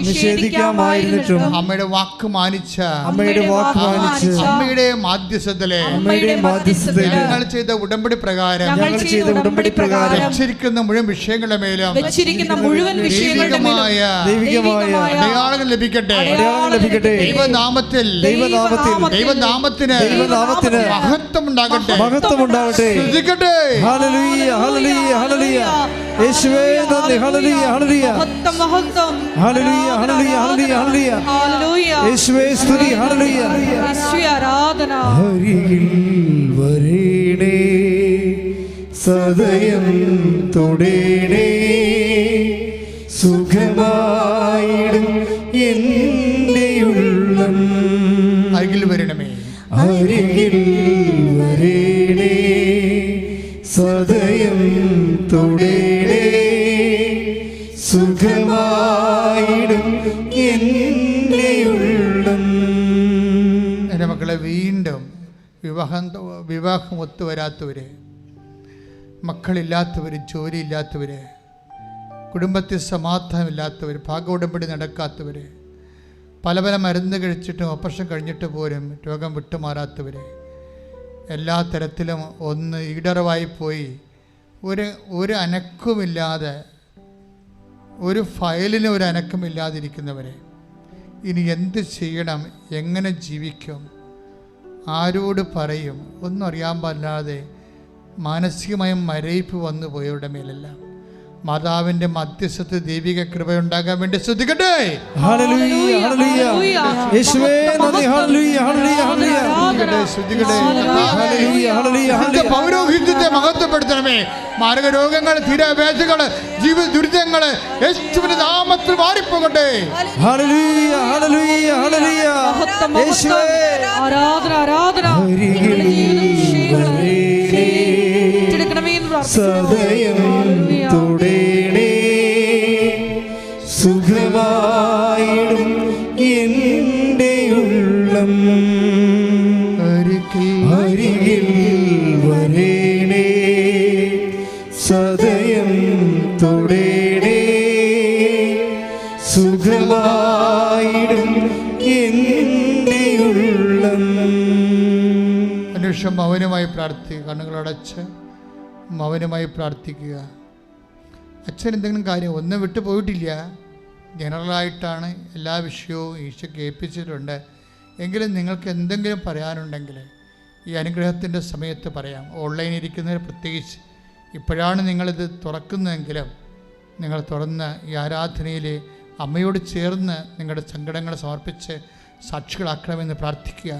നിഷേധിക്കാമായിരുന്നിട്ടും അമ്മയുടെ വാക്ക് മാനിച്ച അമ്മയുടെ മാധ്യസ്ഥത്തിലെ ഞങ്ങൾ ചെയ്ത ഉടമ്പടി പ്രകാരം വെച്ചിരിക്കുന്ന മുഴുവൻ വിഷയങ്ങളുടെ മേലും ദൈവികമായ അടയാളങ്ങൾ ലഭിക്കട്ടെ. ദൈവനാമത്തിന് മഹത്വം ഉണ്ടാകട്ടെ. ശ്രദ്ധിക്കട്ടെ. ഹല്ലേലൂയ ഹല്ലേലൂയ ഹല്ലേലൂയ. യേശുവേ നന്ദി. ഹല്ലേലൂയ ഹല്ലേലൂയ ഹല്ലേലൂയ ഹല്ലേലൂയ ഹല്ലേലൂയ ഹല്ലേലൂയ. യേശുവേ സ്തുതി. ഹല്ലേലൂയ. യേശുവേ ആരാധന. അരികിൽ വരേണേ സദയം തൊടേണേ സുഖമായിടും എൻ്റെ ഉള്ളം. അരികിൽ വരണമേ. അരികിൽ വരേണേ സദയം തൊടേണേ സുഖമായിടും എൻ്റെ ഉള്ളം. എൻ്റെ മക്കളെ, വീണ്ടും വിവാഹം ഒത്തുവരാത്തവര്, മക്കളില്ലാത്തവർ, ജോലിയില്ലാത്തവർ, കുടുംബത്തിൽ സമാധാനമില്ലാത്തവർ, ഭാഗോടമ്പടി നടക്കാത്തവർ, പല പല മരുന്ന് കഴിച്ചിട്ടും ഓപ്പറേഷൻ കഴിഞ്ഞിട്ട് പോലും രോഗം വിട്ടുമാറാത്തവർ, എല്ലാ തരത്തിലും ഒന്ന് ഈടറവായിപ്പോയി ഒരു അനക്കവുമില്ലാതെ, ഒരു ഫയലിന് ഒരു അനക്കമില്ലാതിരിക്കുന്നവരെ ഇനി എന്ത് ചെയ്യണം, എങ്ങനെ ജീവിക്കും, ആരോട് പറയും, ഒന്നും അറിയാൻ പാടില്ലാതെ മാനസികമായും മരയിപ്പ് വന്നു പോയവരുടെ മേലെല്ലാം മാതാവിന്റെ മധ്യസ്ഥ ദൈവിക കൃപയുണ്ടാകാൻ വേണ്ടി ശ്രദ്ധിക്കട്ടെ. പൗരോഹിത്യത്തെ മഹത്വപ്പെടുത്തണമേ. മാരകരോഗങ്ങൾ, തീരാവേദകൾ, ജീവിത ദുരിതങ്ങള് യേശുവിന്റെ നാമത്തിൽ മാറിപ്പോകട്ടെ. സദയം തൊടേണേ സുഖമായിടും എൻ്റെ ഉള്ളം. അരികിൽ വരേണേ സദയം തൊടേണേ സുഖമായിടും എൻ്റെ ഉള്ളം. അന്വേഷണം മൗനമായി പ്രാർത്ഥിക്കുക. കണ്ണുകളടച്ച് മൗനമായി പ്രാർത്ഥിക്കുക. അച്ഛൻ എന്തെങ്കിലും കാര്യം ഒന്നും വിട്ടു പോയിട്ടില്ല, ജനറലായിട്ടാണ് എല്ലാ വിഷയവും ഈശോയ്ക്ക് ഏൽപ്പിച്ചിട്ടുണ്ട്. എങ്കിലും നിങ്ങൾക്ക് എന്തെങ്കിലും പറയാനുണ്ടെങ്കിൽ ഈ അനുഗ്രഹത്തിൻ്റെ സമയത്ത് പറയാം. ഓൺലൈനിൽ ഇരിക്കുന്നവർ പ്രത്യേകിച്ച് ഇപ്പോഴാണ് നിങ്ങളിത് തുറക്കുന്നതെങ്കിലും നിങ്ങൾ തുറന്ന് ഈ ആരാധനയിൽ അമ്മയോട് ചേർന്ന് നിങ്ങളുടെ സങ്കടങ്ങൾ സമർപ്പിച്ച് സാക്ഷികളാക്കണമെന്ന് പ്രാർത്ഥിക്കുക.